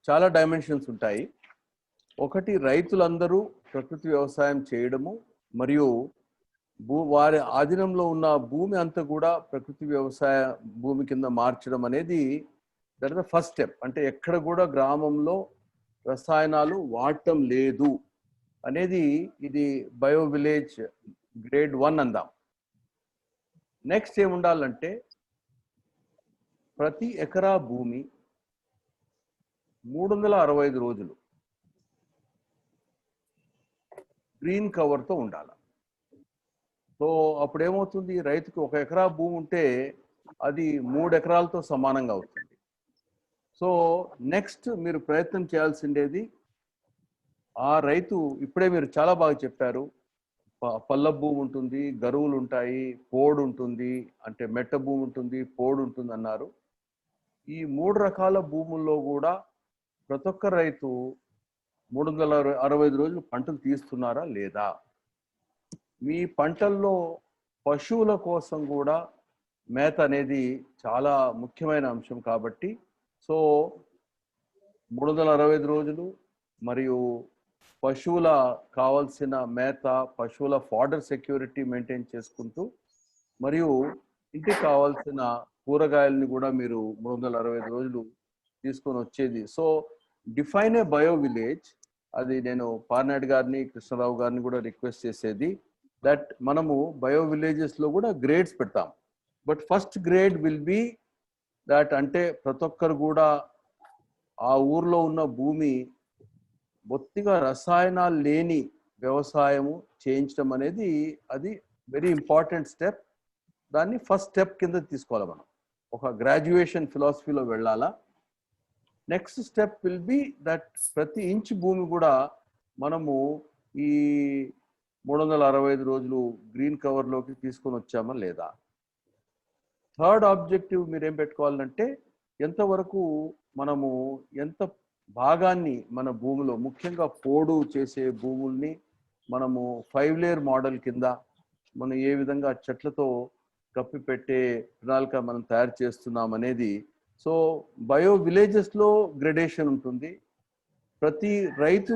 చాలా డైమెన్షన్స్ ఉంటాయి. ఒకటి, రైతులందరూ ప్రకృతి వ్యవసాయం చేయడము మరియు వారి ఆధీనంలో ఉన్న భూమి అంతా కూడా ప్రకృతి వ్యవసాయ భూమి కింద మార్చడం అనేది that is the first step. అంటే ఎక్కడ కూడా గ్రామంలో రసాయనాలు వాడటం లేదు అనేది ఇది బయో విలేజ్ గ్రేడ్ 1 అందాం. నెక్స్ట్ ఏముండాలంటే ప్రతి ఎకరా భూమి 365 రోజులు గ్రీన్ కవర్తో ఉండాలి. సో అప్పుడు ఏమవుతుంది, రైతుకి 1 ఎకరా భూమి ఉంటే అది 3 ఎకరాలతో సమానంగా అవుతుంది. సో నెక్స్ట్ మీరు ప్రయత్నం చేయాల్సిండేది, ఆ రైతు ఇప్పుడే మీరు చాలా బాగా చెప్పారు, పల్ల భూమి ఉంటుంది, గరువులు ఉంటాయి, పోడు ఉంటుంది, అంటే మెట్ట భూమి ఉంటుంది, పోడు ఉంటుంది అన్నారు. ఈ 3 రకాల భూముల్లో కూడా ప్రతి ఒక్క రైతు 365 రోజులు పంటలు తీస్తున్నారా లేదా? మీ పంటల్లో పశువుల కోసం కూడా మేత అనేది చాలా ముఖ్యమైన అంశం కాబట్టి, సో 365 రోజులు మరియు పశువుల కావాల్సిన మేత, పశువుల ఫాడర్ సెక్యూరిటీ మెయింటైన్ చేసుకుంటూ మరియు ఇంటికి కావాల్సిన కూరగాయలని కూడా మీరు 365 రోజులు తీసుకొని వచ్చేది. సో డిఫైన్ ఏ బయో విలేజ్. అది నేను పార్నాడ్ గారిని, కృష్ణరావు గారిని కూడా రిక్వెస్ట్ చేసేది, దట్ మనము బయో విలేజెస్లో కూడా గ్రేడ్స్ పెడతాం. But first grade will be that, అంటే ప్రతి ఒక్కరు కూడా ఆ ఊర్లో ఉన్న భూమి బొత్తిగా రసాయనాలు లేని వ్యవసాయము చేయించడం అనేది అది వెరీ ఇంపార్టెంట్ స్టెప్. దాన్ని ఫస్ట్ స్టెప్ కింద తీసుకోవాలి మనం. ఒక గ్రాడ్యుయేషన్ ఫిలాసఫీలో వెళ్ళాలా. Next step will be that ప్రతి ఇంచ్ భూమి కూడా మనము ఈ 365 రోజులు గ్రీన్ కవర్లోకి తీసుకొని వచ్చామా లేదా. థర్డ్ ఆబ్జెక్టివ్ మీరేం పెట్టుకోవాలంటే, ఎంతవరకు మనము ఎంత భాగాన్ని మన భూమిలో, ముఖ్యంగా పోడు చేసే భూముల్ని మనము 5 లేయర్ మోడల్ కింద మనం ఏ విధంగా చెట్లతో కప్పిపెట్టే ప్రణాళిక మనం తయారు చేస్తున్నాం అనేది. సో బయో విలేజెస్లో గ్రెడేషన్ ఉంటుంది. ప్రతి రైతు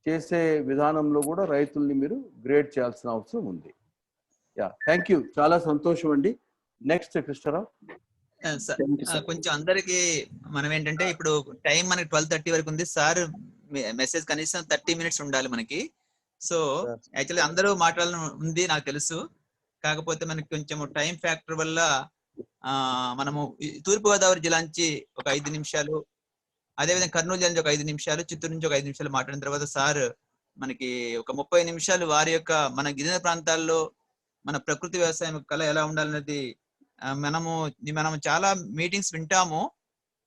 చేసే విధానంలో కూడా రైతుల్ని మీరు గ్రేడ్ చేయాల్సిన అవసరం ఉంది. యా, థ్యాంక్ యూ, చాలా సంతోషం అండి. నెక్స్ట్ కృష్ణరావు. కొంచెం అందరికి మనం ఏంటంటే, ఇప్పుడు టైం మనకి 12:30 వరకు ఉంది సార్. మెసేజ్ కనీసం 30 మినిట్స్ ఉండాలి మనకి. సో యాక్చువల్లీ అందరూ మాట్లాడాలని ఉంది నాకు తెలుసు. కాకపోతే మనకి కొంచెం టైం ఫ్యాక్టర్ వల్ల మనము తూర్పుగోదావరి జిల్లా నుంచి ఒక 5 నిమిషాలు, అదేవిధంగా కర్నూలు జిల్లా నుంచి ఒక 5 నిమిషాలు, చిత్తూరు నుంచి ఒక 5 నిమిషాలు మాట్లాడిన తర్వాత సార్ మనకి ఒక 30 నిమిషాలు వారి యొక్క మన గిరిజన ప్రాంతాల్లో మన ప్రకృతి వ్యవసాయం కళ ఎలా ఉండాలనేది మనము చాలా మీటింగ్స్ వింటాము.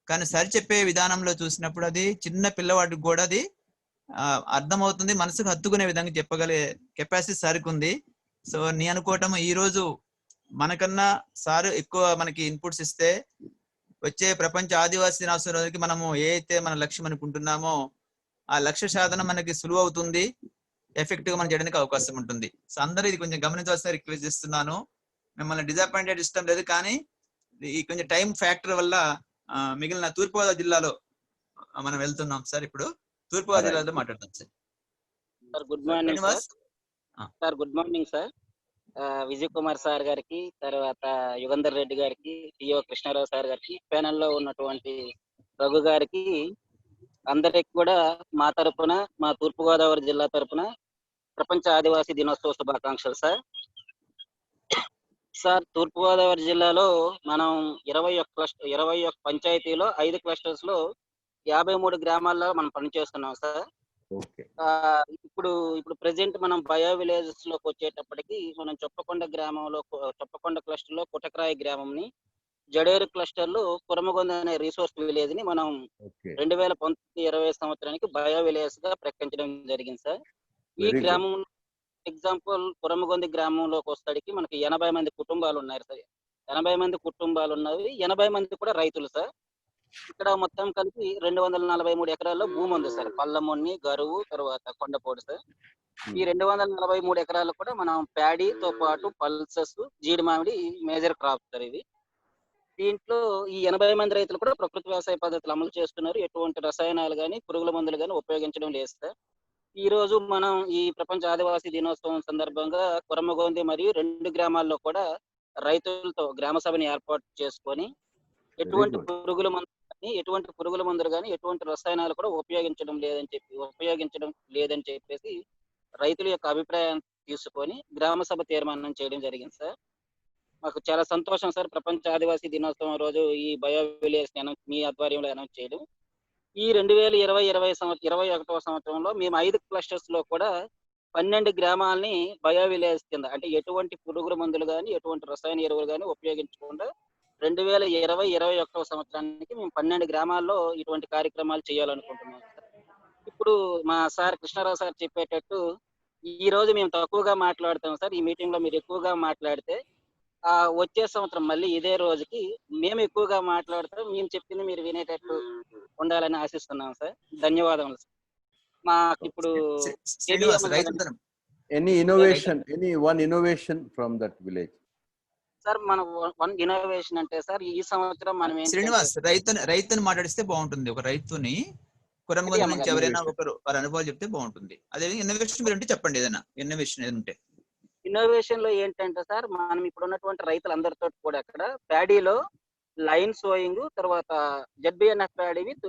కానీ సార్ చెప్పే విధానంలో చూసినప్పుడు అది చిన్న పిల్లవాడికి కూడా అది అర్థమవుతుంది, మనసుకు హత్తుకునే విధంగా చెప్పగలిగే కెపాసిటీ సార్కి ఉంది. సో నేను అనుకోవటం, ఈ రోజు మనకన్నా సార్ ఎక్కువ మనకి ఇన్పుట్స్ ఇస్తే వచ్చే ప్రపంచ ఆదివాసీ దినోత్సవం రోజుకి మనము ఏ అయితే మన లక్ష్యం అనుకుంటున్నామో ఆ లక్ష్య సాధన మనకి సులువు అవుతుంది, ఎఫెక్టివ్ గా మనం చేయడానికి అవకాశం ఉంటుంది. సో అందరూ ఇది కొంచెం గమనించవలసిన రిక్వెస్ట్ చేస్తున్నాను. మిమ్మల్ని డిసప్పాయింటెడ్ ఇష్టం లేదు, కానీ ఈ కొంచెం టైం ఫ్యాక్టర్ వల్ల మిగిలిన తూర్పుగోదావరి జిల్లాలో మనం వెళ్తున్నాం సార్. ఇప్పుడు తూర్పుగోదావరి జిల్లాలో మాట్లాడతాం sir. Sir good morning sir. Good morning sir. Vijay Kumar sir గారికి, తర్వాత యుగంధర్ రెడ్డి గారికి, టిఓ కృష్ణారావు సార్ గారికి, ప్యానెల్లో ఉన్నటువంటి రఘు గారికి, అందరికి కూడా మా తరపున, మా తూర్పుగోదావరి జిల్లా తరపున ప్రపంచ ఆదివాసీ దినోత్సవ శుభాకాంక్షలు సార్. సార్, తూర్పుగోదావరి జిల్లాలో మనం 21 పంచాయతీలో 5 క్లస్టర్స్ లో 53 గ్రామాల్లో మనం పనిచేస్తున్నాం సార్. ఇప్పుడు ప్రెసెంట్ మనం బయో విలేజెస్ లోకి వచ్చేటప్పటికి మనం చొప్పకొండ క్లస్టర్ లో కుటకరాయి గ్రామంని, జడేరు క్లస్టర్ లో కురమగొంద అనే రిసోర్స్ విలేజ్ ని మనం 2019-20 సంవత్సరానికి బయో విలేజ్ గా ప్రకటించడం జరిగింది సార్. ఈ గ్రామం ఎగ్జాంపుల్ కురమగొంది గ్రామంలోకి వస్తాడికి మనకి 80 మంది కుటుంబాలు ఉన్నారు సార్. 80 మంది కుటుంబాలు ఉన్నవి, 80 మంది కూడా రైతులు సార్. ఇక్కడ మొత్తం కలిపి 243 ఎకరాల్లో భూమి ఉంది సార్. పల్లమొన్ని, గరువు, తర్వాత కొండపోడు సార్. ఈ 243 ఎకరాలు కూడా మనం ప్యాడీతో పాటు పల్సెస్, జీడి మామిడి మేజర్ క్రాప్ సార్ ఇవి. దీంట్లో ఈ 80 మంది రైతులు కూడా ప్రకృతి వ్యవసాయ పద్ధతులు అమలు చేస్తున్నారు. ఎటువంటి రసాయనాలు కానీ పురుగుల మందులు కానీ ఉపయోగించడం లేదు సార్. ఈ రోజు మనం ఈ ప్రపంచ ఆదివాసీ దినోత్సవం సందర్భంగా కురమగొంది మరియు 2 గ్రామాల్లో కూడా రైతులతో గ్రామ సభని ఏర్పాటు చేసుకొని ఎటువంటి good. పురుగుల మందులు కానీ ఎటువంటి రసాయనాలు కూడా ఉపయోగించడం లేదని చెప్పేసి రైతుల యొక్క అభిప్రాయాన్ని తీసుకొని గ్రామ సభ తీర్మానం చేయడం జరిగింది సార్. మాకు చాలా సంతోషం సార్. ప్రపంచ ఆదివాసీ దినోత్సవం రోజు ఈ బయో విలేజ్ మీ ఆధ్వర్యంలో అనౌన్స్ చేయడం. ఈ 2020-21 సంవత్సరంలో మేము 5 క్లస్టర్స్ లో కూడా 12 గ్రామాలని బయో విలేజ్ కింద, అంటే ఎటువంటి పురుగుల మందులు కానీ ఎటువంటి రసాయన ఎరువులు కానీ ఉపయోగించకుండా 2020-21 సంవత్సరానికి మేము 12 గ్రామాల్లో ఇటువంటి కార్యక్రమాలు చేయాలనుకుంటున్నాం సార్. ఇప్పుడు మా సార్ కృష్ణారావు సార్ చెప్పేటట్టు ఈ రోజు మేము తక్కువగా మాట్లాడతాం సార్. ఈ మీటింగ్ లో మీరు ఎక్కువగా మాట్లాడితే వచ్చే సంవత్సరం మళ్ళీ ఇదే రోజుకి మేము ఎక్కువగా మాట్లాడతాం. మేము చెప్పింది మీరు వినేటట్టు ఉండాలని ఆశిస్తున్నాం సార్. ధన్యవాదములు సార్. మాకు ఇప్పుడు any one innovation from that village sir. మన వన్ ఇన్నోవేషన్ అంటే సార్ ఈ సంవత్సరం మనం శ్రీనివాస్ రైతుని మాట్లాడిస్తే బాగుంటుంది. ఒక రైతుని కురమగొంది నుంచి ఎవరైనా ఒకరు వారి అనుభవాలు చెప్తే బాగుంటుంది. అదే ఇన్నోవేషన్ మీరు ఉంటే చెప్పండి, ఏదైనా ఇన్నోవేషన్ ఏది ఉంటే. ఇన్నోవేషన్ లో ఏంటంటే సార్, మనం ఇప్పుడు ఉన్నటువంటి రైతులందరితో కూడా అక్కడ ప్యాడీలో లైన్ సోయింగ్, తర్వాత ZBNF ప్యాడీ విత్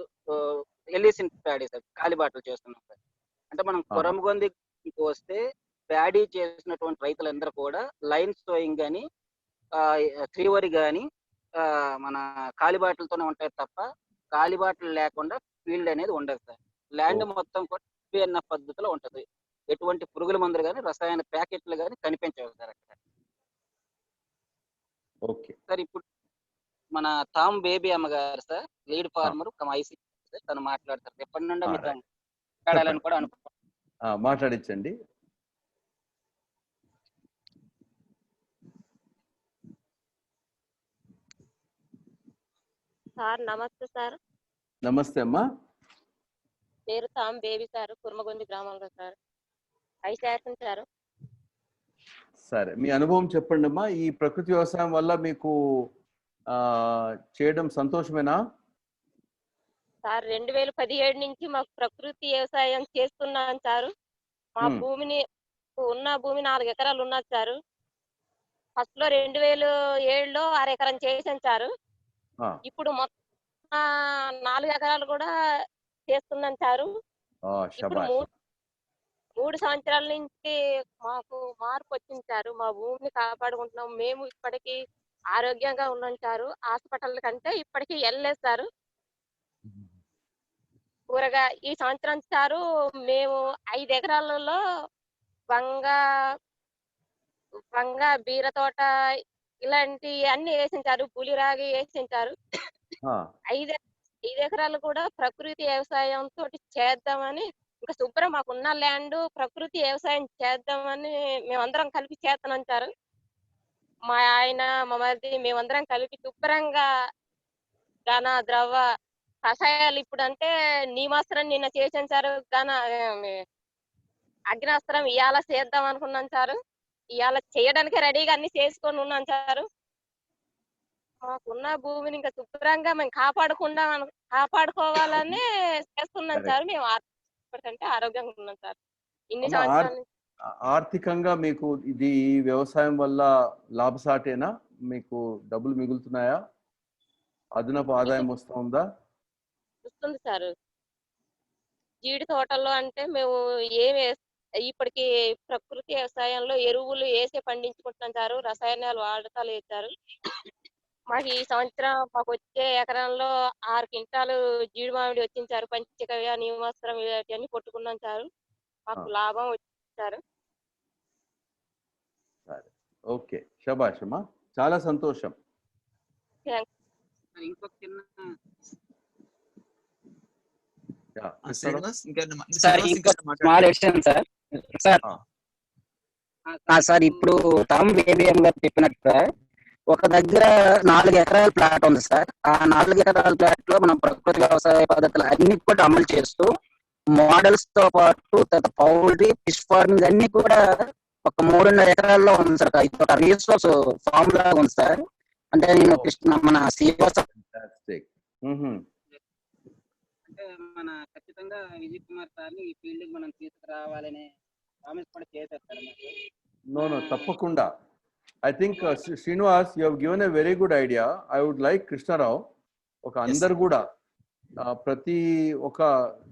ఎల్ఈసిన్ ప్యాడీ సార్ కాలిబాటలు చేస్తున్నాం సార్. అంటే మనం కురమగొందికి వస్తే ప్యాడీ చేసినటువంటి రైతులందరూ కూడా లైన్ సోయింగ్ కానీ త్రీవరి కానీ మన కాలిబాటలతోనే ఉంటాయి తప్ప కాలిబాటలు లేకుండా ఫీల్డ్ అనేది ఉండదు సార్. ల్యాండ్ మొత్తం కూడా ZBNF పద్ధతిలో ఉంటది. ఎటువంటి పురుగుల మందులు కానీ రసాయన ప్యాకెట్లు కానీ కనిపించవు సార్ అక్కడ. ఓకే సార్, ఇప్పుడు మన థామ్ బేబీ అమ్మగారు సార్, లీడ్ ఫార్మర్ ఐసీ సార్, తను మాట్లాడతారు. ఎప్పటి నుండి మీతో మాట్లాడాలని కూడా అనుకుంటున్నాను. మాట్లాడించండి. సార్ నమస్తే సార్. నమస్తే అమ్మా. పేరు థామ్ బేబీ సార్, కుర్మగొంది గ్రామంలో సార్. సార్ సరే, మీ అనుభవం చెప్పండి అమ్మా. ఈ ప్రకృతి వ్యవసాయం వల్ల మీకు చేయడం సంతోషమేనా? సార్ 2017 నుంచి మాకు ప్రకృతి వ్యవసాయం చేస్తున్నాను సార్. మా భూమిని ఉన్న భూమి 4 ఎకరాలు ఉన్నది సార్. ఫస్ట్ లో 2007లో 6 ఎకరం చేసాను సార్. ఇప్పుడు మొత్తం 4 ఎకరాలు కూడా చేస్తున్నాను సార్. ఇప్పుడు 3 సంవత్సరాల నుంచి మాకు మార్పు వచ్చింది సార్. మా భూమిని కాపాడుకుంటున్నాం. మేము ఇప్పటికీ ఆరోగ్యంగా ఉన్నాం సార్. హాస్పిటల్ కంటే ఇప్పటికీ వెళ్ళలేదు సార్. ఈ సంవత్సరం సారు మేము 5 ఎకరాలలో వంగ బీర తోట ఇలాంటి అన్ని వేసించారు. పులిరాగి వేసించారు. 5 ఎకరాలు కూడా ప్రకృతి వ్యవసాయం తోటి చేద్దామని, ఇంకా శుభ్రం మాకున్న ల్యాండ్ ప్రకృతి వ్యవసాయం చేద్దామని మేమందరం కలిపి చేస్తున్నాం సార్. మా ఆయన మా మరిది మేమందరం కలిపి శుభ్రంగా ఘన ద్రవ కషాయాలు, ఇప్పుడు అంటే నీమాస్త్రం నిన్న చేసాను సార్. అగ్నాస్త్రం ఇవాళ చేద్దాం అనుకున్నాను సార్. ఇవాళ చేయడానికి రెడీగా అన్ని చేసుకొని ఉన్నాను సార్. మాకున్న భూమిని ఇంకా శుభ్రంగా మేము కాపాడుకోవాలని చేస్తున్నాం సార్. మేము ఆరోగ్యంగా ఉన్నాం సార్. ఇన్ని సంవత్సరాలు ఆర్థికంగా మీకు ఇది వ్యవసాయం వల్ల లాభసాటేనా? మీకు డబ్బులు మిగులుతున్నాయా? అదనపు ఆదాయం వస్తుందా? వస్తుంది సార్. జీడి తోటల్లో అంటే మేము ఇప్పటికి ప్రకృతి వ్యవసాయంలో ఎరువులు వేసే పండించుకుంటున్నాం సార్. రసాయనాలు వాడతాలు వేస్తారు. మాకు ఈ సంవత్సరం మాకు వచ్చే ఎకరంలో 6 క్వింటాలు జీడి మామిడి వచ్చింది సార్. పంచకవ్య, నీమాస్త్రం ఇవన్నీ కొట్టుకున్నాం సార్. మాకు లాభం వచ్చింది సార్. ఓకే, శభాష్ అమ్మా, చాలా సంతోషం. ఇంకొక చిన్న సార్, ఇప్పుడు థామ్ బేబీ గారు చెప్పినట్టు ఒక దగ్గర 4 ఎకరాల ప్లాట్ ఉంది సార్. ఆ 4 ఎకరాల ప్లాట్ లో మనం ప్రకృతి వ్యవసాయ పద్ధతులు అన్ని కూడా అమలు చేస్తూ మోడల్స్ తో పాటు పౌల్ట్రీ, ఫిష్ ఫార్మింగ్ అన్ని కూడా ఒక 3.5 ఎకరాల్లో ఉంది సార్. ఇది ఒక రీసోర్స్ ఫార్మ్ లాగా ఉంది సార్. అంటే నేను మన శ్రీనివాస అంటే మన ఖచ్చితంగా విజయ్ కుమార్ సార్ని ఈ ఫీల్డ్ మనం తీసుకురావాలనే ప్రామిస్ కూడా చేశారు సార్ మాకు. నో తప్పకుండా. I think Srinivas, you have given a very good idea. I would like Krishnarao, ఒక అందరు కూడా ప్రతి ఒక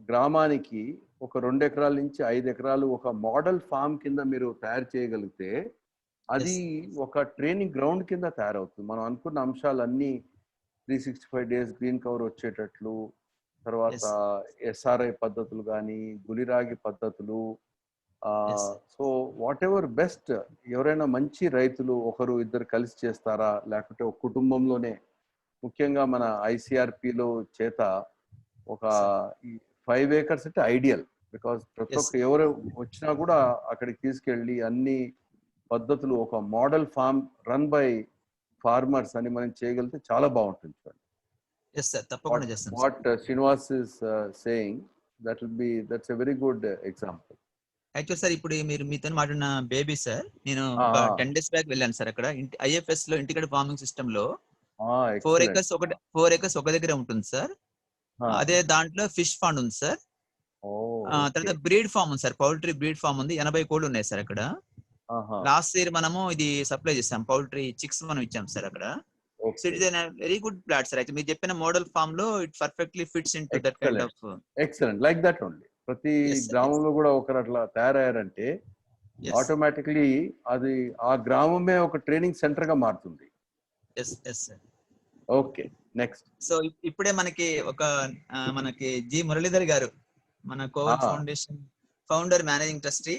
గ్రామానికి ఒక 2 ఎకరాల నుంచి 5 ఎకరాలు ఒక మోడల్ ఫామ్ కింద మీరు తయారు చేయగలిగితే అది ఒక ట్రైనింగ్ గ్రౌండ్ కింద తయారవుతుంది. మనం అనుకున్న అంశాలన్నీ 365 days గ్రీన్ కవర్ వచ్చేటట్లు, తర్వాత SRI పద్ధతులు కానీ, గులిరాగి పద్ధతులు, సో వాట్ ఎవర్ బెస్ట్, ఎవరైనా మంచి రైతులు ఒకరు ఇద్దరు కలిసి చేస్తారా, లేకపోతే ఒక కుటుంబంలోనే, ముఖ్యంగా మన ICRPలో చేత ఒక 5 acres అంటే ఐడియల్. బికాస్ ప్రతి ఒక్క ఎవరు వచ్చినా కూడా అక్కడికి తీసుకెళ్ళి అన్ని పద్ధతులు ఒక model farm run by farmers అని మనం చేయగలిగితే చాలా బాగుంటుంది. What Srinivas is saying, that's a very good example. Actual sir ఇప్పుడు మీరు మీతో మాట్లాడిన బేబీ సార్, నేను 10 days బ్యాక్ వెళ్ళాను సార్. అక్కడ IFS లో ఇంటిగ్రేటెడ్ ఫార్మింగ్ సిస్టమ్ లో 4 acres ఒక దగ్గర ఉంటుంది సార్. అదే దాంట్లో ఫిష్ ఫాండ్ ఉంది సార్. తర్వాత బ్రీడ్ ఫార్మ్ ఉంది సార్, పౌల్ట్రీ బ్రీడ్ ఫార్మ్ ఉంది. 80 కోళ్ళు ఉన్నాయి సార్ అక్కడ. లాస్ట్ ఇయర్ మనము ఇది సప్లై చేసాం, పౌల్ట్రీ చిక్స్ మనం ఇచ్చాం సార్ అక్కడ. So it is very good plot sir. అయితే మీరు చెప్పిన మోడల్ ఫార్మ్ లో it perfectly fits into that kind of. Excellent, like that only. ప్రతి గ్రామంలో కూడా ఒకరు అట్లా తయారయ్యారంటే ఆటోమేటిక్లీ అది ఆ గ్రామమే ఒక ట్రైనింగ్ సెంటర్ గా మారుతుంది. Okay, next. సో ఇప్పుడే మనకి జి మురళీధర్ గారు, మన కోవల్ ఫౌండేషన్ ఫౌండర్ మేనేజింగ్ ట్రస్టీ,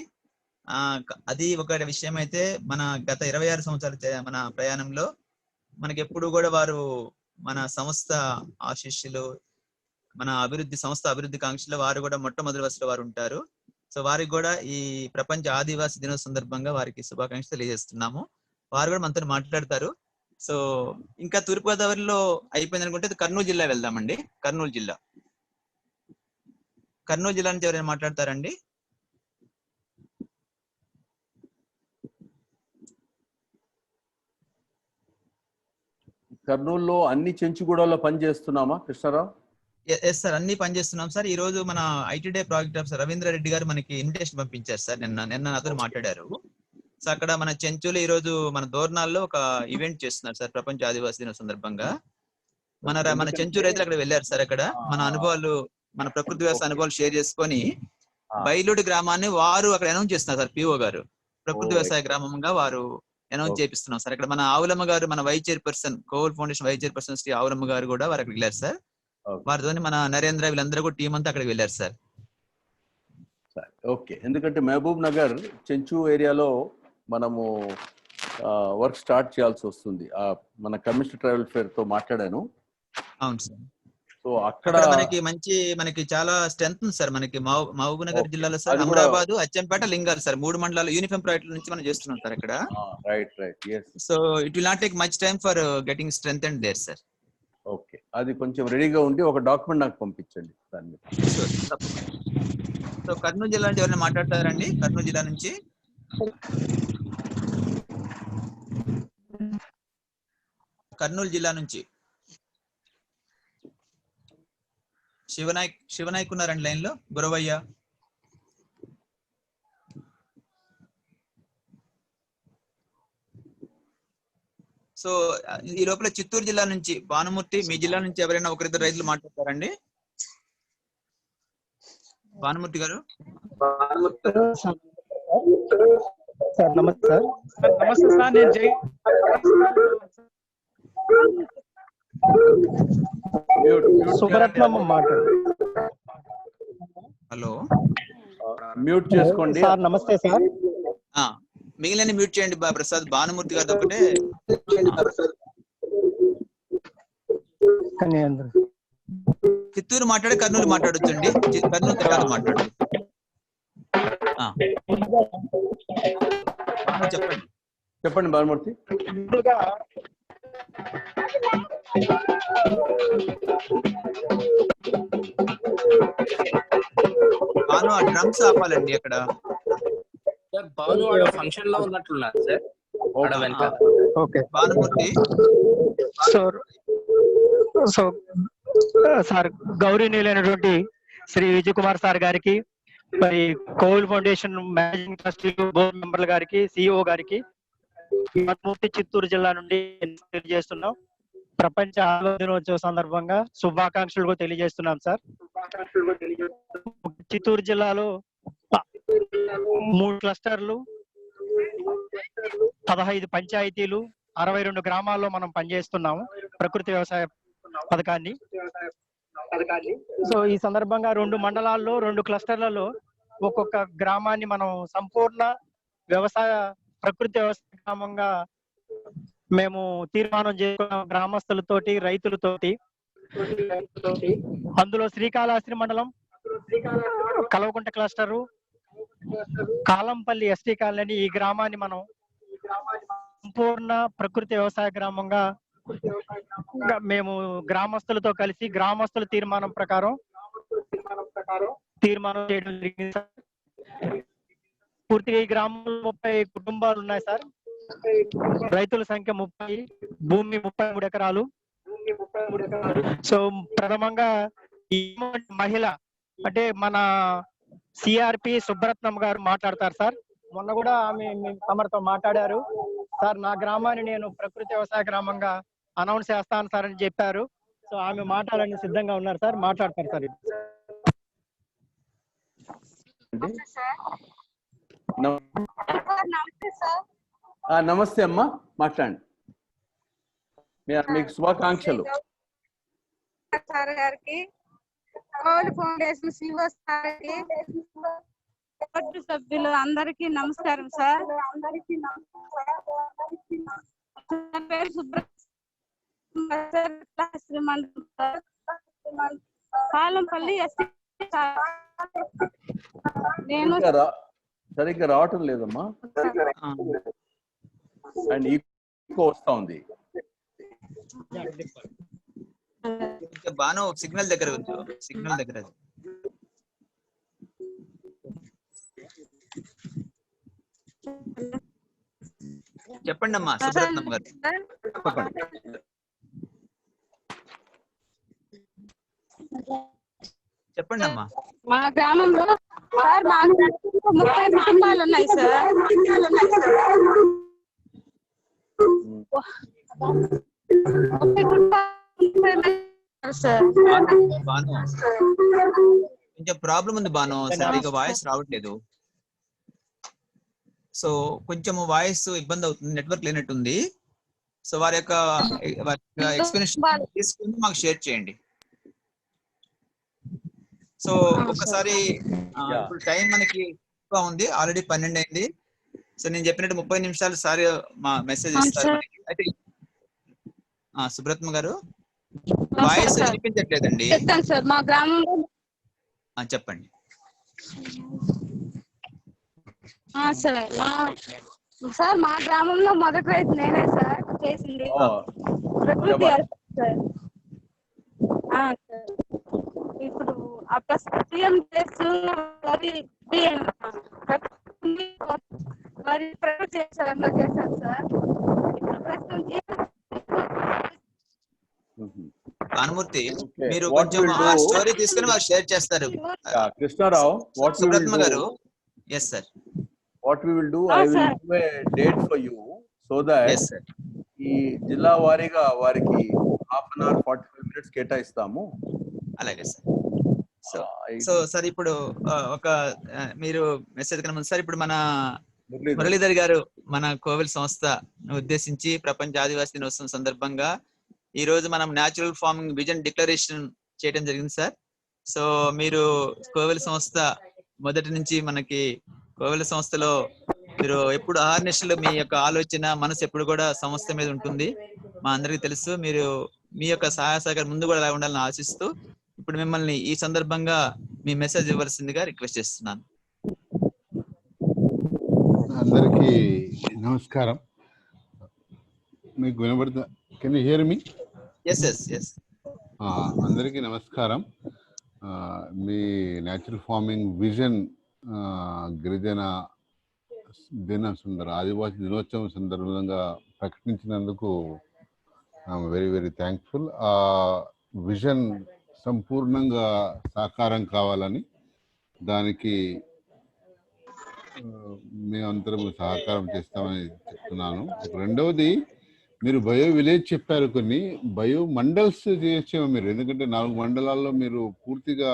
అది ఒక విషయం. అయితే మన గత 26 సంవత్సరాల మన ప్రయాణంలో మనకి ఎప్పుడు కూడా వారు మన సంస్థ ఆశీస్సులు, మన సంస్థ అభివృద్ధి కాంక్షలో వారు కూడా మొట్టమొదటి వరుసలో వారు ఉంటారు. సో వారికి కూడా ఈ ప్రపంచ ఆదివాసీ దినోత్సవం సందర్భంగా వారికి శుభాకాంక్షలు తెలియజేస్తున్నాము. వారు కూడా మనతో మాట్లాడతారు. సో ఇంకా తూర్పుగోదావరిలో అయిపోయింది అనుకుంటే కర్నూలు జిల్లా వెళ్దామండి. కర్నూలు జిల్లా నుంచి ఎవరైనా మాట్లాడతారండి? కర్నూలులో అన్ని చెంచుగూడలో పని చేస్తున్నామా కృష్ణారావు? ఎస్ సార్, అన్ని పని చేస్తున్నాం సార్. ఈ రోజు మన IT day project officer Ravindra Reddy గారు మనకి ఇన్విటేషన్ పంపించారు సార్. నిన్న నాతో మాట్లాడారు. సో అక్కడ మన చెంచులు ఈ రోజు మన దోర్నాల్లో ఒక ఈవెంట్ చేస్తున్నారు సార్, ప్రపంచ ఆదివాసీ దినం సందర్భంగా. మన చెంచు రైతులు అక్కడ వెళ్ళారు సార్. అక్కడ మన అనుభవాలు, మన ప్రకృతి వ్యవసాయ అనుభవాలు షేర్ చేసుకొని బైలోడి గ్రామాన్ని వారు అక్కడ అనౌన్స్ చేస్తున్నారు సార్. PO గారు ప్రకృతి వ్యవసాయ గ్రామంగా వారు అనౌన్స్ చేపిస్తున్నాం సార్. అక్కడ మన ఆవులమ్మ గారు, మన vice chairperson, Kovel foundation vice chairperson Shri Avulamma గారు కూడా వారు అక్కడికి వెళ్ళారు సార్. వారితో మన నరేంద్ర వీళ్ళందరూ కూడా టీం అంతా అక్కడికి వెళ్ళారు సార్. ఓకే, ఎందుకంటే మహబూబ్ నగర్ చెంచు ఏరియాలో మనము వర్క్ స్టార్ట్ చేయాల్సి వస్తుంది. మన కమిషనర్ ట్రైబల్ ఫేర్ తో మాట్లాడాను. అవును సార్. సో అక్కడ మనకి చాలా స్ట్రెంత్ ఉంది సార్. మనకి మహబూబ్ నగర్ జిల్లాలో సార్ అమరాబాద్, అచ్చంపేట, లింగాల్ సార్ 3 మండలాలు యూనిఫామ్ ప్రాజెక్ట్ నుంచి మనం చేస్తున్నాం సార్ అక్కడ. Right yes. So it will not take much time for getting strength and there sir. Okay, అది కొంచెం రెడీగా ఉండి ఒక డాక్యుమెంట్ నాకు పంపించండి దాని మీద. సో కర్నూలు జిల్లా నుంచి ఎవరైనా మాట్లాడతారండి? కర్నూలు జిల్లా నుంచి శివనాయక్ ఉన్నారండి లైన్ లో. గురవయ్య. సో ఈ లోపల చిత్తూరు జిల్లా నుంచి భానుమూర్తి, మీ జిల్లా నుంచి ఎవరైనా ఒకరిద్దరు రైతులు మాట్లాడతారండి? భానుమూర్తి గారు. నమస్తే సార్, నేను సుబ్రత్నం మాట్లాడు. హలో, మ్యూట్ చేసుకోండి సార్. నమస్తే సార్. మిగిలిన మ్యూట్ చేయండి ప్రసాద్. భానుమూర్తి గారు ఒకటే. చిత్తూరు మాట్లాడి కర్నూలు మాట్లాడొచ్చండి. కర్నూలు తర్వాత మాట్లాడు. చెప్పండి భానుమూర్తి. డ్రమ్స్ ఆపాలండి అక్కడ. సార్ భాను ఫంక్షన్ లో ఉన్నట్లున్నారు సార్. భానుమూర్తి సో సార్ గౌరవనీయులైనటువంటి శ్రీ విజయ్ కుమార్ సార్ గారికి, మరి కోవిల్ ఫౌండేషన్ మేనేజింగ్ ట్రస్టీలు, బోర్డు మెంబర్ల గారికి, సిఇఓ గారికి మూర్తి చిత్తూరు జిల్లా నుండి తెలియజేస్తున్నాం. ప్రపంచ ఆదివాసీ దినోత్సవ సందర్భంగా శుభాకాంక్షలు తెలియజేస్తున్నాం సార్. చిత్తూరు జిల్లాలో 3 క్లస్టర్లు, 15 పంచాయతీలు, 62 గ్రామాల్లో మనం పనిచేస్తున్నాము ప్రకృతి వ్యవసాయ పథకాన్ని. సో ఈ సందర్భంగా 2 మండలాల్లో 2 క్లస్టర్లలో ఒక్కొక్క గ్రామాన్ని మనం సంపూర్ణ వ్యవసాయ ప్రకృతి వ్యవసాయ గ్రామంగా మేము తీర్మానం చేసుకున్నాం గ్రామస్తులతోటి, రైతులతోటి. అందులో శ్రీకాళహస్తి మండలం, కలవకుంట క్లస్టరు, కాలంపల్లి ఎస్టీ కాలనీ, ఈ గ్రామాన్ని మనం సంపూర్ణ ప్రకృతి వ్యవసాయ గ్రామంగా మేము గ్రామస్తులతో కలిసి గ్రామస్తుల తీర్మానం ప్రకారం తీర్మానం చేయడం జరిగింది. పూర్తిగా ఈ గ్రామంలో 30 కుటుంబాలు ఉన్నాయి సార్. రైతుల సంఖ్య 30, భూమి 33 ఎకరాలు. సో ప్రథమంగా ఈ మహిళ అంటే మన సిఆర్పి సుబ్బరత్నం గారు మాట్లాడతారు సార్. మొన్న కూడా ఆమె తమరితో మాట్లాడారు సార్. నా గ్రామాన్ని నేను ప్రకృతి వ్యవసాయ గ్రామంగా అనౌన్స్ చేస్తాను సార్ అని చెప్పారు. సో ఆమె మాట్లాడాలని సిద్ధంగా ఉన్నారు సార్, మాట్లాడతారు సార్. నమస్తే అమ్మా, మాట్లాడండి. మీకు శుభాకాంక్షలు. సార్ గారికి, కోవిల్ ఫౌండేషన్ సిఓ సార్కి, బోర్డు సభ్యులు అందరికీ నమస్కారం సార్. నా పేరు సుబ్రహ్మణ్యం, కాలంపల్లి ఎస్టీ. నేను సరిగ్గా రావటం లేదమ్మా, అండ్ ఈకో వస్తా ఉంది. బాను సిగ్నల్ దగ్గర ఉంచు, సిగ్నల్ దగ్గర. చెప్పండి అమ్మా సుబ్రత్నం గారు. చెప్పండి అమ్మా. మా గ్రామంలో సార్ 30 కుటుంబాలు ఉన్నాయి సార్. బాను కొంచెం ప్రాబ్లం ఉంది బాను, సరిగా వాయిస్ రావట్లేదు. సో కొంచెం వాయిస్ ఇబ్బంది అవుతుంది, నెట్వర్క్ లేనట్టుంది. సో వారి యొక్క ఎక్స్ప్లెనేషన్ తీసుకుని మాకు షేర్ చేయండి. సో ఒకసారి ఇప్పుడు టైం మనకి ఎక్కువ ఉంది, ఆల్రెడీ 12 అయింది. సో నేను చెప్పినట్టు 30 నిమిషాలు సార్ మా మెసేజ్ ఇస్తారు. అయితే సుబ్రత్మ గారు వాయిస్ వినిపించట్లేదండి. మా గ్రామంలో చెప్పండి సార్. మా గ్రామంలో మొదటి రైతు నేనే సార్ చేసింది ప్రకృతి సార్. ఇప్పుడు పిఎం మరి ప్రకృతి చేశారు చేశారు సార్. ఇప్పుడు ప్రస్తుతం భానుమూర్తి మీరు కొంచెం స్టోరీ తీసుకుని మాకు షేర్ చేస్తారు. కృష్ణారావు, సుబ్రత్మ గారు. Yes sir. What we will do, I will give a date for you so that ఈ జిల్లా వారీగా వారికి ½ an hour 45 minutes కేటాయిస్తాము. అలాగే సార్. సో సార్ ఇప్పుడు ఒక మీరు మెసేజ్ కన్నా ముందు సార్, ఇప్పుడు మన మురళీధర్ గారు మన కోవిల్ సంస్థ ఉద్దేశించి ప్రపంచ ఆదివాసీ దినోత్సవం సందర్భంగా ఈ రోజు మనం న్యాచురల్ ఫార్మింగ్ విజన్ డిక్లరేషన్ చేయడం జరిగింది సార్. సో మీరు కోవిల్ సంస్థ మొదటి నుంచి మనకి కోవిల్ సంస్థలో మీరు ఎప్పుడు అహర్నిశలు మీ యొక్క ఆలోచన మనసు ఎప్పుడు కూడా సంస్థ మీద ఉంటుంది. మా అందరికీ తెలుసు. మీరు మీ యొక్క సహాయ సహకారం ముందు కూడా అలా ఉండాలని ఆశిస్తూ ఇప్పుడు మిమ్మల్ని ఈ సందర్భంగా మీ మెసేజ్ ఇవ్వాల్సిందిగా రిక్వెస్ట్ చేస్తున్నాను. అందరికీ నమస్కారం. మీకు వినబడుతుందా? Can you here me? yes. అందరికీ నమస్కారం. మీ న్యాచురల్ ఫార్మింగ్ విజన్ గిరిజన ఆదివాసీ దినోత్సవం సందర్భంగా ప్రకటించినందుకు ఐఎమ్ వెరీ వెరీ థ్యాంక్ఫుల్. ఆ విజన్ సంపూర్ణంగా సాకారం కావాలని దానికి మేమందరం సహకారం చేస్తామని చెప్తున్నాను. రెండవది, మీరు బయో విలేజ్ చెప్పారు, కొన్ని బయో మండల్స్ చేయొచ్చేమో మీరు, ఎందుకంటే 4 మండలాల్లో మీరు పూర్తిగా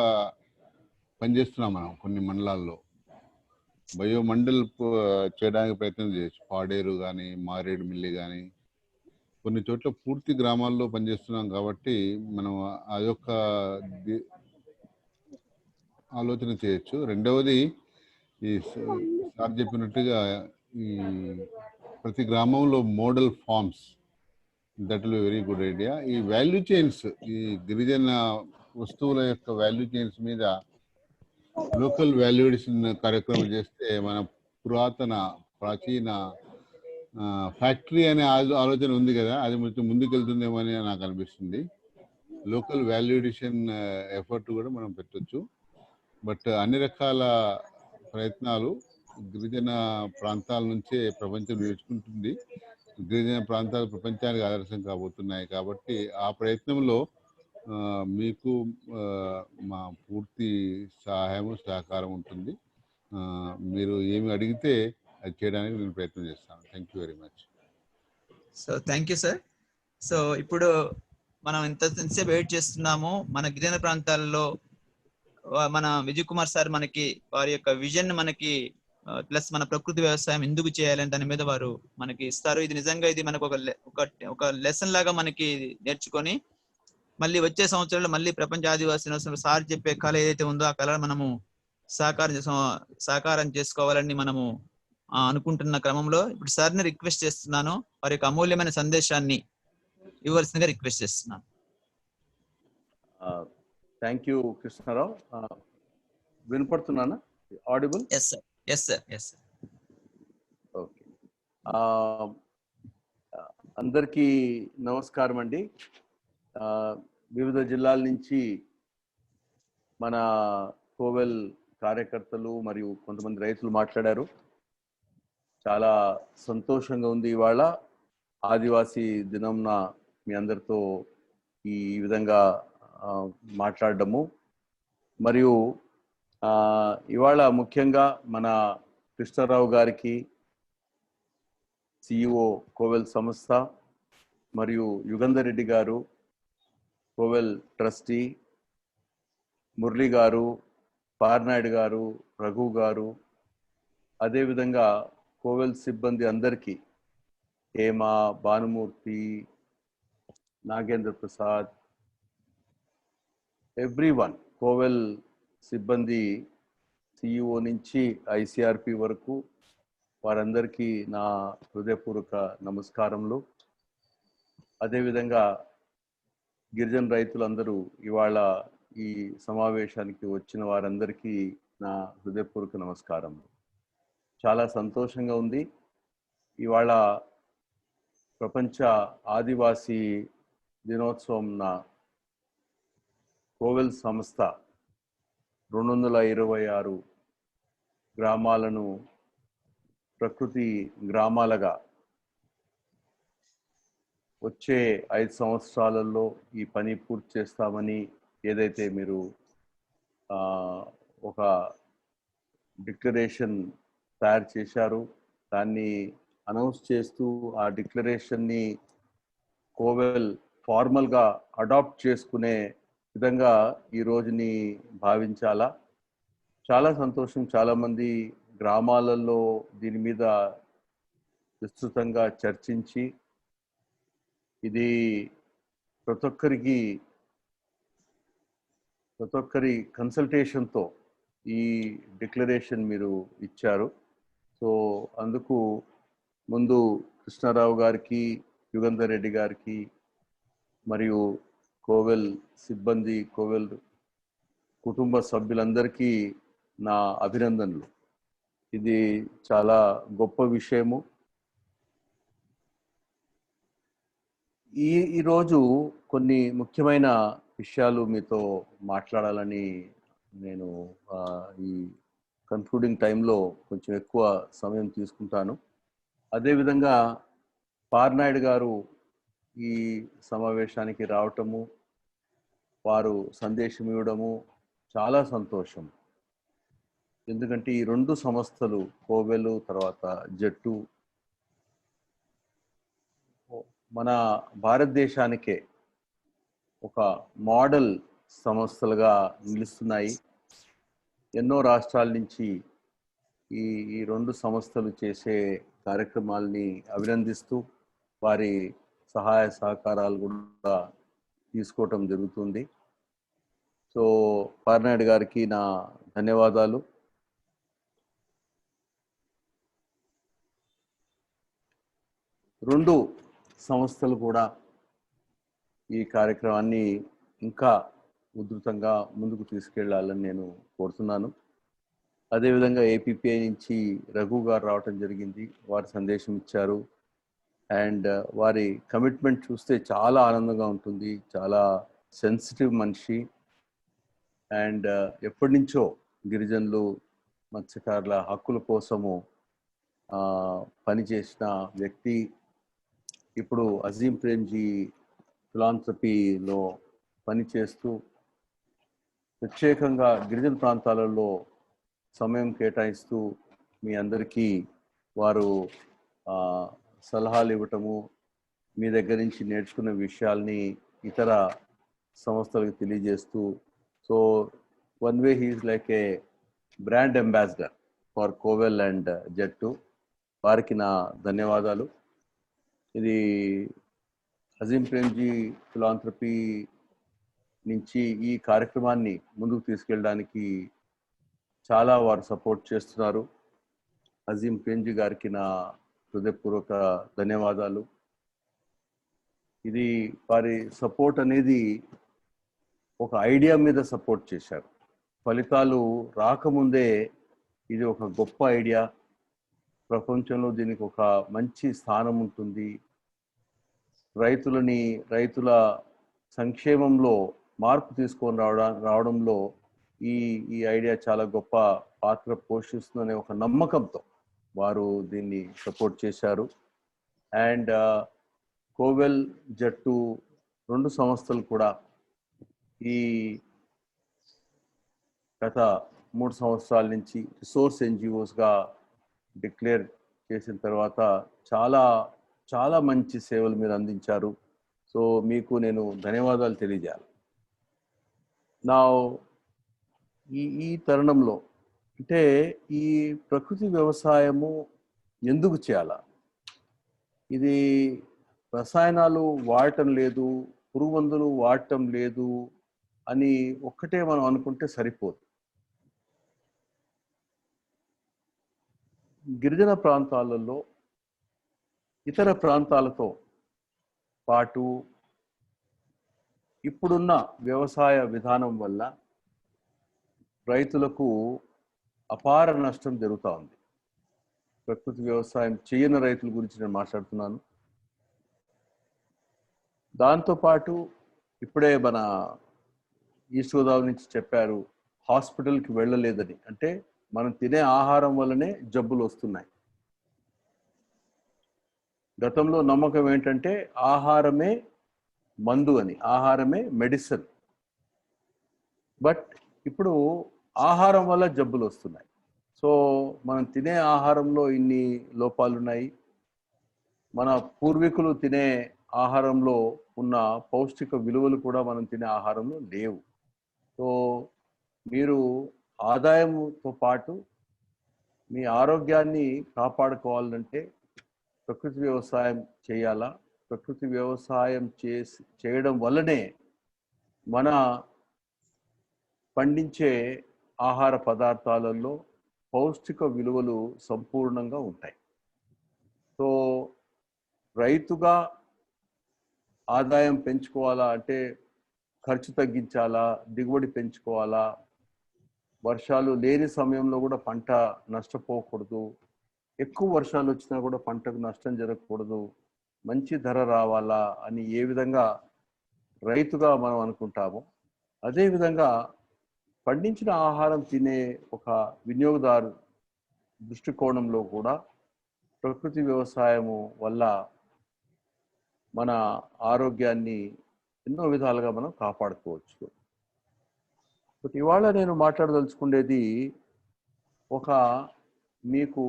పనిచేస్తున్నాం మనం. కొన్ని మండలాల్లో బయో మండల్ చేయడానికి ప్రయత్నం చేయొచ్చు. పాడేరు కానీ, మారేడుమిల్లి కానీ, కొన్ని చోట్ల పూర్తి గ్రామాల్లో పనిచేస్తున్నాం కాబట్టి మనం అదొక ఆలోచన చేయొచ్చు. రెండవది, ఈ సార్ చెప్పినట్టుగా ఈ ప్రతి గ్రామంలో model farms, that will very good idea. ఈ వాల్యూ చైన్స్, ఈ గిరిజన వస్తువుల యొక్క వాల్యూ చైన్స్ మీద లోకల్ వాల్యుయేషన్ కార్యక్రమం చేస్తే మన పురాతన ప్రాచీన ఫ్యాక్టరీ అనే ఆలోచన ఉంది కదా, అది ముందుకెళ్తుందేమో అని నాకు అనిపిస్తుంది. లోకల్ వాల్యుయేషన్ ఎఫర్ట్ కూడా మనం పెట్టొచ్చు. బట్ అన్ని రకాల ప్రయత్నాలు గిరిజన ప్రాంతాల నుంచే ప్రపంచం నేర్చుకుంటుంది. గిరిజన ప్రాంతాలు ప్రపంచానికి ఆదర్శం కాబోతున్నాయి. కాబట్టి ఆ ప్రయత్నంలో మీకు మా పూర్తి సహాయము సహకారం ఉంటుంది. మీరు ఏమి అడిగితే అది చేయడానికి నేను ప్రయత్నం చేస్తాను. Thank you very much. So thank you sir. So ఇప్పుడు మనం ఇంతసేపు వెయిట్ చేస్తున్నాము. మన గిరిజన ప్రాంతాల్లో మన విజయ్ కుమార్ సార్ మనకి వారి యొక్క విజన్ మనకి ప్లస్ మన ప్రకృతి వ్యవసాయం ఎందుకు చేయాలని దాని మీద వారు మనకి ఇస్తారు. ఇది నిజంగా ఇది మనకు ఒక లెసన్ లాగా మనకి నేర్చుకొని మళ్ళీ వచ్చే సంవత్సరంలో మళ్ళీ ప్రపంచ ఆదివాసీ దినోత్సవం సార్ చెప్పే కళ ఏదైతే ఉందో ఆ కళ మనము సాకారం చేసుకోవాలని మనము అనుకుంటున్న క్రమంలో ఇప్పుడు సార్ని రిక్వెస్ట్ చేస్తున్నాను, వారి యొక్క అమూల్యమైన సందేశాన్ని ఇవ్వాల్సిందిగా రిక్వెస్ట్ చేస్తున్నాను. Thank you Krishnarao. వినపడుతున్నానా? Audible? Yes sir, yes sir, yes sir. Okay. అందరికీ నమస్కారం అండి. వివిధ జిల్లాల నుంచి మన కోవెల్ కార్యకర్తలు మరియు కొంతమంది రైతులు మాట్లాడారు. చాలా సంతోషంగా ఉంది ఇవాళ ఆదివాసీ దినంన మీ అందరితో ఈ విధంగా మాట్లాడడము. మరియు ఇవాళ ముఖ్యంగా మన కృష్ణారావు గారికి, సిఇఓ కోవెల్ సంస్థ, మరియు యుగంధర్ రెడ్డి గారు కోవెల్ ట్రస్టీ, మురళి గారు, పార్నాయుడు గారు, రఘు గారు, అదేవిధంగా కోవెల్ సిబ్బంది అందరికీ, హేమ, భానుమూర్తి, నాగేంద్ర ప్రసాద్, ఎవ్రీవన్, కోవెల్ సిబ్బంది సిఇఓ నుంచి ఐసిఆర్పి వరకు వారందరికీ నా హృదయపూర్వక నమస్కారములు. అదేవిధంగా గిరిజన రైతులందరూ ఇవాళ ఈ సమావేశానికి వచ్చిన వారందరికీ నా హృదయపూర్వక నమస్కారములు. చాలా సంతోషంగా ఉంది. ఇవాళ ప్రపంచ ఆదివాసీ దినోత్సవం కోవెల్ సంస్థ 226 గ్రామాలను ప్రకృతి గ్రామాలుగా వచ్చే 5 సంవత్సరాలలో ఈ పని పూర్తి చేస్తామని ఏదైతే మీరు ఒక డిక్లరేషన్ తయారు చేశారు, దాన్ని అనౌన్స్ చేస్తూ ఆ డిక్లరేషన్ని కోవెల్ ఫార్మల్గా అడాప్ట్ చేసుకునే విధంగా ఈ రోజుని భావించాలా. చాలా సంతోషం. చాలామంది గ్రామాలలో దీని మీద విస్తృతంగా చర్చించి ఇది ప్రతి ఒక్కరి కన్సల్టేషన్తో ఈ డిక్లరేషన్ మీరు ఇచ్చారు. సో అందుకు ముందు కృష్ణారావు గారికి, యుగంధర్ రెడ్డి గారికి, మరియు కోవెల్ సిబ్బంది, కోవెల్ కుటుంబ సభ్యులందరికీ నా అభినందనలు. ఇది చాలా గొప్ప విషయము. ఈరోజు కొన్ని ముఖ్యమైన విషయాలు మీతో మాట్లాడాలని నేను ఈ కన్క్లూడింగ్ టైంలో కొంచెం ఎక్కువ సమయం తీసుకుంటాను. అదేవిధంగా పార్నాయుడు గారు ఈ సమావేశానికి రావటము, వారు సందేశం ఇవ్వడము చాలా సంతోషం. ఎందుకంటే ఈ 2 సంస్థలు కోవెల్ తర్వాత జట్టు మన భారతదేశానికే ఒక మోడల్ సంస్థలుగా నిలుస్తున్నాయి. ఎన్నో రాష్ట్రాల నుంచి ఈ 2 సంస్థలు చేసే కార్యక్రమాల్ని అభినందిస్తూ వారి సహాయ సహకారాలు కూడా తీసుకోవటం జరుగుతుంది. సో పార్నాయుడు గారికి నా ధన్యవాదాలు. రెండు సంస్థలు కూడా ఈ కార్యక్రమాన్ని ఇంకా ఉధృతంగా ముందుకు తీసుకెళ్లాలని నేను కోరుతున్నాను. అదేవిధంగా ఏపీపీఐ నుంచి రఘు గారు రావటం జరిగింది, వారి సందేశం ఇచ్చారు. అండ్ వారి కమిట్మెంట్ చూస్తే చాలా ఆనందంగా ఉంటుంది. చాలా సెన్సిటివ్ మనిషి. అండ్ ఎప్పటి నుంచో గిరిజనులు మత్స్యకారుల హక్కుల కోసము పనిచేసిన వ్యక్తి. ఇప్పుడు అజీం ప్రేమ్జీ ఫిలాంథ్రపీలో పనిచేస్తూ ప్రత్యేకంగా గిరిజన ప్రాంతాలలో సమయం కేటాయిస్తూ మీ అందరికీ వారు సలహాలు ఇవ్వటము, మీ దగ్గర నుంచి నేర్చుకున్న విషయాల్ని ఇతర సంస్థలకు తెలియజేస్తూ, so one way he is like a brand ambassador for Kovel and జట్టు. వారికి నా ధన్యవాదాలు. ఇది అజీం ప్రేమ్జీ ఫిలాంథ్రపీ నుంచి ఈ కార్యక్రమాన్ని ముందుకు తీసుకెళ్ళడానికి చాలా వారు సపోర్ట్ చేస్తున్నారు. అజీం ప్రేమ్జీ గారికి నా హృదయపూర్వక ధన్యవాదాలు. ఇది వారి సపోర్ట్ అనేది ఒక ఐడియా మీద సపోర్ట్ చేశారు. ఫలితాలు రాకముందే ఇది ఒక గొప్ప ఐడియా, ప్రపంచంలో దీనికి ఒక మంచి స్థానం ఉంటుంది, రైతుల సంక్షేమంలో మార్పు తీసుకొని రావడంలో ఈ ఐడియా చాలా గొప్ప పాత్ర పోషిస్తుందనే ఒక నమ్మకంతో వారు దీన్ని సపోర్ట్ చేశారు. అండ్ కోవెల్ జట్టు 2 సంస్థలు కూడా ఈ గత 3 సంవత్సరాల నుంచి రిసోర్స్ ఎన్జిఓస్గా డిక్లేర్ చేసిన తర్వాత చాలా చాలా మంచి సేవలు మీరు అందించారు. సో మీకు నేను ధన్యవాదాలు తెలియజేయాలి. నా ఈ తరుణంలో అంటే ఈ ప్రకృతి వ్యవసాయము ఎందుకు చేయాలా? ఇది రసాయనాలు వాడటం లేదు, పురుగు మందులు వాడటం లేదు అని ఒక్కటే మనం అనుకుంటే సరిపోదు. గిరిజన ప్రాంతాలలో ఇతర ప్రాంతాలతో పాటు ఇప్పుడున్న వ్యవసాయ విధానం వల్ల రైతులకు అపార నష్టం జరుగుతూ ఉంది. ప్రకృతి వ్యవసాయం చేయని రైతుల గురించి నేను మాట్లాడుతున్నాను. దాంతోపాటు ఇప్పుడే మన ఈస్ట్ గోదావరి నుంచి చెప్పారు, హాస్పిటల్కి వెళ్ళలేదని. అంటే మనం తినే ఆహారం వల్లనే జబ్బులు వస్తున్నాయి. గతంలో నమ్మకం ఏంటంటే ఆహారమే మందు అని, ఆహారమే మెడిసిన్. బట్ ఇప్పుడు ఆహారం వల్ల జబ్బులు వస్తున్నాయి. సో మనం తినే ఆహారంలో ఇన్ని లోపాలు ఉన్నాయి. మన పూర్వీకులు తినే ఆహారంలో ఉన్న పౌష్టిక విలువలు కూడా మనం తినే ఆహారంలో లేవు. సో మీరు ఆదాయంతో పాటు మీ ఆరోగ్యాన్ని కాపాడుకోవాలంటే ప్రకృతి వ్యవసాయం చేయాలా. ప్రకృతి వ్యవసాయం చేయడం వల్లనే మన పండించే ఆహార పదార్థాలలో పౌష్టిక విలువలు సంపూర్ణంగా ఉంటాయి. సో రైతుగా ఆదాయం పెంచుకోవాలా అంటే ఖర్చు తగ్గించాలా, దిగుబడి పెంచుకోవాలా, వర్షాలు లేని సమయంలో కూడా పంట నష్టపోకూడదు, ఎక్కువ వర్షాలు వచ్చినా కూడా పంటకు నష్టం జరగకూడదు, మంచి ధర రావాలా అని ఏ విధంగా రైతుగా మనం అనుకుంటామో అదేవిధంగా పండించిన ఆహారం తినే ఒక వినియోగదారు దృష్టికోణంలో కూడా ప్రకృతి వ్యవసాయము వల్ల మన ఆరోగ్యాన్ని ఎన్నో విధాలుగా మనం కాపాడుకోవచ్చు. బట్ ఇవాళ నేను మాట్లాడదలుచుకునేది ఒక మీకు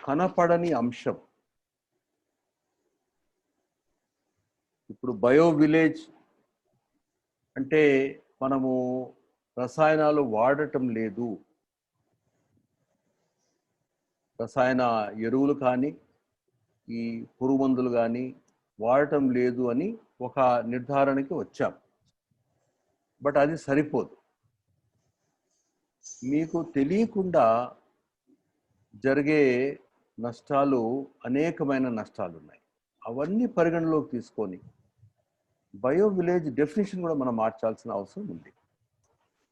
కనపడని అంశం. ఇప్పుడు బయో విలేజ్ అంటే మనము రసాయనాలు వాడటం లేదు, రసాయన ఎరువులు కానీ ఈ పురుగు మందులు కానీ వాడటం లేదు అని ఒక నిర్ధారణకి వచ్చాం. బట్ అది సరిపోదు. మీకు తెలియకుండా జరిగే నష్టాలు, అనేకమైన నష్టాలు ఉన్నాయి. అవన్నీ పరిగణలోకి తీసుకొని బయో విలేజ్ డెఫినేషన్ కూడా మనం మార్చాల్సిన అవసరం ఉంది.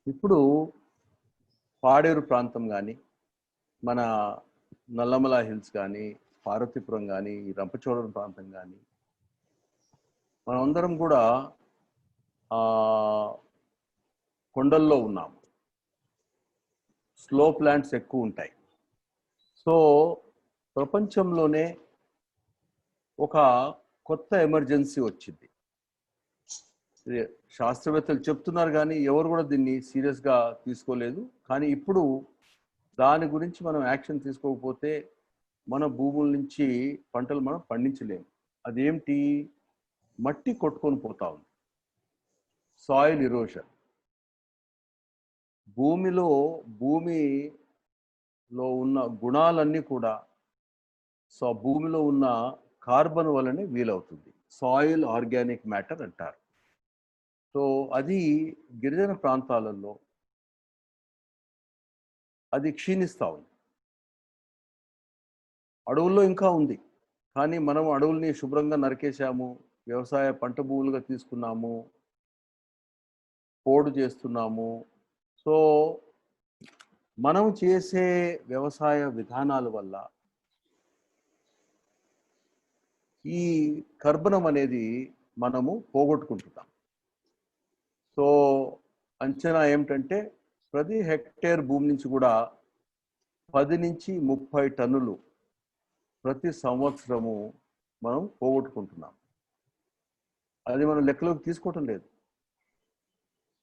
ఇప్పుడు పాడేరు ప్రాంతం కానీ, మన నల్లమల హిల్స్ కానీ, పార్వతీపురం కానీ, రంపచోడవరం ప్రాంతం కానీ, మనమందరం కూడా కొండల్లో ఉన్నాము. స్లో ప్లాంట్స్ ఎక్కువ ఉంటాయి. సో ప్రపంచంలోనే ఒక కొత్త ఎమర్జెన్సీ వచ్చింది. శాస్త్రవేత్తలు చెప్తున్నారు కానీ ఎవరు కూడా దీన్ని సీరియస్గా తీసుకోలేదు. కానీ ఇప్పుడు దాని గురించి మనం యాక్షన్ తీసుకోకపోతే మన భూముల నుంచి పంటలు మనం పండించలేము. అదేమిటి? మట్టి కొట్టుకొని పోతా ఉంది, సాయిల్ ఇరోషన్. భూమిలో ఉన్న గుణాలన్నీ కూడా భూమిలో ఉన్న కార్బన్ వల్లనే వీలవుతుంది. సాయిల్ ఆర్గానిక్ మ్యాటర్ అంటారు. సో అది గిరిజన ప్రాంతాలలో అది క్షీణిస్తూ ఉంది. అడవుల్లో ఇంకా ఉంది, కానీ మనం అడవుల్ని శుభ్రంగా నరికేసాము, వ్యవసాయ పంట భూములుగా తీసుకున్నాము, పోడు చేస్తున్నాము. సో మనం చేసే వ్యవసాయ విధానాల వల్ల ఈ కర్బనం అనేది మనము పోగొట్టుకుంటున్నాం. సో అంచనా ఏమిటంటే ప్రతి హెక్టేర్ భూమి నుంచి కూడా 10 నుంచి 30 టన్నులు ప్రతి సంవత్సరము మనం పోగొట్టుకుంటున్నాం. అది మనం లెక్కలోకి తీసుకోవటం లేదు.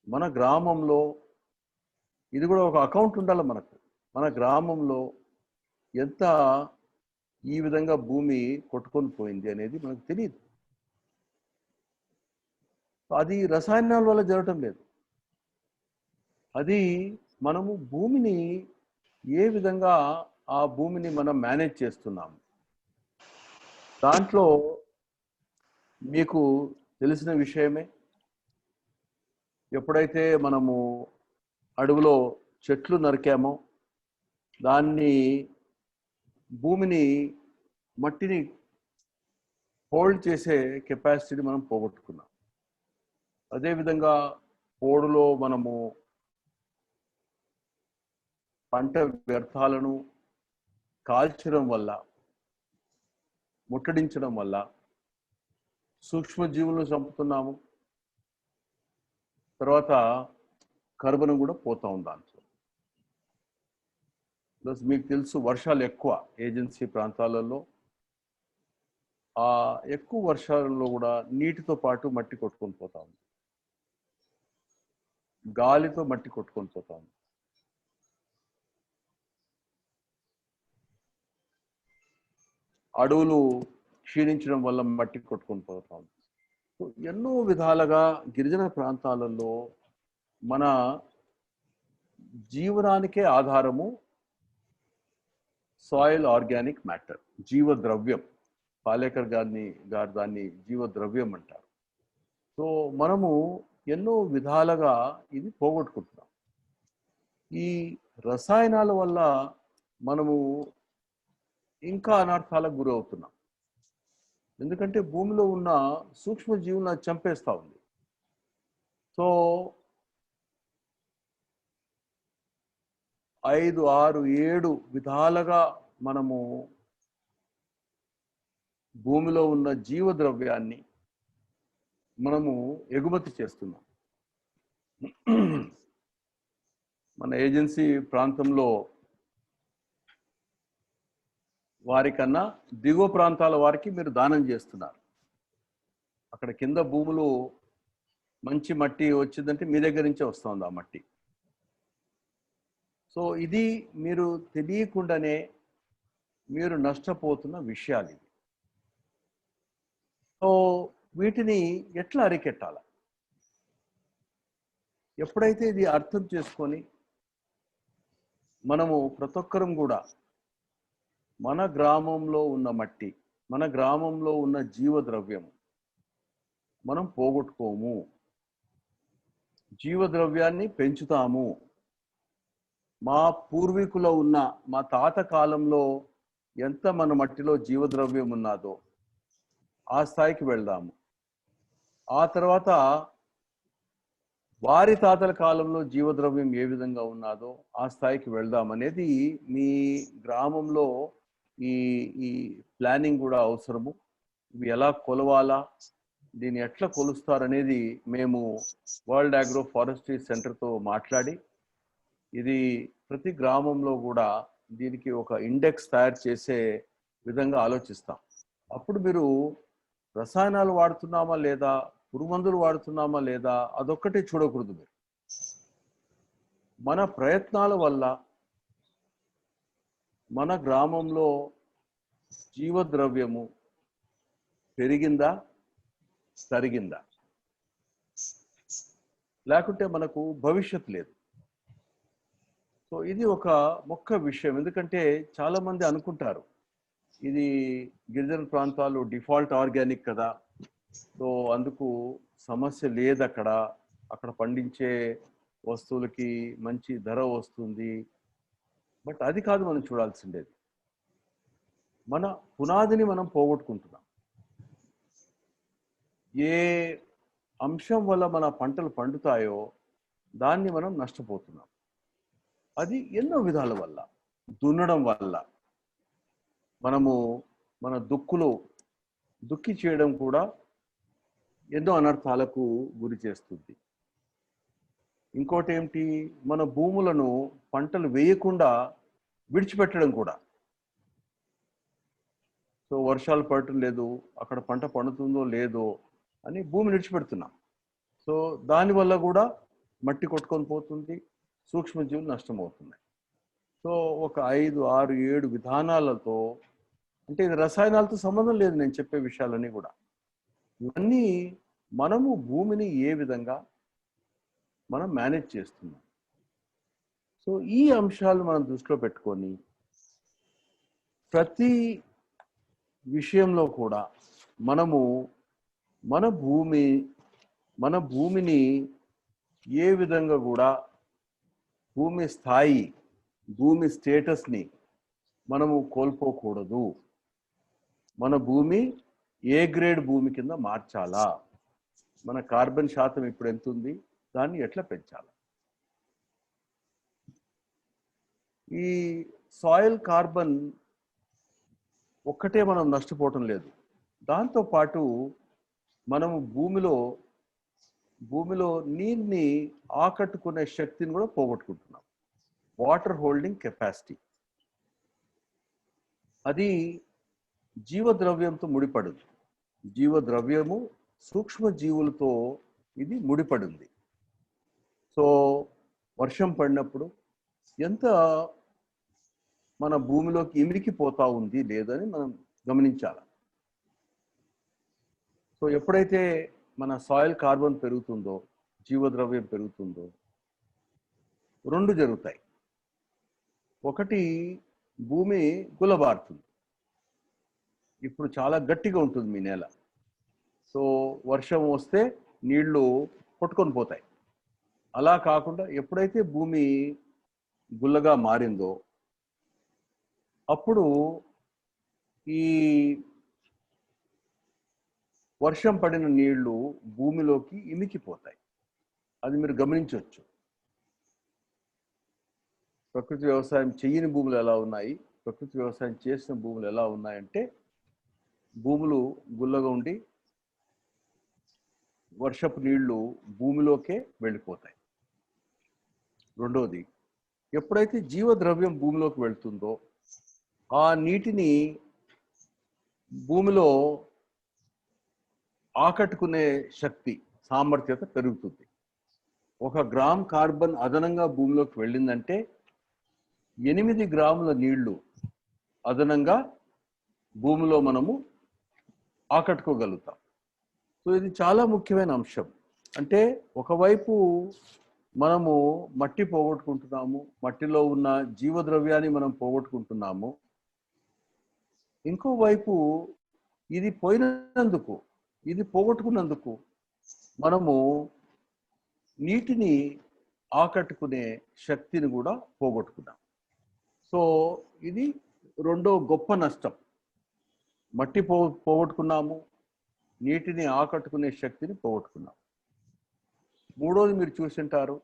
మన గ్రామంలో ఇది కూడా ఒక అకౌంట్ ఉండాలి మనకు. మన గ్రామంలో ఎంత ఈ విధంగా భూమి కొట్టుకొని పోయింది అనేది మనకు తెలియదు. అది రసాయనాల వల్ల జరగటం లేదు. అది మనము భూమిని ఏ విధంగా ఆ భూమిని మనం మేనేజ్ చేస్తున్నాము. దాంట్లో మీకు తెలిసిన విషయమే, ఎప్పుడైతే మనము అడవిలో చెట్లు నరికామో భూమిని మట్టిని హోల్డ్ చేసే కెపాసిటీని మనం పోగొట్టుకున్నాం. అదేవిధంగా పోడులో మనము పంట వ్యర్థాలను కాల్చడం వల్ల, ముట్టడించడం వల్ల సూక్ష్మజీవులను చంపుతున్నాము. తర్వాత కర్బనం కూడా పోతా ఉంది దాంట్లో. ప్లస్ మీకు తెలుసు వర్షాలు ఎక్కువ ఏజెన్సీ ప్రాంతాలలో. ఆ ఎక్కువ వర్షాలలో కూడా నీటితో పాటు మట్టి కొట్టుకొని పోతా ఉంది, గాలితో మట్టి కొట్టుకొని పోతా ఉంది. అడవులు క్షీణించడం వల్ల మట్టి కొట్టుకొని పోతా ఉంది. ఎన్నో విధాలుగా గిరిజన ప్రాంతాలలో మన జీవనానికే ఆధారము సాయిల్ ఆర్గానిక్ మ్యాటర్, జీవద్రవ్యం. పాలేకర్ గారు దాన్ని జీవద్రవ్యం అంటారు. సో మనము ఎన్నో విధాలుగా ఇది పోగొట్టుకుంటున్నాం. ఈ రసాయనాల వల్ల మనము ఇంకా అనర్థాలకు గురవుతున్నాం. ఎందుకంటే భూమిలో ఉన్న సూక్ష్మజీవులను చంపేస్తూ ఉంది. సో 5, 6, 7 విధాలుగా మనము భూమిలో ఉన్న జీవద్రవ్యాన్ని మనము ఎగుమతి చేస్తున్నాం. మన ఏజెన్సీ ప్రాంతంలో వారికన్నా దిగువ ప్రాంతాల వారికి మీరు దానం చేస్తున్నారు. అక్కడ కింద భూములు మంచి మట్టి వచ్చిందంటే మీ దగ్గర నుంచే వస్తుంది ఆ మట్టి. సో ఇది మీరు తెలియకుండానే మీరు నష్టపోతున్న విషయాలు ఇవి. సో వీటిని ఎట్లా అరికెట్టాలి? ఎప్పుడైతే ఇది అర్థం చేసుకొని మనము ప్రతి ఒక్కరం కూడా మన గ్రామంలో ఉన్న మట్టి, మన గ్రామంలో ఉన్న జీవద్రవ్యం మనం పోగొట్టుకోము, జీవద్రవ్యాన్ని పెంచుతాము. మా పూర్వీకులో ఉన్న మా తాత కాలంలో ఎంత మన మట్టిలో జీవద్రవ్యం ఉన్నదో ఆ స్థాయికి వెళ్దాము. ఆ తర్వాత వారి తాతల కాలంలో జీవద్రవ్యం ఏ విధంగా ఉన్నదో ఆ స్థాయికి వెళ్దాం అనేది మీ గ్రామంలో ఈ ఈ ప్లానింగ్ కూడా అవసరము. ఇవి ఎలా కొలవాలా, దీన్ని ఎట్లా కొలుస్తారనేది మేము వరల్డ్ అగ్రో ఫారెస్ట్రీ సెంటర్తో మాట్లాడి ఇది ప్రతి గ్రామంలో కూడా దీనికి ఒక ఇండెక్స్ తయారు చేసే విధంగా ఆలోచిస్తాం. అప్పుడు మీరు రసాయనాలు వాడుతున్నామా లేదా, పురుగుమందులు వాడుతున్నామా లేదా అదొక్కటే చూడకూడదు. మీరు మన ప్రయత్నాల వల్ల మన గ్రామంలో జీవద్రవ్యము పెరిగిందా తరిగిందా, లేకుంటే మనకు భవిష్యత్ లేదు. సో ఇది ఒక ముఖ్య విషయం. ఎందుకంటే చాలా మంది అనుకుంటారు ఇది గిరిజన ప్రాంతాలు డిఫాల్ట్ ఆర్గానిక్ కదా, సో అందుకు సమస్య లేదు, అక్కడ పండించే వస్తువులకి మంచి ధర వస్తుంది. బట్ అది కాదు మనం చూడాల్సిండేది. మన పునాదిని మనం పోగొట్టుకుంటున్నాం. ఏ అంశం వల్ల మన పంటలు పండుతాయో దాన్ని మనం నష్టపోతున్నాం. అది ఎన్నో విధాల వల్ల, దున్నడం వల్ల మనము మన దుక్కి చేయడం కూడా ఎన్నో అనర్థాలకు గురి చేస్తుంది. ఇంకోటి ఏమిటి, మన భూములను పంటలు వేయకుండా విడిచిపెట్టడం కూడా. సో వర్షాలు పడటం లేదు, అక్కడ పంట పండుతుందో లేదో అని భూమిని విడిచిపెడుతున్నాం. సో దానివల్ల కూడా మట్టి కొట్టుకొని పోతుంది, సూక్ష్మజీవులు నష్టమవుతున్నాయి. సో ఒక 5, 6, 7 విధానాలతో, అంటే ఇది రసాయనాలతో సంబంధం లేదు నేను చెప్పే విషయాలన్నీ కూడా. ఇవన్నీ మనము భూమిని ఏ విధంగా మనం మేనేజ్ చేస్తున్నాం. సో ఈ అంశాలు మనం దృష్టిలో పెట్టుకొని ప్రతి విషయంలో కూడా మనము మన భూమిని ఏ విధంగా కూడా భూమి స్థాయి, భూమి స్టేటస్ని మనము కోల్పోకూడదు. మన భూమి ఏ గ్రేడ్ భూమి కింద మార్చాలా, మన కార్బన్ శాతం ఇప్పుడు ఎంత ఉంది, దాన్ని ఎట్లా పెంచాలి. ఈ సాయిల్ కార్బన్ ఒక్కటే మనం నష్టపోవటం లేదు, దాంతోపాటు మనము భూమిలో నీరుని ఆకట్టుకునే శక్తిని కూడా పోగొట్టుకుంటున్నాం. వాటర్ హోల్డింగ్ కెపాసిటీ అది జీవద్రవ్యంతో ముడిపడింది. జీవద్రవ్యము సూక్ష్మ జీవులతో ఇది ముడిపడింది. సో వర్షం పడినప్పుడు ఎంత మన భూమిలోకి ఇమిడికిపోతా ఉంది లేదని మనం గమనించాలి. సో ఎప్పుడైతే మన సాయిల్ కార్బన్ పెరుగుతుందో, జీవద్రవ్యం పెరుగుతుందో, 2 జరుగుతాయి. ఒకటి, భూమి గుల్లబారుతుంది. ఇప్పుడు చాలా గట్టిగా ఉంటుంది మీ నేల, సో వర్షం వస్తే నీళ్లు కొట్టుకొని పోతాయి. అలా కాకుండా ఎప్పుడైతే భూమి గుల్లగా మారిందో అప్పుడు ఈ వర్షం పడిన నీళ్లు భూమిలోకి ఇమికిపోతాయి. అది మీరు గమనించవచ్చు. ప్రకృతి వ్యవసాయం చేయని భూములు ఎలా ఉన్నాయి, ప్రకృతి వ్యవసాయం చేసిన భూములు ఎలా ఉన్నాయంటే భూములు గుల్లగా ఉండి వర్షపు నీళ్లు భూమిలోకే వెళ్ళిపోతాయి. రెండోది, ఎప్పుడైతే జీవద్రవ్యం భూమిలోకి వెళ్తుందో ఆ నీటిని భూమిలో ఆకట్టుకునే శక్తి సామర్థ్యత పెరుగుతుంది. 1 గ్రామ్ కార్బన్ అదనంగా భూమిలోకి వెళ్ళిందంటే 8 గ్రాముల నీళ్లు అదనంగా భూమిలో మనము ఆకట్టుకోగలుగుతాం. సో ఇది చాలా ముఖ్యమైన అంశం. అంటే ఒకవైపు మనము మట్టి పోగొట్టుకుంటున్నాము, మట్టిలో ఉన్న జీవద్రవ్యాన్ని మనం పోగొట్టుకుంటున్నాము. ఇంకోవైపు ఇది పోయినందుకు, ఇది పోగొట్టుకున్నందుకు మనము నీటిని ఆకట్టుకునే శక్తిని కూడా పోగొట్టుకున్నాం. సో ఇది రెండో గొప్ప నష్టం. మట్టి పోగొట్టుకున్నాము, నీటిని ఆకట్టుకునే శక్తిని పోగొట్టుకున్నాం. మూడోది మీరు చూసింటారు,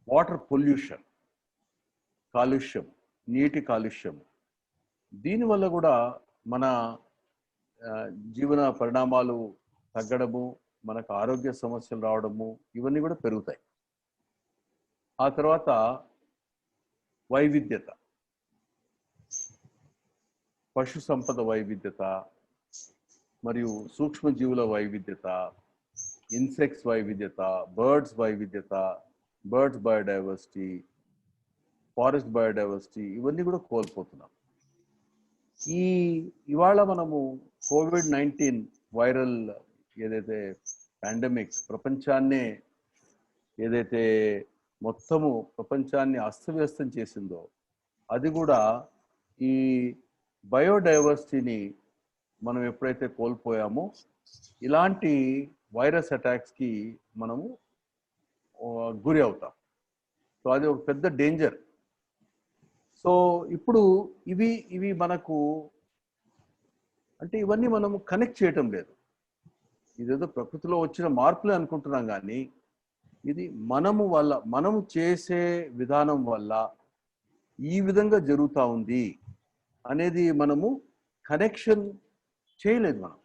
వాటర్ పొల్యూషన్, కాలుష్యం, నీటి కాలుష్యం. దీనివల్ల కూడా మన జీవన పరిణామాలు తగ్గడము, మనకు ఆరోగ్య సమస్యలు రావడము, ఇవన్నీ కూడా పెరుగుతాయి. ఆ తర్వాత వైవిధ్యత, పశు సంపద వైవిధ్యత మరియు సూక్ష్మజీవుల వైవిధ్యత, ఇన్సెక్ట్స్ వైవిధ్యత, బర్డ్స్ వైవిధ్యత, బర్డ్స్ బయోడైవర్సిటీ, ఫారెస్ట్ బయోడైవర్సిటీ, ఇవన్నీ కూడా కోల్పోతున్నాం. ఇవాళ మనము కోవిడ్-19 వైరల్ ఏదైతే పాండమిక్ ప్రపంచాన్నే ఏదైతే మొత్తము ప్రపంచాన్ని అస్తవ్యస్తం చేసిందో, అది కూడా ఈ బయోడైవర్సిటీని మనం ఎప్పుడైతే కోల్పోయామో ఇలాంటి వైరస్ అటాక్స్కి మనము గురి అవుతాం. సో అది ఒక పెద్ద డేంజర్. సో ఇప్పుడు ఇవి మనకు అంటే ఇవన్నీ మనము కనెక్ట్ చేయటం లేదు. ఇదేదో ప్రకృతిలో వచ్చిన మార్పులే అనుకుంటున్నాం, కానీ ఇది మనము చేసే విధానం వల్ల ఈ విధంగా జరుగుతూ ఉంది అనేది మనము కనెక్షన్ చేయలేదు. మనం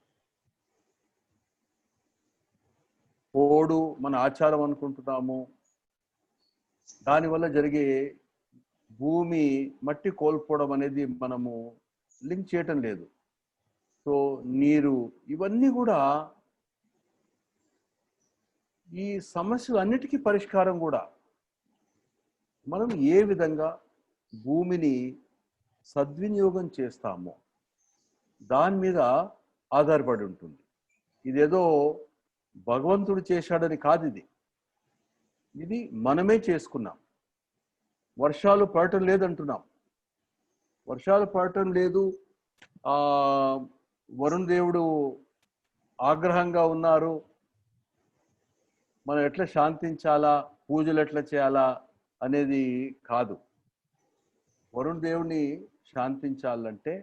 పోడు మన ఆచారం అనుకుంటున్నాము, దానివల్ల జరిగే భూమి మట్టి కోల్పోవడం అనేది మనము లింక్ చేయటం లేదు. సో నీరు, ఇవన్నీ కూడా ఈ సమస్యలు అన్నిటికీ పరిష్కారం కూడా మనం ఏ విధంగా భూమిని సద్వినియోగం చేస్తామో దాని మీద ఆధారపడి ఉంటుంది. ఇదేదో భగవంతుడు చేశాడని కాదు, ఇది మనమే చేసుకున్నాం. వర్షాలు పడటం లేదంటున్నాం, వర్షాలు పడటం లేదు, వరుణ్ దేవుడు ఆగ్రహంగా ఉన్నారు, మనం ఎట్లా శాంతించాలా, పూజలు ఎట్లా చేయాలా అనేది కాదు. వరుణ్ దేవుని శాంతించాలంటే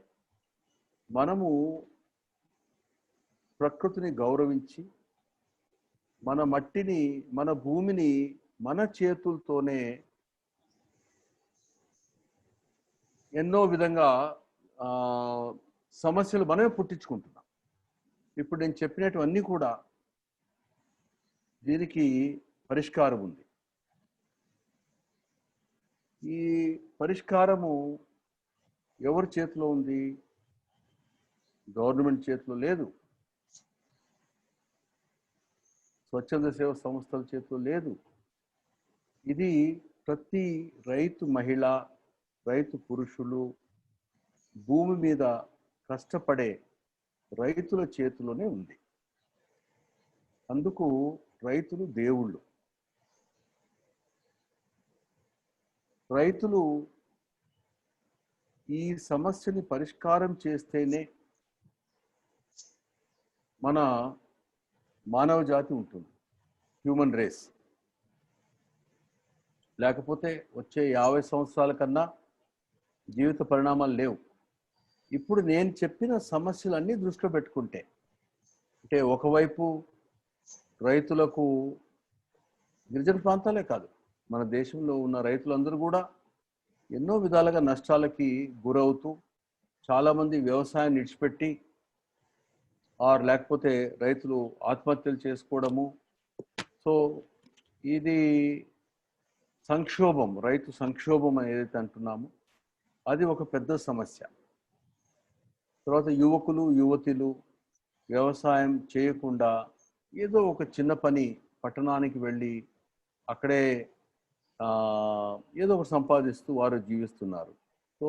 మనము ప్రకృతిని గౌరవించి మన మట్టిని, మన భూమిని మన చేతులతోనే ఎన్నో విధంగా సమస్యలు మనమే పుట్టించుకుంటున్నాం. ఇప్పుడు నేను చెప్పినటువన్నీ కూడా దీనికి పరిష్కారం ఉంది. ఈ పరిష్కారము ఎవరి చేతిలో ఉంది? గవర్నమెంట్ చేతిలో లేదు, స్వచ్ఛంద సేవ సంస్థల చేతిలో లేదు. ఇది ప్రతి రైతు మహిళ, రైతు పురుషులు, భూమి మీద కష్టపడే రైతుల చేతిలోనే ఉంది. అందుకు రైతులు దేవుళ్ళు. రైతులు ఈ సమస్యని పరిష్కారం చేస్తేనే మన మానవ జాతి ఉంటుంది, హ్యూమన్ రేస్. లేకపోతే వచ్చే 50 సంవత్సరాల కన్నా జీవిత పరిణామాలు లేవు. ఇప్పుడు నేను చెప్పిన సమస్యలన్నీ దృష్టిలో పెట్టుకుంటే, అంటే ఒకవైపు రైతులకు, గిరిజన ప్రాంతాలే కాదు, మన దేశంలో ఉన్న రైతులందరూ కూడా ఎన్నో విధాలుగా నష్టాలకి గురవుతూ చాలామంది వ్యవసాయాన్ని విడిచిపెట్టి లేకపోతే రైతులు ఆత్మహత్యలు చేసుకోవడము. సో ఇది సంక్షోభం, రైతు సంక్షోభం ఏదైతే అంటున్నామో అది ఒక పెద్ద సమస్య. తర్వాత యువకులు, యువతులు వ్యవసాయం చేయకుండా ఏదో ఒక చిన్న పని పట్టణానికి వెళ్ళి అక్కడే ఏదో ఒకటి సంపాదిస్తూ వారు జీవిస్తున్నారు. సో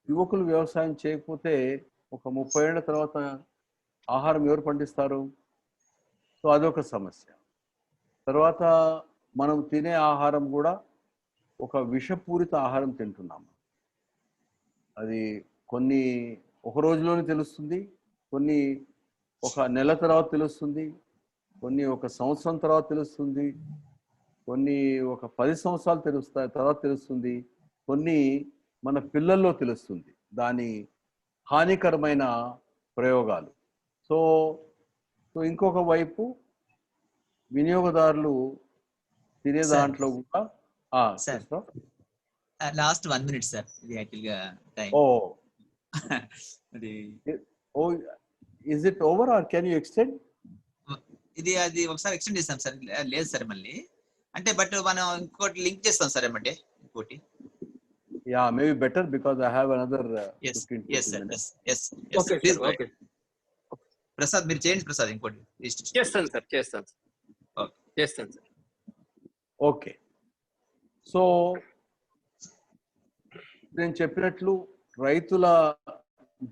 యువకులు వ్యవసాయం చేయకపోతే ఒక 30 ఏళ్ల తర్వాత ఆహారం ఎవరు పండిస్తారు? సో అదొక సమస్య. తర్వాత మనం తినే ఆహారం కూడా ఒక విషపూరిత ఆహారం తింటున్నాము. అది కొన్ని ఒక రోజులోనే తెలుస్తుంది, కొన్ని ఒక నెల తర్వాత తెలుస్తుంది, కొన్ని ఒక సంవత్సరం తర్వాత తెలుస్తుంది, కొన్ని ఒక 10 సంవత్సరాలు తర్వాత తెలుస్తుంది, కొన్ని మన పిల్లల్లో తెలుస్తుంది దాని హానికరమైన ప్రయోగాలు. సో ఇంకొక వైపు వినియోగదారులు తినే దాంట్లో కూడా లాస్ట్ 1 minute సార్, ఇది యాక్చువల్గా time. Is it over are can you extend? అది ఒకసారి ఎక్స్టెండ్ చేస్తాం సార్. లేదు సార్ మళ్ళీ అంటే, బట్ మనం ఇంకోటి లింక్ చేస్తాం సార్ ఏమంటే ఇంకోటి. Yeah, maybe better because I have another 15 yes sir. minutes. Yes Okay, please sir, okay. Prasad మీరు చేయండి ప్రసాద్ ఇంకోటి చేస్తాను సార్. చేస్తాను సార్. ఓకే, సో నేను చెప్పినట్లు రైతుల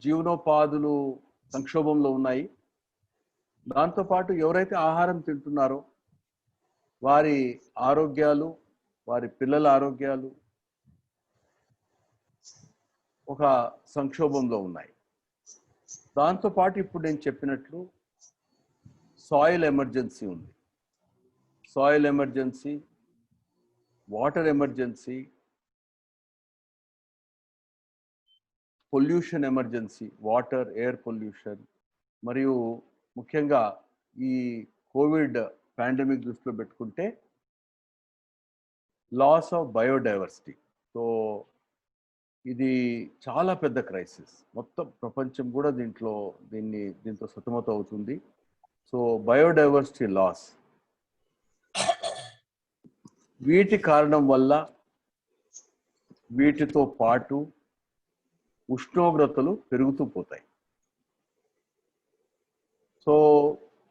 జీవనోపాధులు సంక్షోభంలో ఉన్నాయి. దాంతోపాటు ఎవరైతే ఆహారం తింటున్నారో వారి ఆరోగ్యాలు, వారి పిల్లల ఆరోగ్యాలు ఒక సంక్షోభంలో ఉన్నాయి. దాంతోపాటు ఇప్పుడు నేను చెప్పినట్లు సాయిల్ ఎమర్జెన్సీ ఉంది. Soil emergency, water emergency, pollution emergency, water air pollution, మరియు ముఖ్యంగా ఈ కోవిడ్ పాండమిక్ దృష్టిలో పెట్టుకుంటే లాస్ ఆఫ్ బయోడైవర్సిటీ. సో ఇది చాలా పెద్ద క్రైసిస్. మొత్తం ప్రపంచం కూడా దీంతో సతమతం అవుతుంది. సో బయోడైవర్సిటీ లాస్, వీటి కారణం వల్ల వీటితో పాటు ఉష్ణోగ్రతలు పెరుగుతూ పోతాయి. సో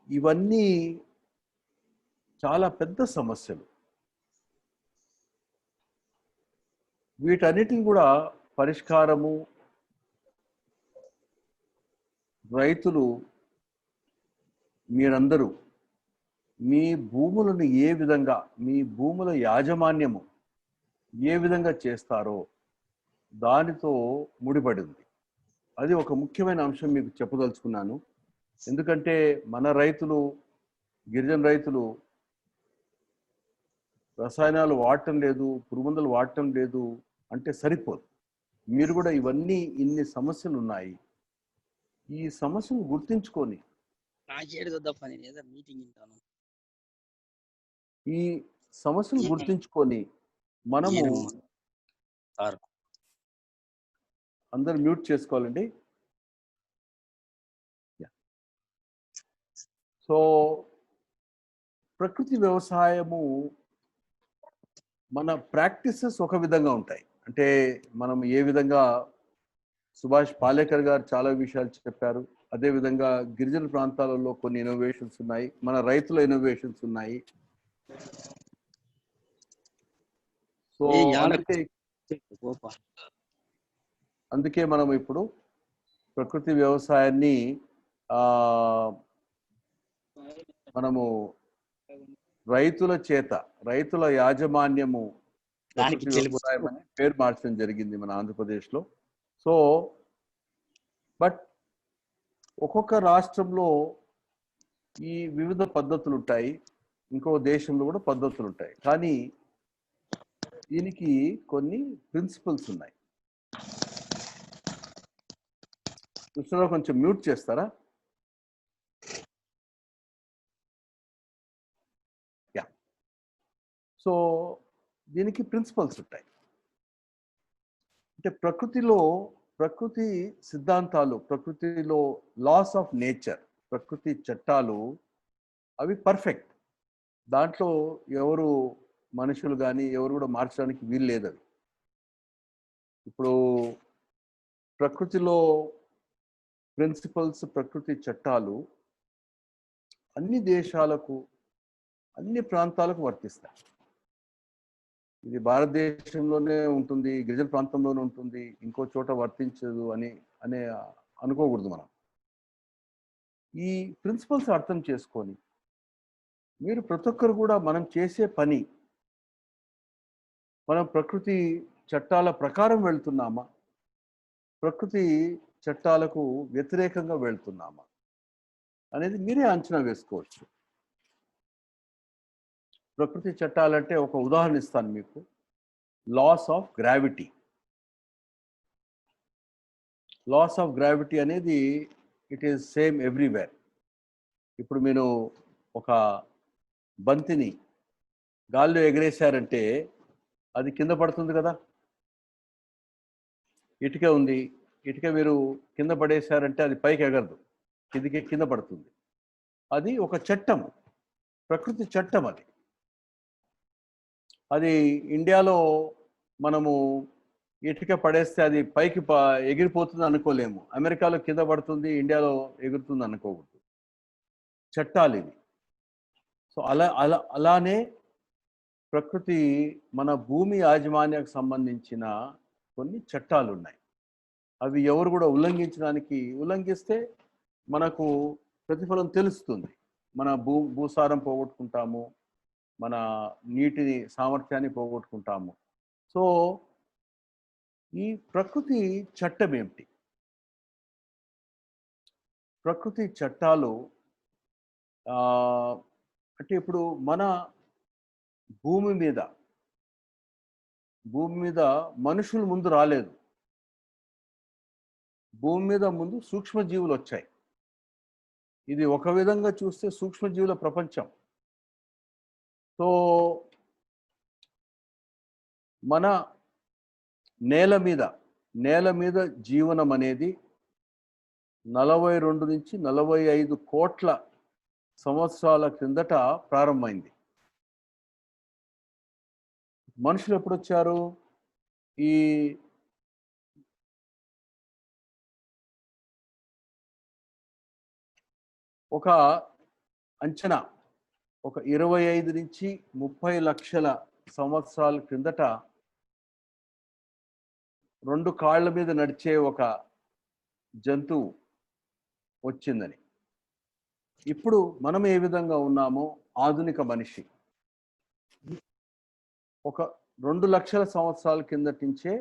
ఇవన్నీ చాలా పెద్ద సమస్యలు. వీటన్నిటిని కూడా పరిష్కారము రైతులు మీరందరూ మీ భూములను ఏ విధంగా, మీ భూముల యాజమాన్యము ఏ విధంగా చేస్తారో దానితో ముడిపడింది. అది ఒక ముఖ్యమైన అంశం మీకు చెప్పదలుచుకున్నాను. ఎందుకంటే మన రైతులు, గిరిజన రైతులు రసాయనాలు వాడటం లేదు, పురుగుమందులు వాడటం లేదు అంటే సరిపోదు. మీరు కూడా ఇన్ని సమస్యలు ఉన్నాయి, ఈ సమస్యను గుర్తించుకొని ఈ సమస్యను గుర్తించుకొని మనము అందరు మ్యూట్ చేసుకోవాలండి. సో ప్రకృతి వ్యవసాయము మన ప్రాక్టీసెస్ ఒక విధంగా ఉంటాయి. అంటే మనం ఏ విధంగా సుభాష్ పాలేకర్ గారు చాలా విషయాలు చెప్పారు. అదేవిధంగా గిరిజన ప్రాంతాలలో కొన్ని ఇన్నోవేషన్స్ ఉన్నాయి, మన రైతుల ఇన్నోవేషన్స్ ఉన్నాయి. సో అందుకే మనం ఇప్పుడు ప్రకృతి వ్యవసాయాన్ని మనము రైతుల యాజమాన్యము ప్రకృతి వ్యవసాయం అని పేరు మార్చడం జరిగింది మన ఆంధ్రప్రదేశ్లో. సో బట్ ఒక్కొక్క రాష్ట్రంలో ఈ వివిధ పద్ధతులు ఉంటాయి, ఇంకో దేశంలో కూడా పద్ధతులు ఉంటాయి. కానీ దీనికి కొన్ని ప్రిన్సిపల్స్ ఉన్నాయి. కృష్ణరావు కొంచెం మ్యూట్ చేస్తారా? యా. సో దీనికి ప్రిన్సిపల్స్ ఉంటాయి. అంటే ప్రకృతి సిద్ధాంతాలు, ప్రకృతిలో లాస్ ఆఫ్ నేచర్, ప్రకృతి చట్టాలు అవి పర్ఫెక్ట్. దాంట్లో ఎవరు మనుషులు కానీ ఎవరు కూడా మార్చడానికి వీలు లేదు. అవి ఇప్పుడు ప్రకృతిలో ప్రిన్సిపల్స్, ప్రకృతి చట్టాలు అన్ని దేశాలకు, అన్ని ప్రాంతాలకు వర్తిస్తాయి. ఇది భారతదేశంలోనే ఉంటుంది, గిరిజన ప్రాంతంలోనే ఉంటుంది, ఇంకో చోట వర్తించదు అనే అనుకోకూడదు మనం. ఈ ప్రిన్సిపల్స్ అర్థం చేసుకొని మీరు ప్రతి ఒక్కరు కూడా మనం చేసే పని, మనం ప్రకృతి చట్టాల ప్రకారం వెళ్తున్నామా, ప్రకృతి చట్టాలకు వ్యతిరేకంగా వెళ్తున్నామా అనేది మీరే అంచనా వేసుకోవచ్చు. ప్రకృతి చట్టాలంటే ఒక ఉదాహరణ ఇస్తాను మీకు. Laws of gravity. Laws of gravity అనేది ఇట్ ఈస్ సేమ్ ఎవ్రీవేర్. ఇప్పుడు మీరు ఒక బంతిని గాల్లో ఎగరేశారంటే అది కింద పడుతుంది కదా. ఇటుక ఉంది, ఇటుక మీరు కింద పడేశారంటే అది పైకి ఎగరదు, కింద పడుతుంది. అది ఒక చట్టం, ప్రకృతి చట్టం. అది ఇండియాలో మనము ఇటుక పడేస్తే అది పైకి ఎగిరిపోతుంది అనుకోలేము. అమెరికాలో కింద పడుతుంది, ఇండియాలో ఎగురుతుంది అనుకోకూడదు. చట్టాలు ఇవి. సో అలానే ప్రకృతి, మన భూమి యాజమాన్యానికి సంబంధించిన కొన్ని చట్టాలు ఉన్నాయి. అవి ఎవరు కూడా ఉల్లంఘిస్తే మనకు ప్రతిఫలం తెలుస్తుంది. మన భూసారం పోగొట్టుకుంటాము, మన నీటిని సామర్థ్యాన్ని పోగొట్టుకుంటాము. సో ఈ ప్రకృతి చట్టం ఏమిటి? ప్రకృతి చట్టాలు అంటే ఇప్పుడు మన భూమి మీద మనుషులు ముందు రాలేదు. భూమి మీద ముందు సూక్ష్మజీవులు వచ్చాయి. ఇది ఒక విధంగా చూస్తే సూక్ష్మజీవుల ప్రపంచం. సో మన నేల మీద జీవనం అనేది 42 నుంచి 45 కోట్ల సంవత్సరాల క్రిందట ప్రారంభమైంది. మనుషులు ఎప్పుడు వచ్చారు? ఈ ఒక అంచనా ఒక 25 నుంచి 30 లక్షల సంవత్సరాల క్రిందట 2 కాళ్ళ మీద నడిచే ఒక జంతువు వచ్చిందని. ఇప్పుడు మనం ఏ విధంగా ఉన్నామో ఆధునిక మనిషి ఒక 2 లక్షల సంవత్సరాల కిందటి నుంచే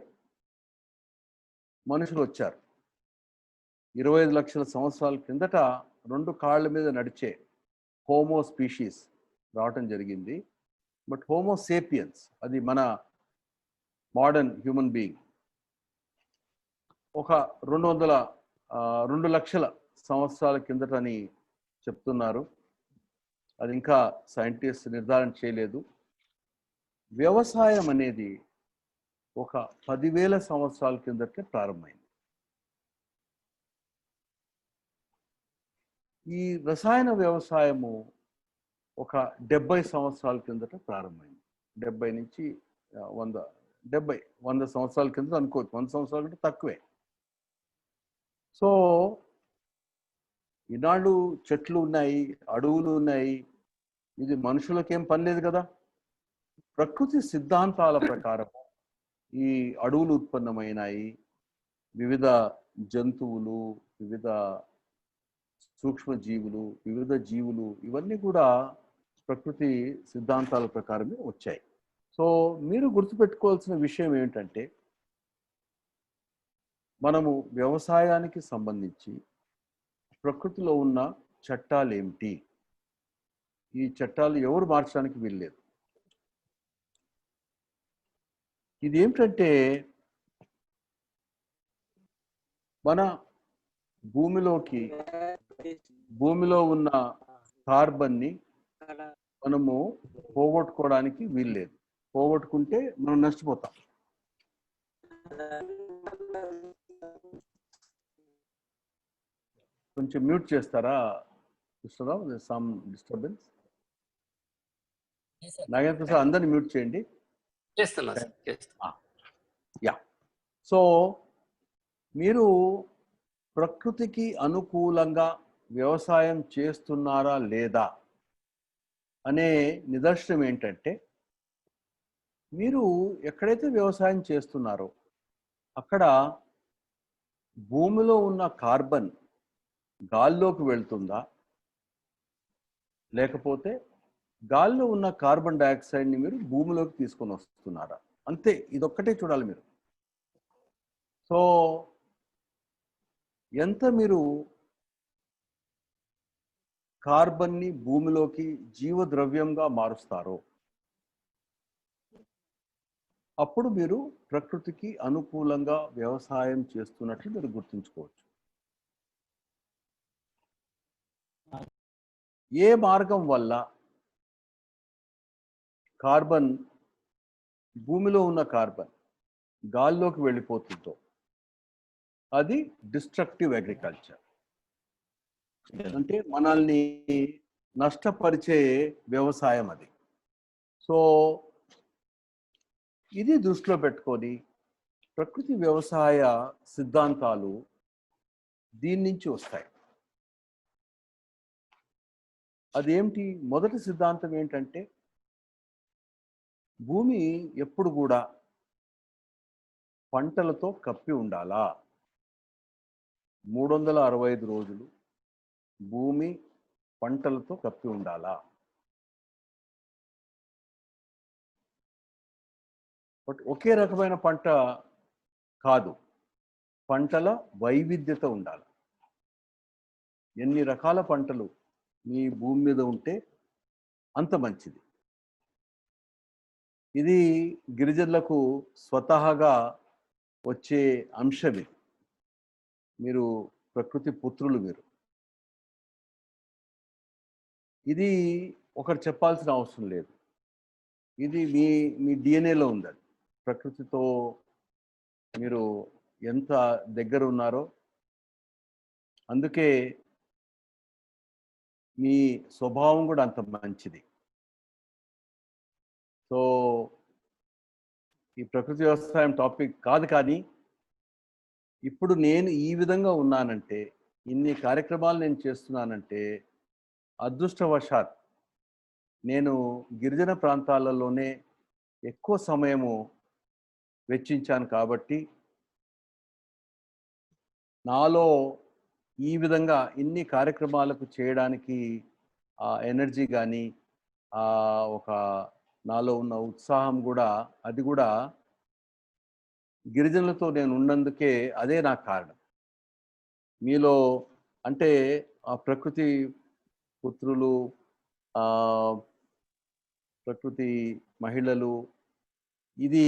మనుషులు వచ్చారు. 25 లక్షల సంవత్సరాల కిందట 2 కాళ్ళ మీద నడిచే హోమో స్పీషీస్ రావటం జరిగింది. బట్ హోమో సేపియన్స్ అది మన మోడర్న్ హ్యూమన్ బీయింగ్ ఒక 2 లక్షల సంవత్సరాల కిందటని చెప్తున్నారు. అది ఇంకా సైంటిస్ట్ నిర్ధారణ చేయలేదు. వ్యవసాయం అనేది ఒక 10,000 సంవత్సరాల కిందటే ప్రారంభమైంది. ఈ రసాయన వ్యవసాయము ఒక 70 సంవత్సరాల కిందట ప్రారంభమైంది. 70 నుంచి 100 సంవత్సరాల కింద అనుకోవచ్చు. 100 సంవత్సరాల కంటే తక్కువే. సో ఈనాడు చెట్లు ఉన్నాయి, అడవులు ఉన్నాయి. ఇది మనుషులకేం పని లేదు కదా. ప్రకృతి సిద్ధాంతాల ప్రకారం ఈ అడవులు ఉత్పన్నమైనాయి. వివిధ జంతువులు, వివిధ సూక్ష్మజీవులు, వివిధ జీవులు ఇవన్నీ కూడా ప్రకృతి సిద్ధాంతాల ప్రకారమే వచ్చాయి. సో మీరు గుర్తుపెట్టుకోవాల్సిన విషయం ఏంటంటే మనము వ్యవసాయానికి సంబంధించి ప్రకృతిలో ఉన్న చట్టాలు ఏమిటి, ఈ చట్టాలు ఎవరు మార్చడానికి వీల్లేదు. ఇది ఏమిటంటే మన భూమిలో ఉన్న కార్బన్ని మనము పోగొట్టుకోవడానికి వీల్లేదు. పోగొట్టుకుంటే మనం నష్టపోతాం. కొంచెం మ్యూట్ చేస్తారా కృష్ణరావు? Some disturbance. నాగేంద్ర ప్రసాద్ అందరిని మ్యూట్ చేయండి. యా. సో మీరు ప్రకృతికి అనుకూలంగా వ్యవసాయం చేస్తున్నారా లేదా అనే నిదర్శనం ఏంటంటే, మీరు ఎక్కడైతే వ్యవసాయం చేస్తున్నారో అక్కడ భూమిలో ఉన్న కార్బన్ గాల్లోకి వెళ్తుందా, లేకపోతే గాల్లో ఉన్న కార్బన్ డైఆక్సైడ్ని మీరు భూమిలోకి తీసుకొని వస్తున్నారా? అంతే, ఇదొక్కటే చూడాలి మీరు. సో ఎంత మీరు కార్బన్ని భూమిలోకి జీవద్రవ్యంగా మారుస్తారో అప్పుడు మీరు ప్రకృతికి అనుకూలంగా వ్యవసాయం చేస్తున్నట్లు మీరు గుర్తుంచుకోవచ్చు. ఏ మార్గం వల్ల కార్బన్, భూమిలో ఉన్న కార్బన్ గాల్లోకి వెళ్ళిపోతుందో అది డిస్ట్రక్టివ్ అగ్రికల్చర్, అంటే మనల్ని నష్టపరిచే వ్యవసాయం అది. సో ఇది దృష్టిలో పెట్టుకొని ప్రకృతి వ్యవసాయ సిద్ధాంతాలు దీని నుంచి వస్తాయి. అదేమిటి? మొదటి సిద్ధాంతం ఏంటంటే, భూమి ఎప్పుడు కూడా పంటలతో కప్పి ఉండాలా. 365 రోజులు భూమి పంటలతో కప్పి ఉండాలా. బట్ ఒకే రకమైన పంట కాదు, పంటల వైవిధ్యత ఉండాలి. ఎన్ని రకాల పంటలు మీ భూమి మీద ఉంటే అంత మంచిది. ఇది గిరిజనులకు స్వతహాగా వచ్చే అంశం. ఇది మీరు ప్రకృతి పుత్రులు. మీరు ఇది ఒకరు చెప్పాల్సిన అవసరం లేదు, ఇది మీ డిఎన్ఏలో ఉంది. ప్రకృతితో మీరు ఎంత దగ్గర ఉన్నారో అందుకే మీ స్వభావం కూడా అంత మంచిది. సో ఈ ప్రకృతి వ్యవసాయం టాపిక్ కాదు, కానీ ఇప్పుడు నేను ఈ విధంగా ఉన్నానంటే, ఇన్ని కార్యక్రమాలు నేను చేస్తున్నానంటే అదృష్టవశాత్ నేను గిరిజన ప్రాంతాలలోనే ఎక్కువ సమయము వెచ్చించాను. కాబట్టి నాలో ఈ విధంగా ఇన్ని కార్యక్రమాలకు చేయడానికి ఆ ఎనర్జీ కానీ ఒక నాలో ఉన్న ఉత్సాహం కూడా, అది కూడా గిరిజనులతో నేను ఉన్నందుకే అదే నాకు కారణం. మీలో అంటే ఆ ప్రకృతి పుత్రులు, ప్రకృతి మహిళలు, ఇది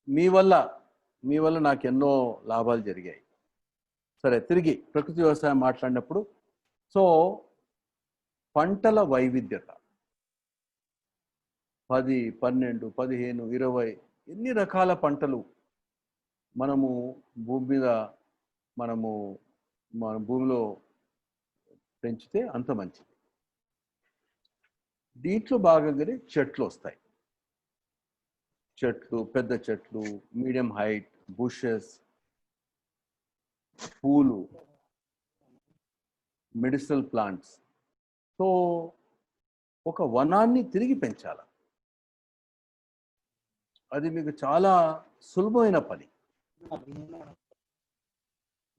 మీ వల్ల నాకు ఎన్నో లాభాలు జరిగాయి. సరే, తిరిగి ప్రకృతి వ్యవసాయం మాట్లాడినప్పుడు, సో పంటల వైవిధ్యత 10, 12, 15, 20 ఎన్ని రకాల పంటలు మనము భూమి మీద మన భూమిలో పెంచితే అంత మంచిది. దీంట్లో భాగంగానే చెట్లు వస్తాయి. చెట్లు, పెద్ద చెట్లు, మీడియం హైట్, బుషెస్, పూలు, మెడిసినల్ ప్లాంట్స్. సో ఒక వనాన్ని తిరిగి పెంచాలి. అది మీకు చాలా సులభమైన పని.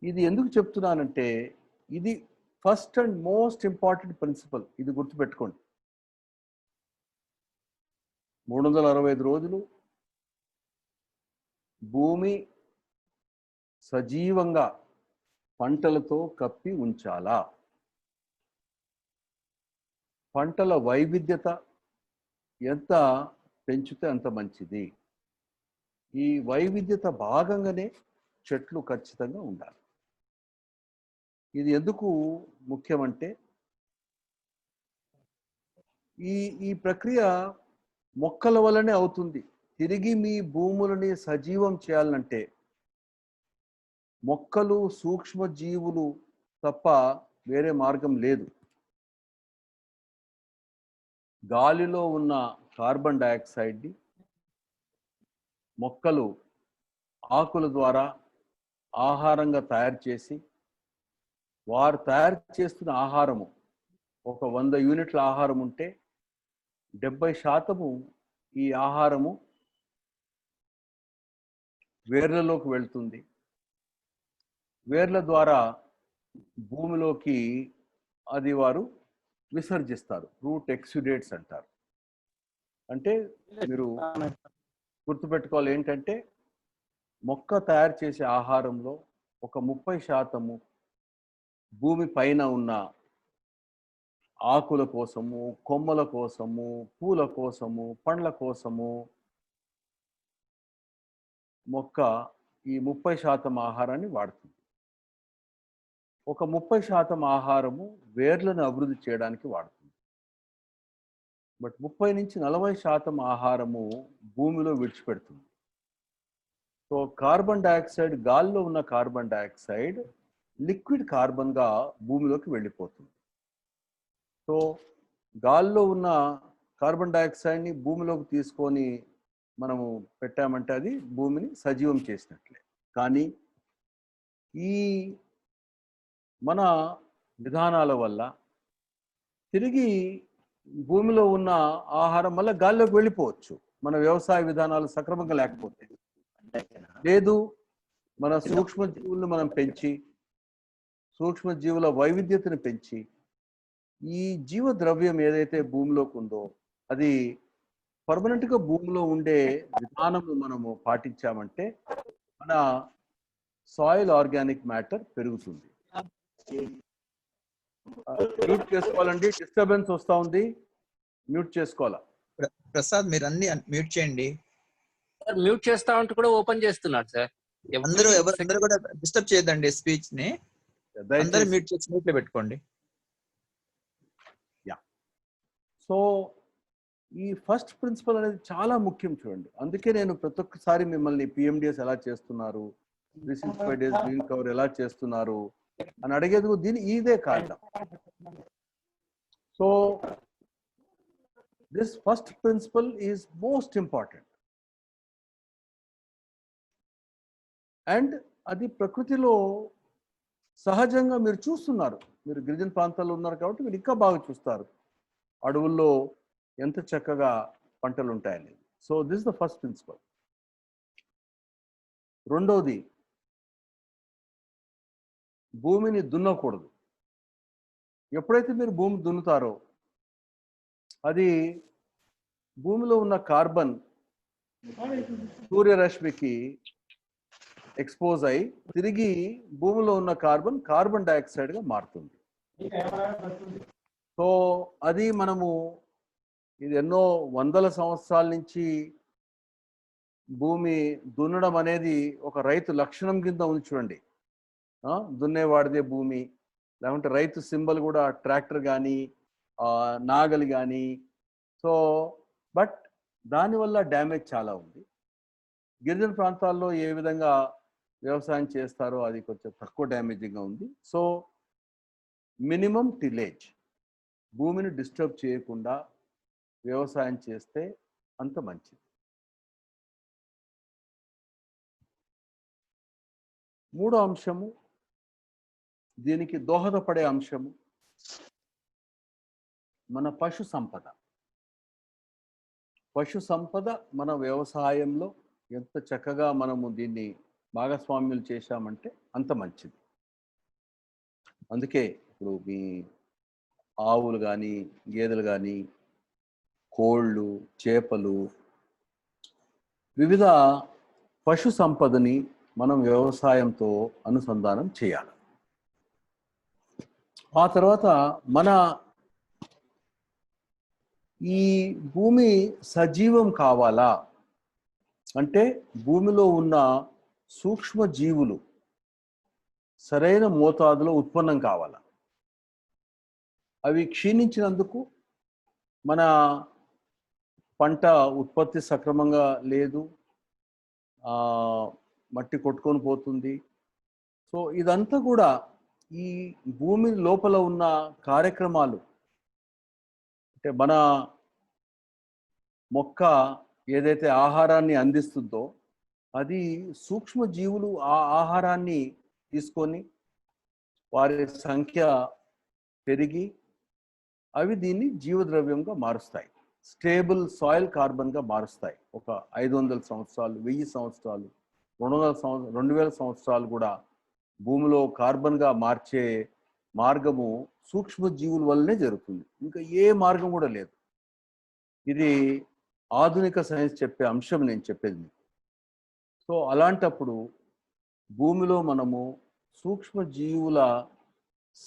ఇది ఎందుకు చెప్తున్నానంటే, ఇది first and most important principle. ఇది గుర్తుపెట్టుకోండి. 365 రోజులు భూమి సజీవంగా పంటలతో కప్పి ఉంచాలా. పంటల వైవిధ్యత ఎంత పెంచితే అంత మంచిది. ఈ వైవిధ్యత భాగంగానే చెట్లు ఖచ్చితంగా ఉండాలి. ఇది ఎందుకు ముఖ్యమంటే, ఈ ప్రక్రియ మొక్కల వల్లనే అవుతుంది. తిరిగి మీ భూములని సజీవం చేయాలంటే మొక్కలు, సూక్ష్మ జీవులు తప్ప వేరే మార్గం లేదు. గాలిలో ఉన్న కార్బన్ డైఆక్సైడ్ని మొక్కలు ఆకుల ద్వారా, ఆహారంగా తయారు చేసి వారు తయారు చేస్తున్న ఆహారము ఒక 100 యూనిట్ల ఆహారం ఉంటే 70% ఈ ఆహారము వేర్లలోకి వెళ్తుంది. వేర్ల ద్వారా భూమిలోకి అది వారు విసర్జిస్తారు. రూట్ ఎక్సుడేట్స్ అంటారు. అంటే మీరు గుర్తుపెట్టుకోవాలి ఏంటంటే మొక్క తయారు చేసే ఆహారంలో ఒక 30% భూమి పైన ఉన్న ఆకుల కోసము, కొమ్మల కోసము, పూల కోసము, పండ్ల కోసము మొక్క ఈ 30% ఆహారాన్ని వాడుతుంది. ఒక 30% ఆహారము వేర్లను అభివృద్ధి చేయడానికి వాడుతుంది. బట్ 30 నుంచి 40% ఆహారము భూమిలో విడిచిపెడుతుంది. సో కార్బన్ డయాక్సైడ్, గాలిలో ఉన్న కార్బన్ డయాక్సైడ్ లిక్విడ్ కార్బన్గా భూమిలోకి వెళ్ళిపోతుంది. సో గాలిలో ఉన్న కార్బన్ డయాక్సైడ్ని భూమిలోకి తీసుకొని మనము పెట్టామంటే అది భూమిని సజీవం చేసినట్లే. కానీ ఈ మన విధానాల వల్ల తిరిగి భూమిలో ఉన్న ఆహారం వల్ల గాల్లోకి వెళ్ళిపోవచ్చు, మన వ్యవసాయ విధానాలు సక్రమంగా లేకపోతే. లేదు, మన సూక్ష్మజీవులను మనం పెంచి సూక్ష్మజీవుల వైవిధ్యతను పెంచి ఈ జీవ ద్రవ్యం ఏదైతే భూమిలోకి ఉందో అది పర్మనెంట్గా భూమిలో ఉండే విధానము మనము పాటించామంటే మన సాయిల్ ఆర్గానిక్ మ్యాటర్ పెరుగుతుంది. మ్యూట్ చేసుకోవాలండి, డిస్టర్బెన్స్ వస్తా ఉంది, మ్యూట్ చేసుకోవాలా. ప్రసాద్ మీరు అన్ని మ్యూట్ చేయండి. సార్ మ్యూట్ చేస్తా ఉంటే కూడా ఓపెన్ చేస్తున్నాడు సార్. అందరూ కూడా డిస్టర్బ్ చేయదండి స్పీచ్ ని. అందరూ మ్యూట్ చేసి మ్యూట్ లో పెట్టుకోండి. యా, సో ఈ ఫస్ట్ ప్రిన్సిపల్ అనేది చాలా ముఖ్యం చూడండి. అందుకే నేను ప్రతి ఒక్కసారి మిమ్మల్ని PMDS ఎలా చేస్తున్నారు, 365 days గ్రీన్ కవర్ ఎలా చేస్తున్నారు అని అడిగేందుకు ఇదే కారణం. So this first principle is most important. And అది ప్రకృతిలో సహజంగా మీరు చూస్తున్నారు. మీరు గిరిజన ప్రాంతాల్లో ఉన్నారు కాబట్టి మీరు ఇంకా బాగా చూస్తారు అడవుల్లో ఎంత చక్కగా పంటలు ఉంటాయని. So this the first principle. రెండవది, భూమిని దున్నకూడదు. ఎప్పుడైతే మీరు భూమి దున్నుతారో అది భూమిలో ఉన్న కార్బన్ సూర్యరశ్మికి ఎక్స్పోజ్ అయి తిరిగి భూమిలో ఉన్న కార్బన్ డయాక్సైడ్గా మారుతుంది. సో అది మనము ఇది ఎన్నో వందల సంవత్సరాల నుంచి భూమి దున్నడం అనేది ఒక రైతు లక్షణం కింద ఉంది చూడండి. దున్నేవాడిదే భూమి, లేకుంటే రైతు సింబల్ కూడా ట్రాక్టర్ కానీ నాగలి కానీ. సో బట్ దానివల్ల డ్యామేజ్ చాలా ఉంది. గిరిజన ప్రాంతాల్లో ఏ విధంగా వ్యవసాయం చేస్తారో అది కొంచెం తక్కువ డ్యామేజింగ్గా ఉంది. సో మినిమం టిలేజ్, భూమిని డిస్టర్బ్ చేయకుండా వ్యవసాయం చేస్తే అంత మంచిది. మూడో అంశము, దీనికి దోహదపడే అంశము మన పశు సంపద. పశు సంపద మన వ్యవసాయంలో ఎంత చక్కగా మనము దీన్ని భాగస్వామ్యులు చేశామంటే అంత మంచిది. అందుకే ఇప్పుడు మీ ఆవులు కానీ, గేదెలు కానీ, కోళ్ళు, చేపలు, వివిధ పశు సంపదని మనం వ్యవసాయంతో అనుసంధానం చేయాలి. ఆ తర్వాత మన ఈ భూమి సజీవం కావాలా అంటే భూమిలో ఉన్న సూక్ష్మ జీవులు సరైన మోతాదులో ఉత్పన్నం కావాలా. అవి క్షీణించినందుకు మన పంట ఉత్పత్తి సక్రమంగా లేదు, మట్టి కొట్టుకొని పోతుంది. సో ఇదంతా కూడా ఈ భూమి లోపల ఉన్న కార్యక్రమాలు. అంటే మన మొక్క ఏదైతే ఆహారాన్ని అందిస్తుందో అది సూక్ష్మ జీవులు ఆ ఆహారాన్ని తీసుకొని వారి సంఖ్య పెరిగి అవి దీన్ని జీవద్రవ్యంగా మారుస్తాయి. స్టేబుల్ సాయిల్ కార్బన్గా మారుస్తాయి. ఒక 500 సంవత్సరాలు, 1000 సంవత్సరాలు, 2000 సంవత్సరాలు కూడా భూమిలో కార్బన్గా మార్చే మార్గము సూక్ష్మ జీవుల వల్లనే జరుగుతుంది. ఇంకా ఏ మార్గం కూడా లేదు. ఇది ఆధునిక సైన్స్ చెప్పే అంశం నేను చెప్పేది మీకు. సో అలాంటప్పుడు భూమిలో మనము సూక్ష్మ జీవుల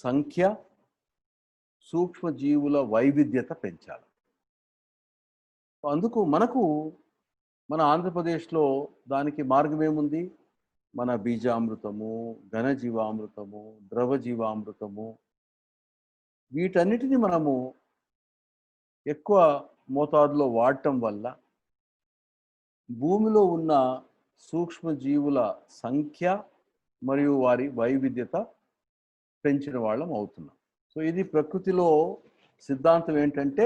సంఖ్య, సూక్ష్మ జీవుల వైవిధ్యత పెంచాలి. అందుకు మన ఆంధ్రప్రదేశ్లో దానికి మార్గం ఏముంది? మన బీజామృతము, ఘనజీవామృతము, ద్రవజీవామృతము, వీటన్నిటిని మనము ఎక్కువ మోతాదులో వాడటం వల్ల భూమిలో ఉన్న సూక్ష్మజీవుల సంఖ్య మరియు వారి వైవిధ్యత పెంచిన వాళ్ళం అవుతున్నాం. సో ఇది ప్రకృతిలో సిద్ధాంతం ఏంటంటే,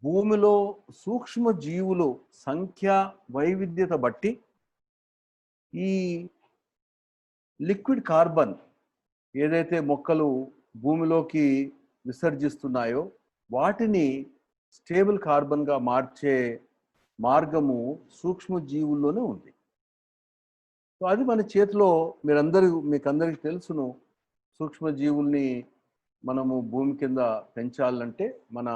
భూమిలో సూక్ష్మజీవులు సంఖ్య వైవిధ్యత బట్టి ఈ లిక్విడ్ కార్బన్ ఏదైతే మొక్కలు భూమిలోకి విసర్జిస్తున్నాయో వాటిని స్టేబుల్ కార్బన్గా మార్చే మార్గము సూక్ష్మజీవుల్లోనే ఉంది. సో అది మన చేతిలో. మీకు అందరికీ తెలుసును, సూక్ష్మజీవుల్ని మనము భూమి కింద పెంచాలంటే మన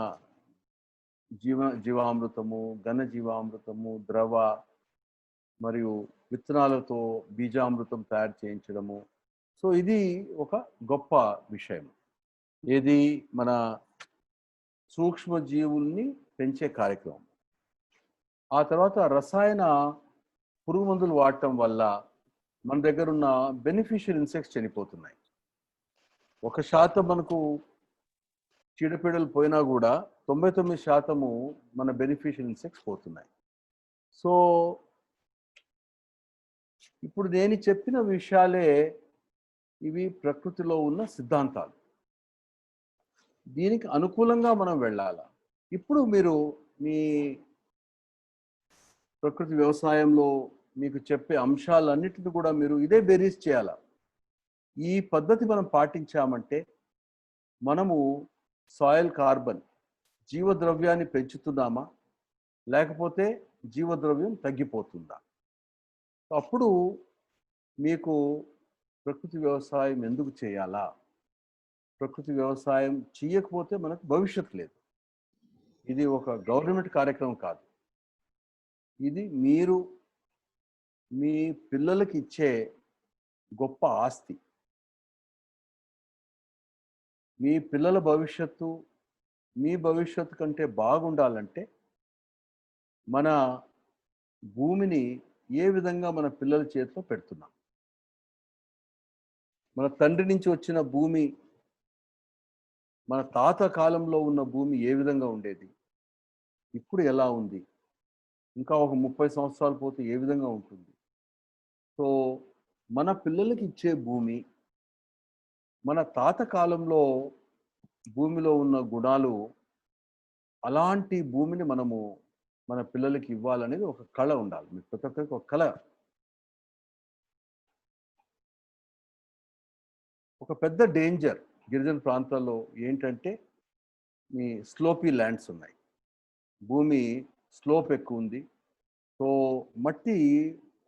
జీవామృతము, ఘన జీవామృతము, ద్రవ మరియు విత్తనాలతో బీజామృతం తయారు చేయించడము. సో ఇది ఒక గొప్ప విషయం. ఏది మన సూక్ష్మజీవుల్ని పెంచే కార్యక్రమం. ఆ తర్వాత రసాయన పురుగు మందులు వాడటం వల్ల మన దగ్గర ఉన్న బెనిఫిషియల్ ఇన్సెక్ట్స్ చనిపోతున్నాయి. 1% మనకు చీడపీడలు పోయినా కూడా 99% మన బెనిఫిషియల్ ఇన్సెక్ట్స్ పోతున్నాయి. సో ఇప్పుడు నేను చెప్పిన విషయాలే ఇవి ప్రకృతిలో ఉన్న సిద్ధాంతాలు. దీనికి అనుకూలంగా మనం వెళ్ళాలి. ఇప్పుడు మీరు మీ ప్రకృతి వ్యవసాయంలో మీకు చెప్పే అంశాలన్నిటిని కూడా మీరు ఇదే బేరీజ్ చేయాలి. ఈ పద్ధతి మనం పాటించామంటే మనము సాయిల్ కార్బన్ జీవద్రవ్యాన్ని పెంచుతున్నామా లేకపోతే జీవద్రవ్యం తగ్గిపోతుందా? అప్పుడు మీకు ప్రకృతి వ్యవసాయం ఎందుకు చేయాలా, ప్రకృతి వ్యవసాయం చేయకపోతే మనకు భవిష్యత్తు లేదు. ఇది ఒక గవర్నమెంట్ కార్యక్రమం కాదు. ఇది మీరు మీ పిల్లలకి ఇచ్చే గొప్ప ఆస్తి. మీ పిల్లల భవిష్యత్తు మీ భవిష్యత్తు కంటే బాగుండాలంటే మన భూమిని ఏ విధంగా మన పిల్లల చేతిలో పెడుతున్నాం. మన తండ్రి నుంచి వచ్చిన భూమి, మన తాత కాలంలో ఉన్న భూమి ఏ విధంగా ఉండేది, ఇప్పుడు ఎలా ఉంది, ఇంకా ఒక 30 సంవత్సరాలు పోతే ఏ విధంగా ఉంటుంది. సో మన పిల్లలకి ఇచ్చే భూమి, మన తాత కాలంలో భూమిలో ఉన్న గుణాలు, అలాంటి భూమిని మనము మన పిల్లలకి ఇవ్వాలనేది ఒక కళ ఉండాలి. మీకు ప్రతి ఒక్కరికి ఒక కళ. ఒక పెద్ద డేంజర్ గిరిజన ప్రాంతాల్లో ఏంటంటే మీ స్లోపీ ల్యాండ్స్ ఉన్నాయి. భూమి స్లోప్ ఎక్కువ ఉంది. సో మట్టి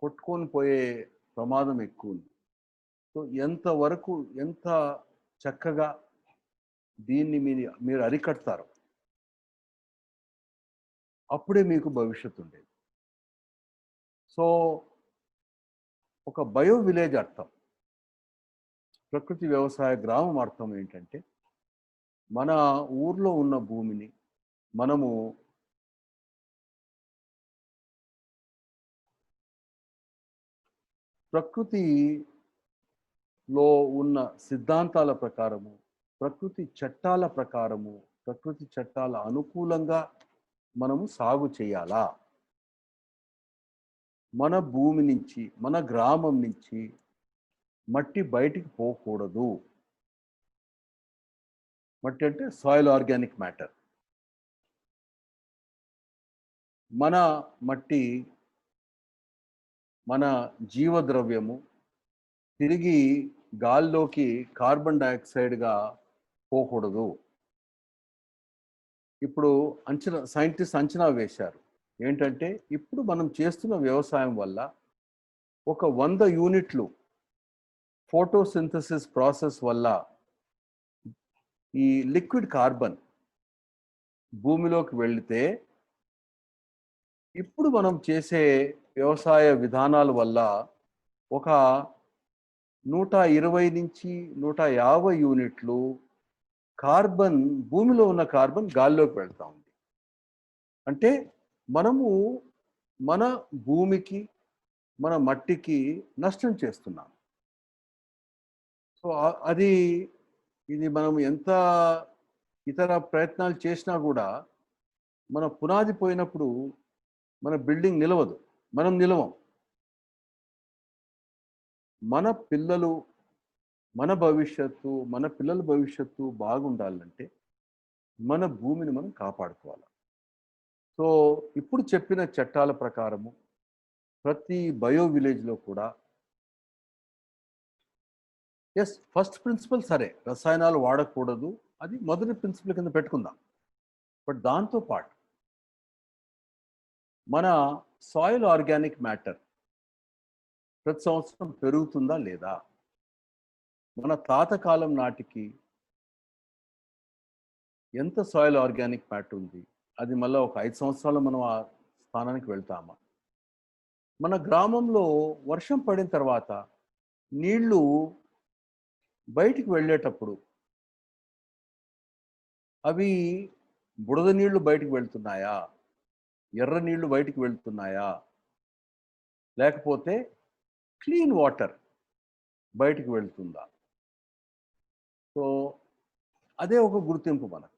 కొట్టుకొని పోయే ప్రమాదం ఎక్కువ ఉంది. సో ఎంత చక్కగా దీన్ని మీరు అరికడతారు, అప్పుడే మీకు భవిష్యత్తు ఉండేది. సో ఒక బయో విలేజ్ అర్థం, ప్రకృతి వ్యవసాయ గ్రామం అర్థం ఏంటంటే మన ఊర్లో ఉన్న భూమిని మనము ప్రకృతిలో ఉన్న సిద్ధాంతాల ప్రకారము, ప్రకృతి చట్టాల ప్రకారము, ప్రకృతి చట్టాల అనుకూలంగా మనము సాగు చేయాలా. మన భూమి నుంచి, మన గ్రామం నుంచి మట్టి బయటికి పోకూడదు. మట్టి అంటే సాయిల్ ఆర్గానిక్ మ్యాటర్. మన మట్టి మన జీవద్రవ్యము తిరిగి గాల్లోకి కార్బన్ డైఆక్సైడ్గా పోకూడదు. ఇప్పుడు సైంటిస్ట్ అంచనా వేశారు ఏంటంటే, ఇప్పుడు మనం చేస్తున్న వ్యవసాయం వల్ల ఒక 100 యూనిట్లు ఫోటోసింథసిస్ ప్రాసెస్ వల్ల ఈ లిక్విడ్ కార్బన్ భూమిలోకి వెళితే, ఇప్పుడు మనం చేసే వ్యవసాయ విధానాల వల్ల ఒక 120 నుంచి 150 యూనిట్లు కార్బన్, భూమిలో ఉన్న కార్బన్ గాల్లోకి వెళ్తా ఉంది. అంటే మనము మన భూమికి, మన మట్టికి నష్టం చేస్తున్నాం. సో ఇది మనం ఎంత ఇతర ప్రయత్నాలు చేసినా కూడా మన పునాది పోయినప్పుడు మన బిల్డింగ్ నిలవదు, మనం నిలవం. మన పిల్లలు, మన భవిష్యత్తు, మన పిల్లల భవిష్యత్తు బాగుండాలంటే మన భూమిని మనం కాపాడుకోవాలి. సో ఇప్పుడు చెప్పిన చట్టాల ప్రకారము ప్రతి బయో విలేజ్లో కూడా ఫస్ట్ ప్రిన్సిపల్ సరే, రసాయనాలు వాడకూడదు, అది మొదటి ప్రిన్సిపల్ కింద పెట్టుకుందాం. బట్ దాంతోపాటు మన సాయిల్ ఆర్గానిక్ మ్యాటర్ ప్రతి సంవత్సరం పెరుగుతుందా లేదా? మన తాత కాలం నాటికి ఎంత సాయిల్ ఆర్గానిక్ మ్యాటర్ ఉంది, అది మళ్ళీ ఒక 5 సంవత్సరాలు మనం ఆ స్థానానికి వెళ్తామా? మన గ్రామంలో వర్షం పడిన తర్వాత నీళ్లు బయటికి వెళ్ళేటప్పుడు అవి బురద నీళ్లు బయటికి వెళ్తున్నాయా, ఎర్ర నీళ్లు బయటికి వెళ్తున్నాయా, లేకపోతే క్లీన్ వాటర్ బయటికి వెళ్తుందా? సో అదే ఒక గుర్తింపు మనకు.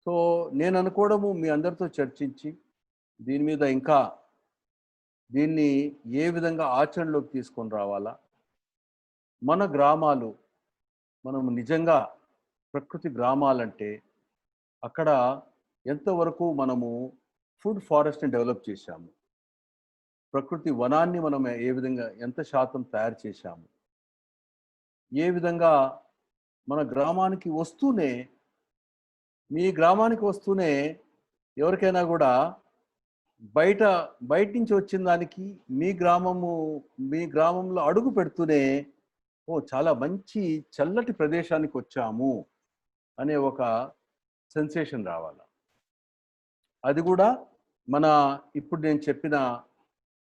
సో నేను అనుకోవడము, మీ అందరితో చర్చించి దీని మీద ఇంకా దీన్ని ఏ విధంగా ఆచరణలోకి తీసుకొని రావాలా, మన గ్రామాలు, మనం నిజంగా ప్రకృతి గ్రామాలంటే అక్కడ ఎంతవరకు మనము ఫుడ్ ఫారెస్ట్ని డెవలప్ చేశాము, ప్రకృతి వనాన్ని మనం ఏ విధంగా ఎంత శాతం తయారు చేశాము, ఏ విధంగా మన గ్రామానికి వస్తూనే, మీ గ్రామానికి వస్తూనే ఎవరికైనా కూడా బయట నుంచి వచ్చిన దానికి మీ గ్రామంలో అడుగు పెడుతూనే, ఓ చాలా మంచి చల్లటి ప్రదేశానికి వచ్చాము అనే ఒక సెన్సేషన్ రావాలి. అది కూడా మన ఇప్పుడు నేను చెప్పిన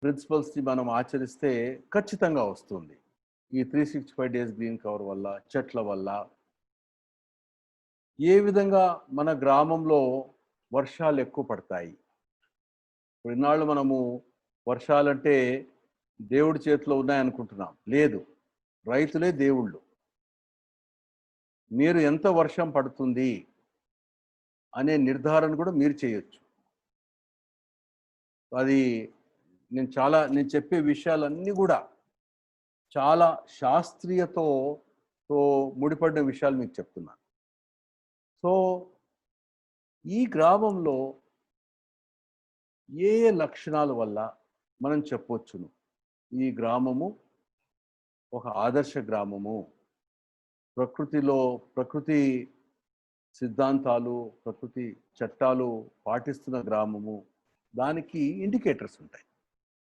ప్రిన్సిపల్స్ని మనం ఆచరిస్తే ఖచ్చితంగా వస్తుంది. ఈ 365 డేస్ గ్రీన్ కవర్ వల్ల, చెట్ల వల్ల, ఏ విధంగా మన గ్రామంలో వర్షాలు ఎక్కువ పడతాయి. ఇప్పుడు ఇన్నాళ్ళు మనము వర్షాలంటే దేవుడి చేతిలో ఉన్నాయనుకుంటున్నాం. లేదు, రైతులే దేవుళ్ళు. మీరు ఎంత వర్షం పడుతుంది అనే నిర్ధారణ కూడా మీరు చేయొచ్చు. అది నేను చెప్పే విషయాలన్నీ కూడా చాలా శాస్త్రీయతో ముడిపడిన విషయాలు మీకు చెప్తున్నాను. సో ఈ గ్రామంలో ఏ లక్షణాల వల్ల మనం చెప్పొచ్చును ఈ గ్రామము ఒక ఆదర్శ గ్రామము, ప్రకృతి సిద్ధాంతాలు, ప్రకృతి చట్టాలు పాటిస్తున్న గ్రామము, దానికి ఇండికేటర్స్ ఉంటాయి.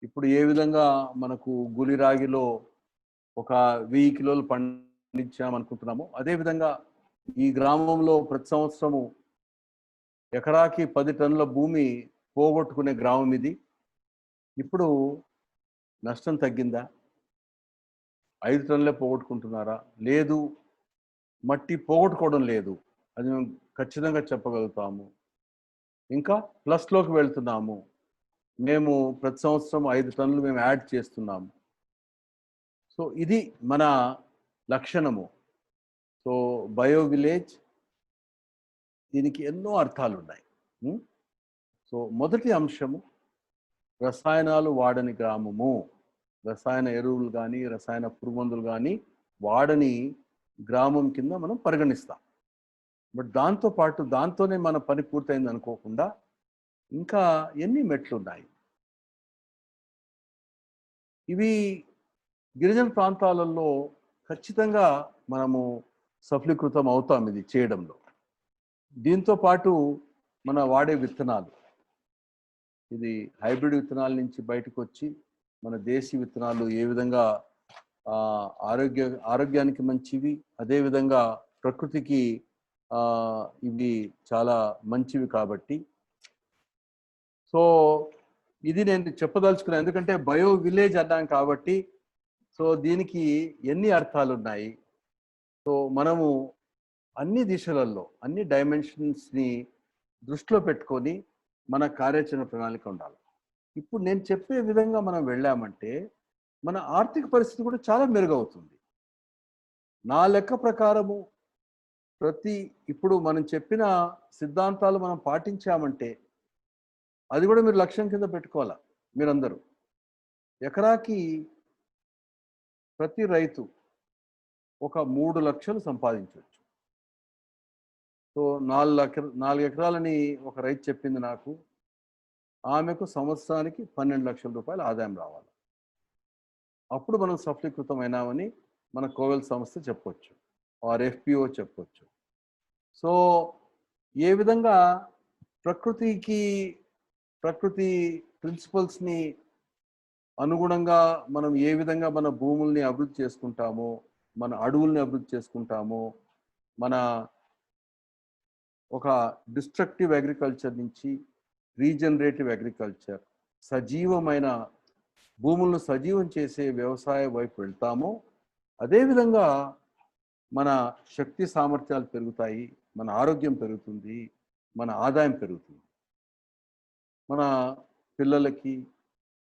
ఇప్పుడు ఏ విధంగా మనకు గులిరాగిలో ఒక 1000 కిలోలు పండించామనుకుంటున్నామో, అదేవిధంగా ఈ గ్రామంలో ప్రతి సంవత్సరము ఎకరాకి 10 టన్నుల భూమి పోగొట్టుకునే గ్రామం ఇది. ఇప్పుడు నష్టం తగ్గిందా? 5 టన్నులే పోగొట్టుకుంటున్నారా? లేదు, మట్టి పోగొట్టుకోవడం లేదు, అది మేము ఖచ్చితంగా చెప్పగలుగుతాము. ఇంకా ప్లస్లోకి వెళ్తున్నాము, మేము ప్రతి సంవత్సరం 5 టన్నులు మేము యాడ్ చేస్తున్నాము. సో ఇది మన లక్షణము. సో బయో విలేజ్, దీనికి ఎన్నో అర్థాలు ఉన్నాయి. సో మొదటి అంశము, రసాయనాలు వాడని గ్రామము, రసాయన ఎరువులు కానీ, రసాయన పురుగుమందులు కానీ వాడని గ్రామం కింద మనం పరిగణిస్తాం. బట్ దాంతోనే మన పని పూర్తయింది అనుకోకుండా ఇంకా ఎన్ని మెట్లు ఉన్నాయి. ఇవి గిరిజన ప్రాంతాలలో ఖచ్చితంగా మనము సఫలీకృతం అవుతాం ఇది చేయడంలో. దీంతో పాటు మన వాడే విత్తనాలు, ఇది హైబ్రిడ్ విత్తనాల నుంచి బయటకు వచ్చి మన దేశీ విత్తనాలు ఏ విధంగా ఆరోగ్యానికి మంచివి, అదేవిధంగా ప్రకృతికి ఇవి చాలా మంచివి కాబట్టి. సో ఇది నేను చెప్పదలుచుకున్నాను, ఎందుకంటే బయో విలేజ్ అన్నాం కాబట్టి. సో దీనికి ఎన్ని అర్థాలు ఉన్నాయి. సో మనము అన్ని దిశలలో అన్ని డైమెన్షన్స్ని దృష్టిలో పెట్టుకొని మన కార్యాచరణ ప్రణాళిక ఉండాలి. ఇప్పుడు నేను చెప్పే విధంగా మనం వెళ్ళామంటే మన ఆర్థిక పరిస్థితి కూడా చాలా మెరుగవుతుంది. నా లెక్క ప్రకారము ఇప్పుడు మనం చెప్పిన సిద్ధాంతాలు మనం పాటించామంటే అది కూడా మీరు లక్ష్యం కింద పెట్టుకోవాలా. మీరందరూ ఎకరాకి ప్రతి రైతు ఒక 3 లక్షలు సంపాదించవచ్చు. సో 4 ఎకరాలని ఒక రైతు చెప్పింది నాకు. ఆమెకు సంవత్సరానికి 12 లక్షల రూపాయలు ఆదాయం రావాలి. అప్పుడు మనం సఫలీకృతమైనామని మన కోవెల్ సంస్థ చెప్పొచ్చు, ఆర్ ఎఫ్పిఓ చెప్పొచ్చు. సో ఏ విధంగా ప్రకృతి ప్రిన్సిపల్స్ని అనుగుణంగా మనం ఏ విధంగా మన భూముల్ని అభివృద్ధి చేసుకుంటామో, మన అడవుల్ని అభివృద్ధి చేసుకుంటామో, మన ఒక డిస్ట్రక్టివ్ అగ్రికల్చర్ నుంచి రీజనరేటివ్ అగ్రికల్చర్, సజీవమైన భూములను సజీవం చేసే వ్యవసాయ వైపు వెళ్తామో, అదేవిధంగా మన శక్తి సామర్థ్యాలు పెరుగుతాయి, మన ఆరోగ్యం పెరుగుతుంది, మన ఆదాయం పెరుగుతుంది, మన పిల్లలకి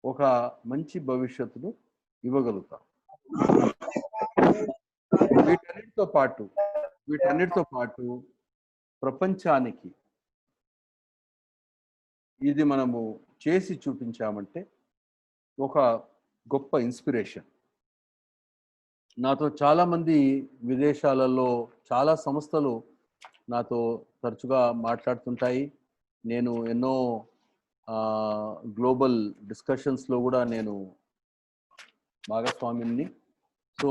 ఒక మంచి భవిష్యత్తును ఇవ్వగలుగుతాం. వీటన్నిటితో పాటు ప్రపంచానికి ఇది మనము చేసి చూపించామంటే ఒక గొప్ప ఇన్స్పిరేషన్. నాతో చాలామంది విదేశాలలో చాలా సంస్థలు నాతో తరచుగా మాట్లాడుతుంటాయి. నేను ఎన్నో గ్లోబల్ డిస్కషన్స్లో కూడా నేను భాగస్వామిని. సో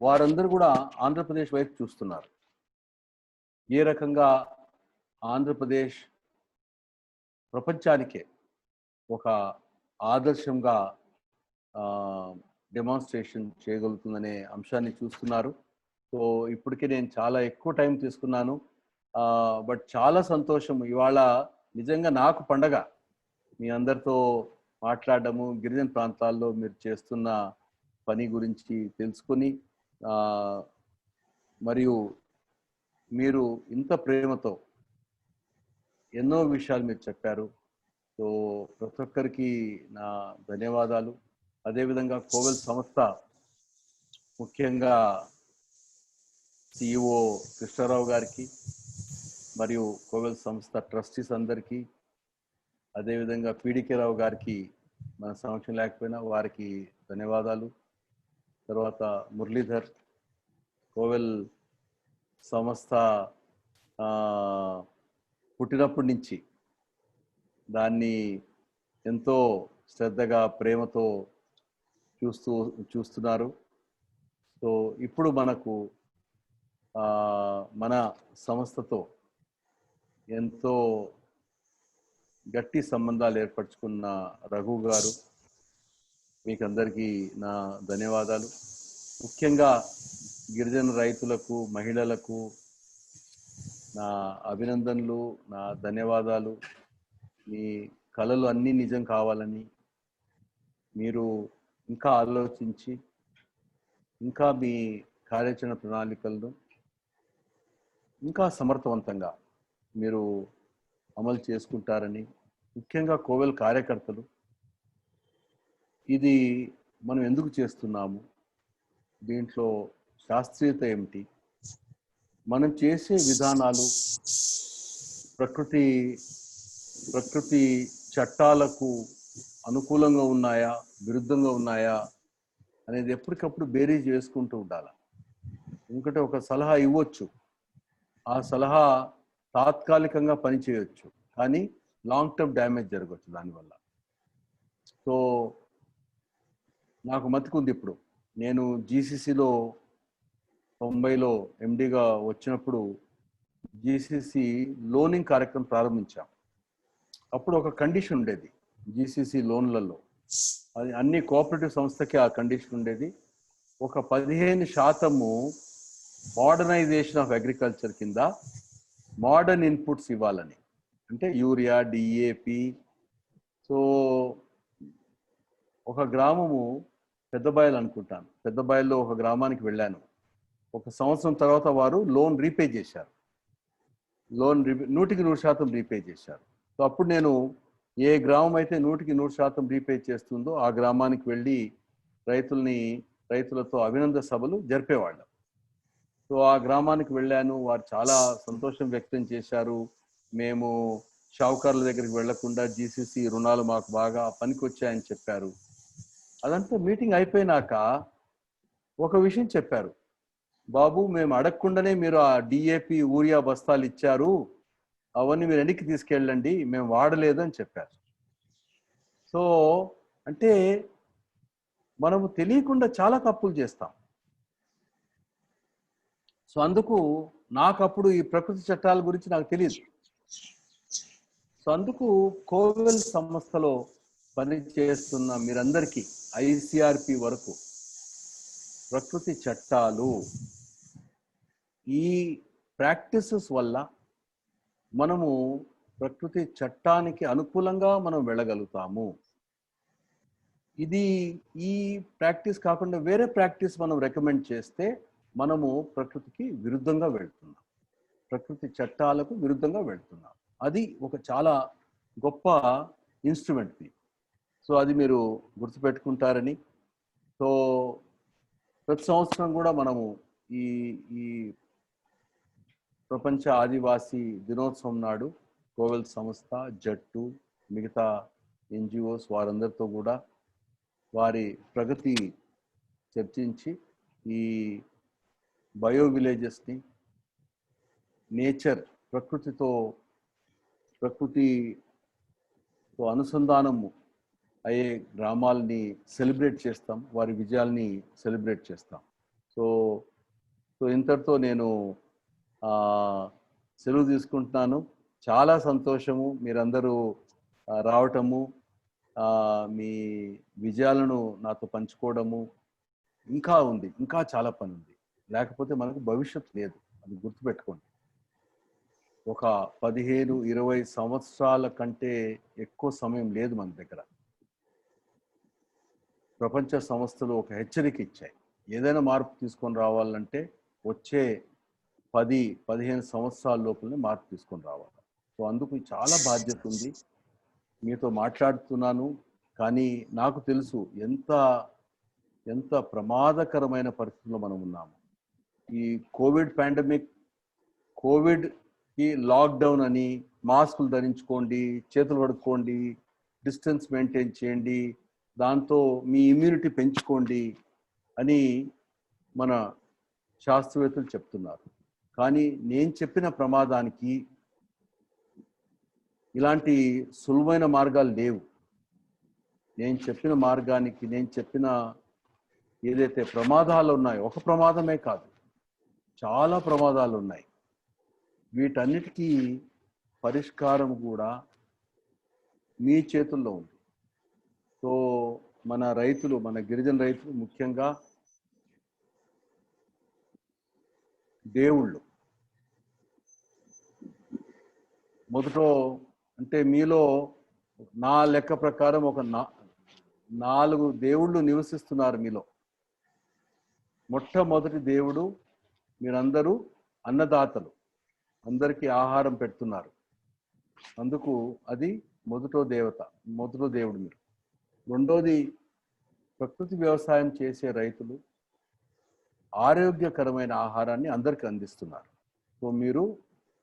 వారందరూ కూడా ఆంధ్రప్రదేశ్ వైపు చూస్తున్నారు. ఏ రకంగా ఆంధ్రప్రదేశ్ ప్రపంచానికే ఒక ఆదర్శంగా డెమాన్స్ట్రేషన్ చేయగలుగుతుందనే అంశాన్ని చూస్తున్నారు. సో ఇప్పటికే నేను చాలా ఎక్కువ టైం తీసుకున్నాను, బట్ చాలా సంతోషం. ఇవాళ నిజంగా నాకు పండగ మీ అందరితో మాట్లాడడము, గిరిజన ప్రాంతాల్లో మీరు చేస్తున్న పని గురించి తెలుసుకొని, మరియు మీరు ఇంత ప్రేమతో ఎన్నో విషయాలు మీరు చెప్పారు. సో ప్రతి ఒక్కరికి నా ధన్యవాదాలు. అదేవిధంగా కోవెల్ సంస్థ ముఖ్యంగా సిఇఓ కృష్ణారావు గారికి మరియు కోవెల్ సంస్థ ట్రస్టీస్ అందరికీ, అదేవిధంగా పీడికే రావు గారికి మన సమక్షం లేకపోయినా వారికి ధన్యవాదాలు. తర్వాత మురళీధర్, కోవెల్ సంస్థ పుట్టినప్పటి నుంచి దాన్ని ఎంతో శ్రద్ధగా ప్రేమతో చూస్తున్నారు. సో ఇప్పుడు మనకు మన సంస్థతో ఎంతో గట్టి సంబంధాలు ఏర్పరచుకున్న రఘు గారు, మీకందరికీ నా ధన్యవాదాలు. ముఖ్యంగా గిరిజన రైతులకు, మహిళలకు నా అభినందనలు, నా ధన్యవాదాలు. మీ కలలు అన్నీ నిజం కావాలని మీరు ఇంకా ఆలోచించి ఇంకా మీ కార్యాచరణ ప్రణాళికలను ఇంకా సమర్థవంతంగా మీరు అమలు చేసుకుంటారని, ముఖ్యంగా కోవెల్ కార్యకర్తలు ఇది మనం ఎందుకు చేస్తున్నాము, దీంట్లో శాస్త్రీయత ఏమిటి, మనం చేసే విధానాలు ప్రకృతి చట్టాలకు అనుకూలంగా ఉన్నాయా, విరుద్ధంగా ఉన్నాయా అనేది ఎప్పటికప్పుడు బేరీజ్ చేసుకుంటూ ఉండాలి. ఎందుకంటే ఒక సలహా ఇవ్వచ్చు, ఆ సలహా తాత్కాలికంగా పనిచేయవచ్చు, కానీ లాంగ్ టర్మ్ డ్యామేజ్ జరగవచ్చు దానివల్ల. సో నాకు మతికుంది. ఇప్పుడు నేను జీసీసీలో 90లో ఎండిగా వచ్చినప్పుడు జీసీసీ లోనింగ్ కార్యక్రమం ప్రారంభించాం. అప్పుడు ఒక కండిషన్ ఉండేది జీసీసీ లోన్లలో, అది అన్ని కోఆపరేటివ్ సంస్థకి ఆ కండిషన్ ఉండేది. ఒక 15% మోడర్నైజేషన్ ఆఫ్ అగ్రికల్చర్ కింద మోడర్న్ ఇన్పుట్స్ ఇవ్వాలని, అంటే యూరియా, డిఏపి. సో ఒక గ్రామము పెద్దబాయలు అనుకుంటాను, పెద్దబాయల్లో ఒక గ్రామానికి వెళ్ళాను. ఒక సంవత్సరం తర్వాత వారు లోన్ రీపే చేశారు, 100% రీపే చేశారు. సో అప్పుడు నేను ఏ గ్రామం అయితే 100% రీపే చేస్తుందో ఆ గ్రామానికి వెళ్ళి రైతులతో అభినందన సభలు జరిపేవాళ్ళం. సో ఆ గ్రామానికి వెళ్ళాను, వారు చాలా సంతోషం వ్యక్తం చేశారు. మేము షావుకారుల దగ్గరికి వెళ్లకుండా జీసీసీ రుణాలు మాకు బాగా పనికొచ్చాయని చెప్పారు. అదంతా మీటింగ్ అయిపోయినాక ఒక విషయం చెప్పారు, బాబు మేము అడగకుండానే మీరు ఆ డిఏపి యూరియా బస్తాలు ఇచ్చారు, అవన్నీ మీరు వెనక్కి తీసుకెళ్ళండి, మేము వాడలేదు అని చెప్పారు. సో అంటే మనము తెలియకుండా చాలా తప్పులు చేస్తాం. సో అందుకు నాకు అప్పుడు ఈ ప్రకృతి చట్టాల గురించి నాకు తెలియదు. సో అందుకు కోవెల్ సంస్థలో పనిచేస్తున్న మీరందరికీ ఐసిఆర్పి వరకు ప్రకృతి చట్టాలు, ఈ ప్రాక్టీసెస్ వల్ల మనము ప్రకృతి చట్టానికి అనుకూలంగా మనం వెళ్ళగలుగుతాము. ఈ ప్రాక్టీస్ కాకుండా వేరే ప్రాక్టీస్ మనం రికమెండ్ చేస్తే మనము ప్రకృతికి విరుద్ధంగా వెళ్తున్నాం, ప్రకృతి చట్టాలకు విరుద్ధంగా వెళ్తున్నాం. అది ఒక చాలా గొప్ప ఇన్స్ట్రుమెంట్. సో అది మీరు గుర్తుపెట్టుకుంటారని. సో ప్రతి సంవత్సరం కూడా మనము ఈ ప్రపంచ ఆదివాసీ దినోత్సవం నాడు కోవెల్ సంస్థ, జట్టు, మిగతా ఎన్జిఓస్ వారందరితో కూడా వారి ప్రగతి చర్చించి ఈ బయో విలేజెస్ని, నేచర్, ప్రకృతితో అనుసంధానము అయ్యే గ్రామాలని సెలబ్రేట్ చేస్తాం, వారి విజయాల్ని సెలబ్రేట్ చేస్తాం. సో ఇంతటితో నేను సెలవు తీసుకుంటున్నాను. చాలా సంతోషము మీరందరూ రావటము, మీ విజయాలను నాతో పంచుకోవడము. ఇంకా ఉంది, ఇంకా చాలా పని ఉంది, లేకపోతే మనకు భవిష్యత్తు లేదు, అది గుర్తుపెట్టుకోండి. ఒక 15-20 సంవత్సరాల కంటే ఎక్కువ సమయం లేదు మన దగ్గర. ప్రపంచ సంస్థలు ఒక హెచ్చరిక ఇచ్చాయి, ఏదైనా మార్పు తీసుకొని రావాలంటే వచ్చే 10-15 సంవత్సరాల లోపలనే మార్పు తీసుకొని రావాలి. సో అందుకు చాలా బాధ్యత ఉంది. మీతో మాట్లాడుతున్నాను, కానీ నాకు తెలుసు ఎంత ప్రమాదకరమైన పరిస్థితుల్లో మనం ఉన్నాము. ఈ కోవిడ్ పాండమిక్, కోవిడ్కి లాక్డౌన్ అని, మాస్కులు ధరించుకోండి, చేతులు కడుక్కోండి, డిస్టెన్స్ మెయింటైన్ చేయండి, దాంతో మీ ఇమ్యూనిటీ పెంచుకోండి అని మన శాస్త్రవేత్తలు చెప్తున్నారు. కానీ నేను చెప్పిన ప్రమాదానికి ఇలాంటి సులువైన మార్గాలు లేవు. నేను చెప్పిన మార్గానికి, నేను చెప్పిన ఏదైతే ప్రమాదాలు ఉన్నాయో, ఒక ప్రమాదమే కాదు, చాలా ప్రమాదాలు ఉన్నాయి. వీటన్నిటికీ పరిష్కారం కూడా మీ చేతుల్లో ఉంది. సో మన రైతులు, మన గిరిజన రైతులు ముఖ్యంగా దేవుళ్ళు. మొదట అంటే మీలో నా లెక్క ప్రకారం ఒక 4 దేవుళ్ళు నివసిస్తున్నారు మీలో. మొట్టమొదటి దేవుడు మీరందరూ అన్నదాతలు, అందరికీ ఆహారం పెడుతున్నారు. అందుకు అది మొదటో దేవుడు మీరు. రెండోది ప్రకృతి వ్యవసాయం చేసే రైతులు ఆరోగ్యకరమైన ఆహారాన్ని అందరికీ అందిస్తున్నారు. సో మీరు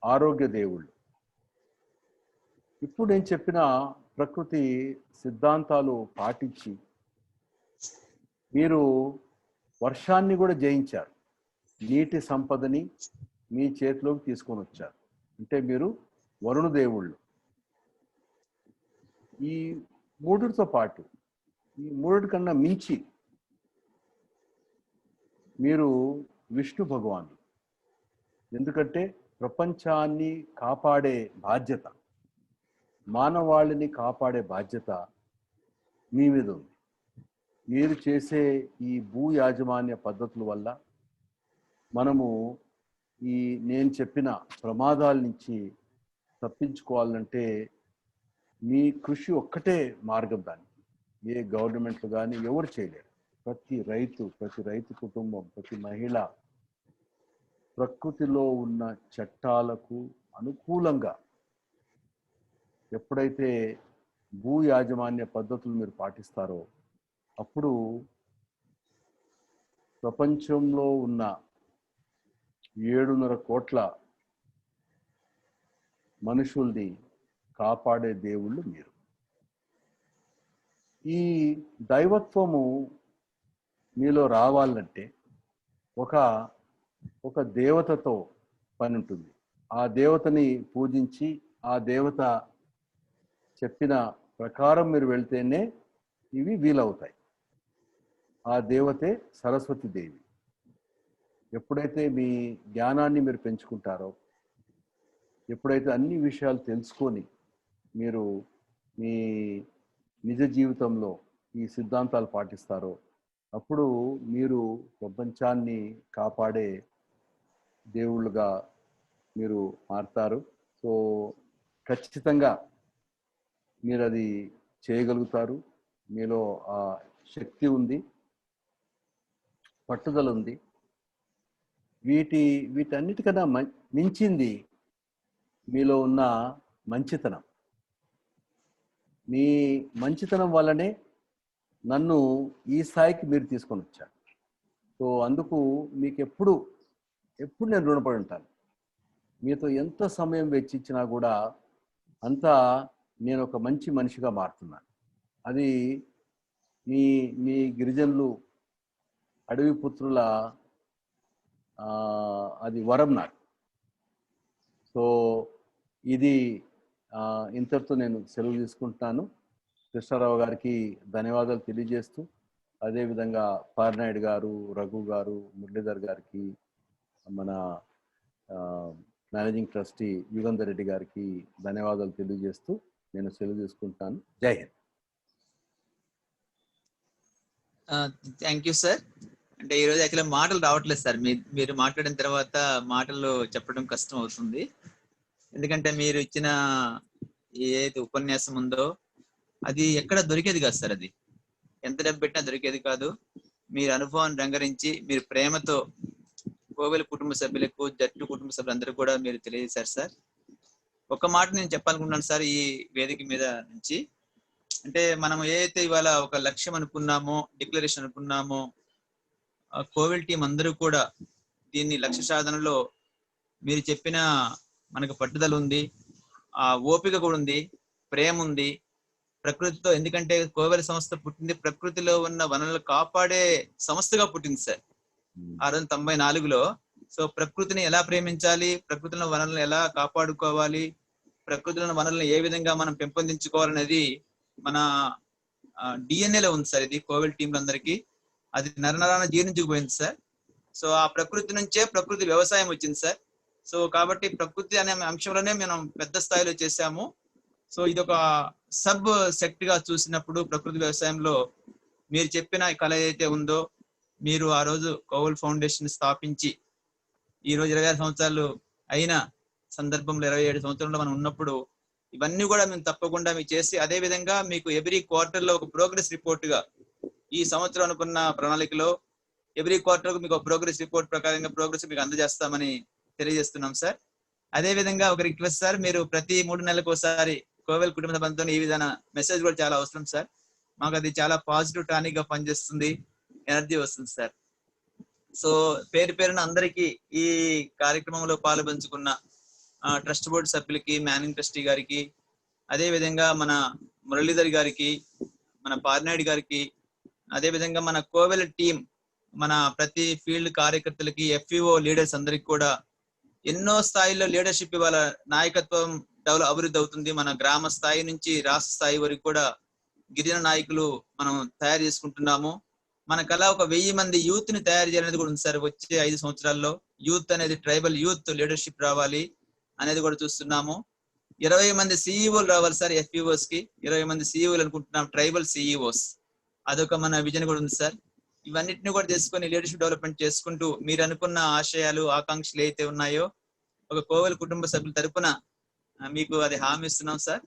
ఆరోగ్య దేవుళ్ళు. ఇప్పుడు నేను చెప్పిన ప్రకృతి సిద్ధాంతాలు పాటించి మీరు వర్షాన్ని కూడా జయించారు, నీటి సంపదని మీ చేతిలోకి తీసుకొని వచ్చారు. అంటే మీరు వరుణ దేవుళ్ళు. ఈ మూడిటితో పాటు, ఈ మూడిటి కన్నా మించి మీరు విష్ణు భగవానుడు. ఎందుకంటే ప్రపంచాన్ని కాపాడే బాధ్యత, మానవాళిని కాపాడే బాధ్యత మీ మీద ఉంది. మీరు చేసే ఈ భూ యాజమాన్య పద్ధతుల వల్ల మనము ఈ నేను చెప్పిన ప్రమాదాల నుంచి తప్పించుకోవాలంటే మీ కృషి ఒక్కటే మార్గం. దానికి ఏ గవర్నమెంట్లు కానీ ఎవరు చేయలేరు. ప్రతి రైతు కుటుంబం, ప్రతి మహిళ ప్రకృతిలో ఉన్న చట్టాలకు అనుకూలంగా ఎప్పుడైతే భూ యాజమాన్య పద్ధతులు మీరు పాటిస్తారో అప్పుడు ప్రపంచంలో ఉన్న 7.5 కోట్ల మనుషుల్ని కాపాడే దేవుళ్ళు మీరు. ఈ దైవత్వము మీలో రావాలంటే ఒక దేవతతో పని ఉంటుంది. ఆ దేవతని పూజించి ఆ దేవత చెప్పిన ప్రకారం మీరు వెళ్తేనే ఇవి వీలవుతాయి. ఆ దేవతే సరస్వతి దేవి. ఎప్పుడైతే మీ జ్ఞానాన్ని మీరు పెంచుకుంటారో, ఎప్పుడైతే అన్ని విషయాలు తెలుసుకొని మీరు మీ నిజ జీవితంలో ఈ సిద్ధాంతాలు పాటిస్తారో అప్పుడు మీరు ప్రపంచాన్ని కాపాడే దేవుళ్ళుగా మీరు మారుతారు. సో ఖచ్చితంగా మీరు అది చేయగలుగుతారు. మీలో ఆ శక్తి ఉంది, పట్టుదల ఉంది. వీటన్నిటికన్నా మించింది మీలో ఉన్న మంచితనం. మీ మంచితనం వల్లనే నన్ను ఈ స్థాయికి మీరు తీసుకొని వచ్చారు. సో అందుకు మీకు ఎప్పుడు నేను రుణపడి ఉంటాను. మీతో ఎంత సమయం వెచ్చించినా కూడా అంతా నేను ఒక మంచి మనిషిగా మారుతున్నాను. అది మీ గిరిజనులు, అడవి పుత్రుల అది వరం నాకు. సో ఇది ఇంతటితో నేను సెలవు తీసుకుంటున్నాను. కృష్ణారావు గారికి ధన్యవాదాలు తెలియజేస్తూ, అదేవిధంగా పార్నాయుడు గారు, రఘు గారు, మురళీధర్ గారికి, మన మేనేజింగ్ ట్రస్టీ యుగంధర్ రెడ్డి గారికి ధన్యవాదాలు తెలియజేస్తూ నేను సెలవు తీసుకుంటాను. జై హింద్. Thank you sir. అంటే ఈరోజు యాక్చువల్గా మాటలు రావట్లేదు సార్. మీరు మాట్లాడిన తర్వాత మాటలు చెప్పడం కష్టం అవుతుంది. ఎందుకంటే మీరు ఇచ్చిన ఏదైతే ఉపన్యాసం ఉందో అది ఎక్కడ దొరికేది కాదు సార్. అది ఎంత డబ్బు పెట్టినా దొరికేది కాదు. మీరు అనుభవాన్ని రంగరించి మీరు ప్రేమతో కోవెల కుటుంబ సభ్యులకు, జట్టు కుటుంబ సభ్యులందరూ కూడా మీరు తెలియజేశారు సార్. ఒక మాట నేను చెప్పాలనుకుంటున్నాను సార్ ఈ వేదిక మీద నుంచి. అంటే మనం ఏదైతే ఇవాళ ఒక లక్ష్యం అనుకున్నామో, డిక్లరేషన్ అనుకున్నామో, కోవిల్ టీం అందరూ కూడా దీన్ని లక్ష్య సాధనలో మీరు చెప్పిన మనకు పట్టుదల ఉంది, ఆ ఓపిక కూడా ఉంది, ప్రేమ ఉంది ప్రకృతితో. ఎందుకంటే కోవెల సంస్థ పుట్టింది ప్రకృతిలో ఉన్న వనరులు కాపాడే సంస్థగా పుట్టింది సార్ 1994లో. సో ప్రకృతిని ఎలా ప్రేమించాలి, ప్రకృతిలో వనరులను ఎలా కాపాడుకోవాలి, ప్రకృతిలో వనరులను ఏ విధంగా మనం పెంపొందించుకోవాలనేది మన డిఎన్ఏలో ఉంది సార్. ఇది కోవిల్ టీంలందరికీ అది నరనరాన జీర్ణించుకుపోయింది సార్. సో ఆ ప్రకృతి నుంచే ప్రకృతి వ్యవసాయం వచ్చింది సార్. సో కాబట్టి ప్రకృతి అనే అంశంలోనే మనం పెద్ద స్థాయిలో చేశాము. సో ఇది ఒక సబ్ సెక్ట్ గా చూసినప్పుడు ప్రకృతి వ్యవసాయంలో మీరు చెప్పిన కళ ఏదైతే ఉందో, మీరు ఆ రోజు కోవల్ ఫౌండేషన్ స్థాపించి ఈ రోజు 26 సంవత్సరాలు అయిన సందర్భంలో 27 సంవత్సరంలో మనం ఉన్నప్పుడు ఇవన్నీ కూడా మేము తప్పకుండా మీకు చేసి, అదే విధంగా మీకు ఎవ్రీ క్వార్టర్ లో ఒక ప్రోగ్రెస్ రిపోర్ట్ గా ఈ సంవత్సరం అనుకున్న ప్రణాళికలో ఎవ్రీ క్వార్టర్ మీకు ఒక ప్రోగ్రెస్ రిపోర్ట్ ప్రకారంగా ప్రోగ్రెస్ మీకు అందజేస్తామని తెలియజేస్తున్నాం సార్. అదే విధంగా ఒక రిక్వెస్ట్ సార్, మీరు ప్రతి 3 నెలలకు ఒకసారి కోవెల్ కుటుంబ సభ్యులతో ఈ విధంగా మెసేజ్ కూడా చాలా అవసరం సార్. మాకు అది చాలా పాజిటివ్ టానిక్ గా పనిచేస్తుంది, ఎనర్జీ వస్తుంది సార్. సో పేరున అందరికీ ఈ కార్యక్రమంలో పాలుపంచుకున్న ట్రస్ట్ బోర్డు సభ్యులకి, మేనేజింగ్ ట్రస్టీ గారికి, అదే విధంగా మన మురళీధర్ గారికి, మన పార్నాయుడు గారికి, అదే విధంగా మన కోవెల్ టీం, మన ప్రతి ఫీల్డ్ కార్యకర్తలకి, ఎఫ్ఈఓ లీడర్స్ అందరికి కూడా ఎన్నో స్థాయిలో లీడర్షిప్ ఇవాళ నాయకత్వం అభివృద్ధి అవుతుంది. మన గ్రామ స్థాయి నుంచి రాష్ట్ర స్థాయి వరకు కూడా గిరిజన నాయకులు మనం తయారు చేసుకుంటున్నాము. మనకలా ఒక 1000 మంది యూత్ ని తయారు చేయాలనేది కూడా ఉంది సార్. వచ్చే 5 సంవత్సరాల్లో యూత్ అనేది ట్రైబల్ యూత్ లీడర్షిప్ రావాలి అనేది కూడా చూస్తున్నాము. 20 మంది సిఇఓలు రావాలి సార్. ఎఫ్ఈఓస్ కి 20 మంది సిఇఓలు అనుకుంటున్నాం, ట్రైబల్ సిఇఓస్. అదొక మన విజన్ కూడా ఉంది సార్. ఇవన్నిటిని కూడా తీసుకొని లీడర్షిప్ డెవలప్మెంట్ చేసుకుంటూ మీరు అనుకున్న ఆశయాలు ఆకాంక్షలు అయితే ఉన్నాయో ఒక కోవెల కుటుంబ సభ్యుల తరపున మీకు అది హామీ ఇస్తున్నాం సార్.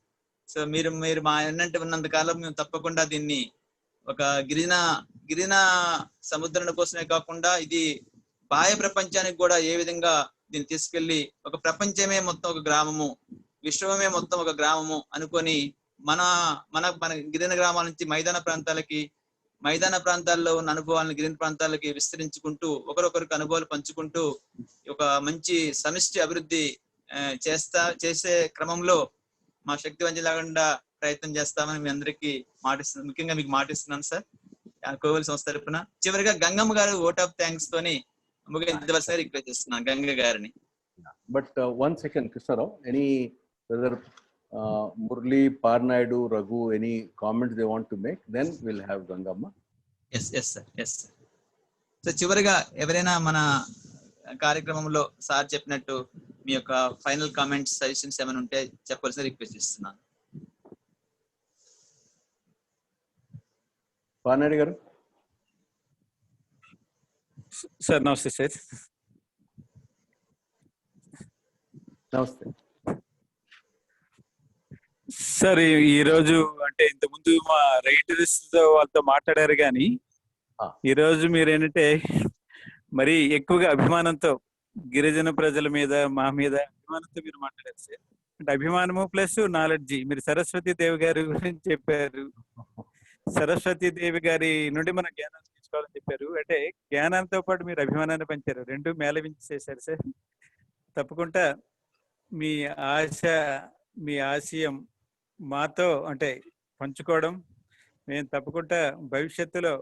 సో మీరు మా ఎన్నంటే ఉన్నంత కాలం మేము తప్పకుండా దీన్ని ఒక గిరిజన సముద్రం కోసమే కాకుండా ఇది బాహ్య ప్రపంచానికి కూడా ఏ విధంగా దీన్ని తీసుకెళ్లి ఒక ప్రపంచమే మొత్తం ఒక గ్రామము, విశ్వమే మొత్తం ఒక గ్రామము అనుకొని మన మన మన గిరిజన గ్రామాల నుంచి మైదాన ప్రాంతాల్లో ఉన్న అనుభవాలను గిరిజన ప్రాంతాలకి విస్తరించుకుంటూ ఒకరొకరికి అనుభవాలు పంచుకుంటూ ఒక మంచి సమిష్టి అభివృద్ధి చేసే క్రమంలో మా శక్తి వంచన లేకుండా ప్రయత్నం చేస్తామని మీ అందరికీ మాటిస్తున్నాను. ముఖ్యంగా మీకు మాటిస్తున్నాను సార్ కోవెల సంస్థ తరపున. చివరిగా గంగమ్మ గారు ఓట్ ఆఫ్ థ్యాంక్స్ తోని ముగించవలసిందిగా రిక్వెస్ట్ చేస్తున్నాను గంగ గారిని. But 1 second, Krishnaram, any whether Murli, Parnaidu, Raghu, any comments they want to make, then we'll have Gangamma. Yes sir. So చివరిగా ఎవరైనా మన కార్యక్రమంలో సార్ చెప్పినట్టు మీ యొక్క ఫైనల్ కామెంట్స్ సజెషన్స్ ఏమైనా ఉంటే చెప్పాల్సిన రిక్వెస్ట్ చేస్తున్నాను. పార్నాయుడు గారు. సార్ నమస్తే సార్. నమస్తే సార్. ఈరోజు అంటే ఇంతకుముందు మా రైటర్స్ వాళ్ళతో మాట్లాడారు కానీ ఈరోజు మీరు ఏంటంటే మరి ఎక్కువగా అభిమానంతో గిరిజన ప్రజల మీద మా మీద అభిమానంతో మీరు మాట్లాడారు సార్. అంటే అభిమానము ప్లస్ నాలెడ్జి. మీరు సరస్వతి దేవి గారి గురించి చెప్పారు. సరస్వతి దేవి గారి నుండి మన జ్ఞానాన్ని తీసుకోవాలని చెప్పారు. అంటే జ్ఞానంతో పాటు మీరు అభిమానాన్ని పెంచారు, రెండు మేళవించి చేశారు సార్. తప్పకుండా మీ ఆశ మీ ఆశయం మాతో అంటే పంచుకోవడం మేము తప్పకుండా భవిష్యత్తులో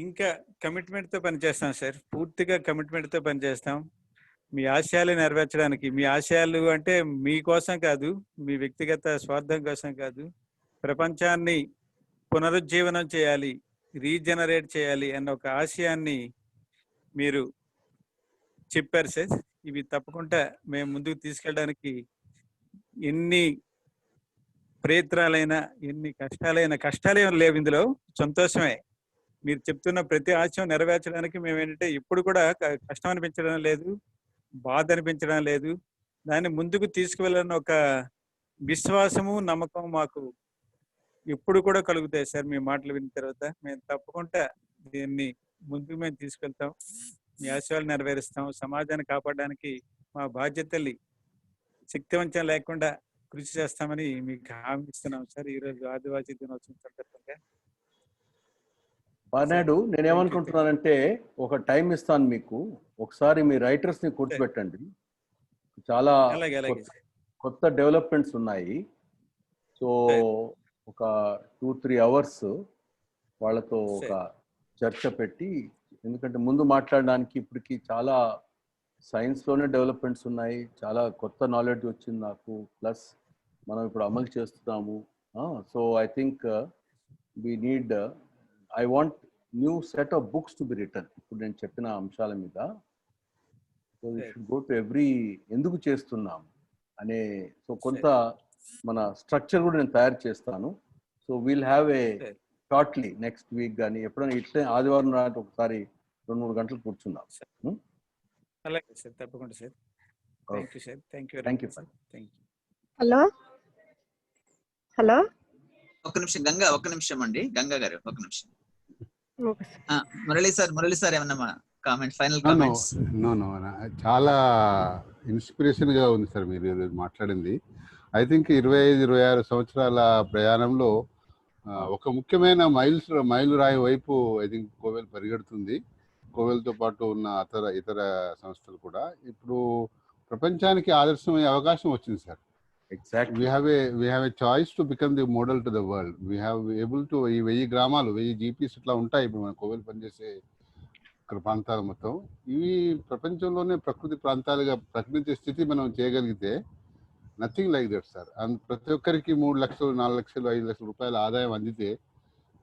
ఇంకా కమిట్మెంట్తో పనిచేస్తాం సార్. పూర్తిగా కమిట్మెంట్తో పనిచేస్తాం మీ ఆశయాలు నెరవేర్చడానికి. మీ ఆశయాలు అంటే మీకోసం కాదు, మీ వ్యక్తిగత స్వార్థం కోసం కాదు, ప్రపంచాన్ని పునరుజ్జీవనం చేయాలి, రీజనరేట్ చేయాలి అన్న ఒక ఆశయాన్ని మీరు చెప్పారు సార్. ఇవి తప్పకుండా మేము ముందుకు తీసుకెళ్ళడానికి ఎన్ని ప్రయత్నాలైనా ఎన్ని కష్టాలేం లేవు ఇందులో, సంతోషమే. మీరు చెప్తున్న ప్రతి ఆశయం నెరవేర్చడానికి మేము ఏంటంటే ఇప్పుడు కూడా కష్టం అనిపించడం లేదు, బాధ అనిపించడం లేదు. దాన్ని ముందుకు తీసుకువెళ్ళాలని ఒక విశ్వాసము నమ్మకం మాకు ఎప్పుడు కూడా కలుగుతాయి సార్. మీ మాటలు విన్న తర్వాత మేము తప్పకుండా దీన్ని ముందుకు మేము తీసుకెళ్తాం, మీ ఆశయాలు నెరవేరుస్తాం, సమాజాన్ని కాపాడడానికి మా బాధ్యతల్ని శక్తివంచన లేకుండా కృషి చేస్తామని మీకు హామీ ఇస్తున్నాం సార్. ఈరోజు ఆదివాసీ దినోత్సవం సందర్భంగా. పార్నాయుడు, నేనేమనుకుంటున్నానంటే ఒక టైం ఇస్తాను మీకు, ఒకసారి మీ రైటర్స్ ని కూర్చోబెట్టండి. చాలా కొత్త డెవలప్మెంట్స్ ఉన్నాయి. సో ఒక 2-3 అవర్స్ వాళ్ళతో ఒక చర్చ పెట్టి, ఎందుకంటే ముందు మాట్లాడడానికి ఇప్పటికి చాలా సైన్స్లోనే డెవలప్మెంట్స్ ఉన్నాయి, చాలా కొత్త నాలెడ్జ్ వచ్చింది నాకు, ప్లస్ మనం ఇప్పుడు అమలు చేస్తున్నాము. So I think we need, I want new set of books to be return. ఇప్పుడు నేను చెప్పిన అంశాల మీద so we should go to every ఎందుకు చేస్తున్నాం అనే, సో కొంత మన స్ట్రక్చర్ కూడా నేను తయారు చేస్తాను. So we'll have a shortly next week కానీ ఎప్పుడైనా ఇట్లే ఆదివారం నాటి ఒకసారి 2-3 గంటలు కూర్చుందాం. అలాగే సార్, తప్పకుండా sir. Thank you sir. Thank you. Hello hello ఒక్క నిమిషం అండి గంగా గారు, ఒక్క నిమిషం. మురళి సార్ ఏమన్నా కామెంట్, ఫైనల్ కామెంట్స్? నో చాలా ఇన్స్పిరేషన్ గా ఉంది సార్ మీరు మాట్లాడింది. ఐ థింక్ 25-26 సంవత్సరాల ప్రయాణంలో ఒక ముఖ్యమైన మైలురాయి వైపు ఐ థింక్ కోవెల్ పరిగెడుతుంది. కోవెల్తో పాటు ఉన్న ఇతర సంస్థలు కూడా ఇప్పుడు ప్రపంచానికి ఆదర్శమయ్యే అవకాశం వచ్చింది sir. Exactly. We have a choice to become the model to the world. We have able to ఈ 1000 గ్రామాలు 1000 జీపీస్ ఇట్లా ఉంటాయి ఇప్పుడు మన కోవెల్ పనిచేసే ప్రాంతాలు మొత్తం. ఇవి ప్రపంచంలోనే ప్రకృతి ప్రాంతాలుగా ప్రకటించే స్థితి మనం చేయగలిగితే nothing like that sir. And ప్రతి ఒక్కరికి 3 లక్షలు 4 లక్షలు 5 లక్షల రూపాయల ఆదాయం అందితే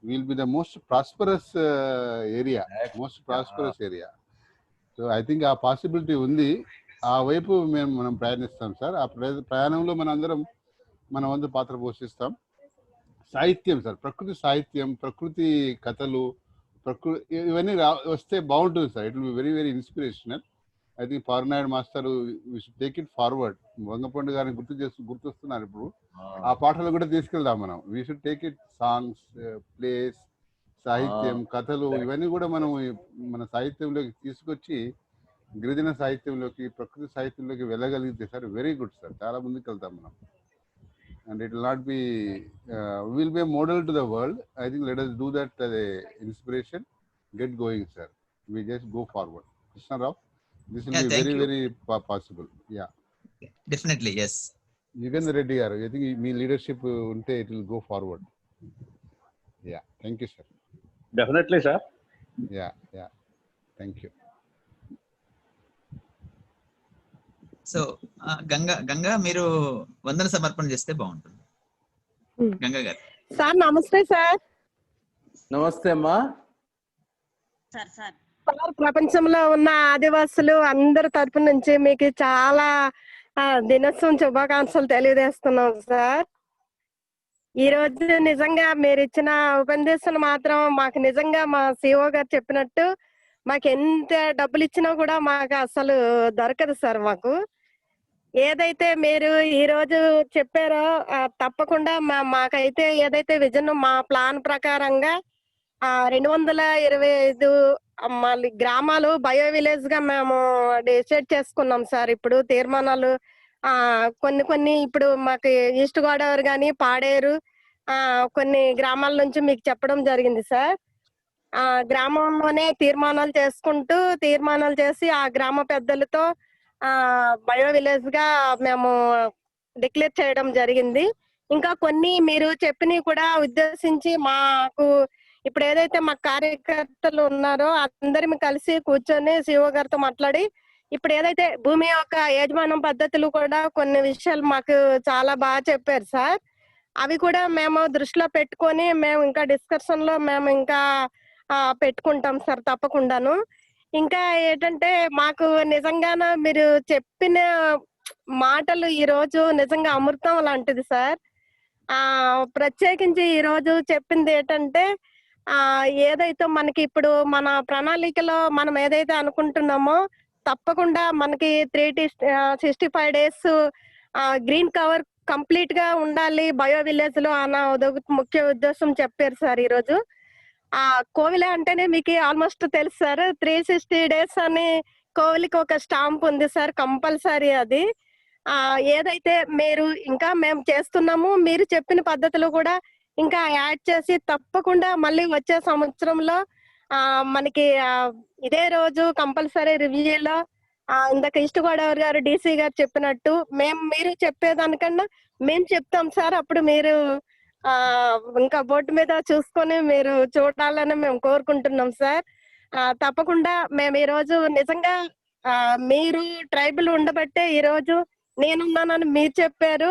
will be the most prosperous area, most prosperous area. So I think ఆ పాసిబిలిటీ ఉంది. ఆ వైపు మనం ప్రయాణిస్తాం సార్. ఆ ప్రయాణంలో మనందరం మన వంతు పాత్ర పోషిస్తాం. సాహిత్యం సార్, ప్రకృతి సాహిత్యం, ప్రకృతి కథలు, ప్రకృతి ఇవన్నీ వస్తే బాగుంటుంది sir. It will be very very inspirational. I think Parnaidu master we should take it forward. Vangapandu గారిని గుర్తొస్తున్నారు ఇప్పుడు. ఆ పాటలు కూడా తీసుకెళ్దాం మనం. We should take it, songs, places, సాహిత్యం, కథలు, ఇవన్నీ కూడా మనం మన సాహిత్యంలోకి తీసుకొచ్చి గిరిజన సాహిత్యంలోకి, ప్రకృతి సాహిత్యంలోకి వెళ్ళగలిగితే సార్ వెరీ గుడ్ సార్. చాలా ముందుకు వెళ్తాం మనం. And it will not be will be a model to the world. I think let us do that as a inspiration. Get going sir, we just go forward. Krishna Rao, this will be very very possible. Yeah, definitely, yes. Yugandhar Reddy garu, I think me leadership unte it will go forward. Yeah, thank you sir. Definitely sir. Yeah, thank you. So Ganga మీరు వందన సమర్పణ చేస్తే బాగుంటుంది. గంగా గారు. Sir నమస్తే సార్. నమస్తే అమ్మా. Sir ప్రపంచంలో ఉన్న ఆదివాసులు అందరి తరపు నుంచి మీకు చాలా దినోత్సవం శుభాకాంక్షలు తెలియజేస్తున్నాం సార్. ఈ రోజు నిజంగా మీరు ఇచ్చిన ఉపన్యాసం మాత్రం మాకు నిజంగా మా సిఓ గారు చెప్పినట్టు మాకు ఎంత డబ్బులు ఇచ్చినా కూడా మాకు అసలు దొరకదు సార్. మాకు ఏదైతే మీరు ఈ రోజు చెప్పారో తప్పకుండా మాకైతే ఏదైతే విజన్ మా ప్లాన్ ప్రకారంగా 225 మళ్ళీ గ్రామాలు బయో విలేజ్ గా మేము డిసైడ్ చేసుకున్నాం సార్. ఇప్పుడు తీర్మానాలు కొన్ని ఇప్పుడు మాకు ఈస్ట్ గోదావరి కానీ పాడేరు కొన్ని గ్రామాల నుంచి మీకు చెప్పడం జరిగింది సార్. ఆ గ్రామంలోనే తీర్మానాలు చేసి ఆ గ్రామ పెద్దలతో బయో విలేజ్ గా మేము డిక్లేర్ చేయడం జరిగింది. ఇంకా కొన్ని మీరు చెప్పినవి కూడా ఉద్దేశించి మాకు ఇప్పుడు ఏదైతే మా కార్యకర్తలు ఉన్నారో అందరం కలిసి కూర్చొని సిఓ గారితో మాట్లాడి ఇప్పుడు ఏదైతే భూమి యొక్క యజమానం పద్ధతులు కూడా కొన్ని విషయాలు మాకు చాలా బాగా చెప్పారు సార్. అవి కూడా మేము దృష్టిలో పెట్టుకొని మేము ఇంకా డిస్కషన్ లో మేము ఇంకా పెట్టుకుంటాం సార్ తప్పకుండాను. ఇంకా ఏంటంటే మాకు నిజంగానే మీరు చెప్పిన మాటలు ఈ రోజు నిజంగా అమృతం లాంటిది సార్. ప్రత్యేకించి ఈ రోజు చెప్పింది ఏంటంటే ఏదైతే మనకి ఇప్పుడు మన ప్రణాళికలో మనం ఏదైతే అనుకుంటున్నామో తప్పకుండా మనకి 365 days గ్రీన్ కవర్ కంప్లీట్ గా ఉండాలి బయో విలేజ్ లో అన్న ముఖ్య ఉద్దేశం చెప్పారు సార్. ఈ రోజు కోవిల అంటేనే మీకు ఆల్మోస్ట్ తెలుసు సార్. 360 days అని కోవిలికి ఒక స్టాంప్ ఉంది సార్ కంపల్సరీ. అది ఏదైతే మీరు ఇంకా మేము చేస్తున్నాము మీరు చెప్పిన పద్ధతులు కూడా ఇంకా యాడ్ చేసి తప్పకుండా మళ్ళీ వచ్చే సంవత్సరంలో మనకి ఇదే రోజు కంపల్సరీ రివ్యూలో ఇందాక ఈస్ట్ గోదావరి గారు DC గారు చెప్పినట్టు మీరు చెప్పేదానికన్నా మేము చెప్తాం సార్. అప్పుడు మీరు ఇంకా బోర్డు మీద చూసుకొని మీరు చూడాలని మేము కోరుకుంటున్నాం సార్. తప్పకుండా మేము ఈ రోజు నిజంగా మీరు ట్రైబల్ ఉండబట్టే ఈ రోజు నేనున్నానని మీరు చెప్పారు.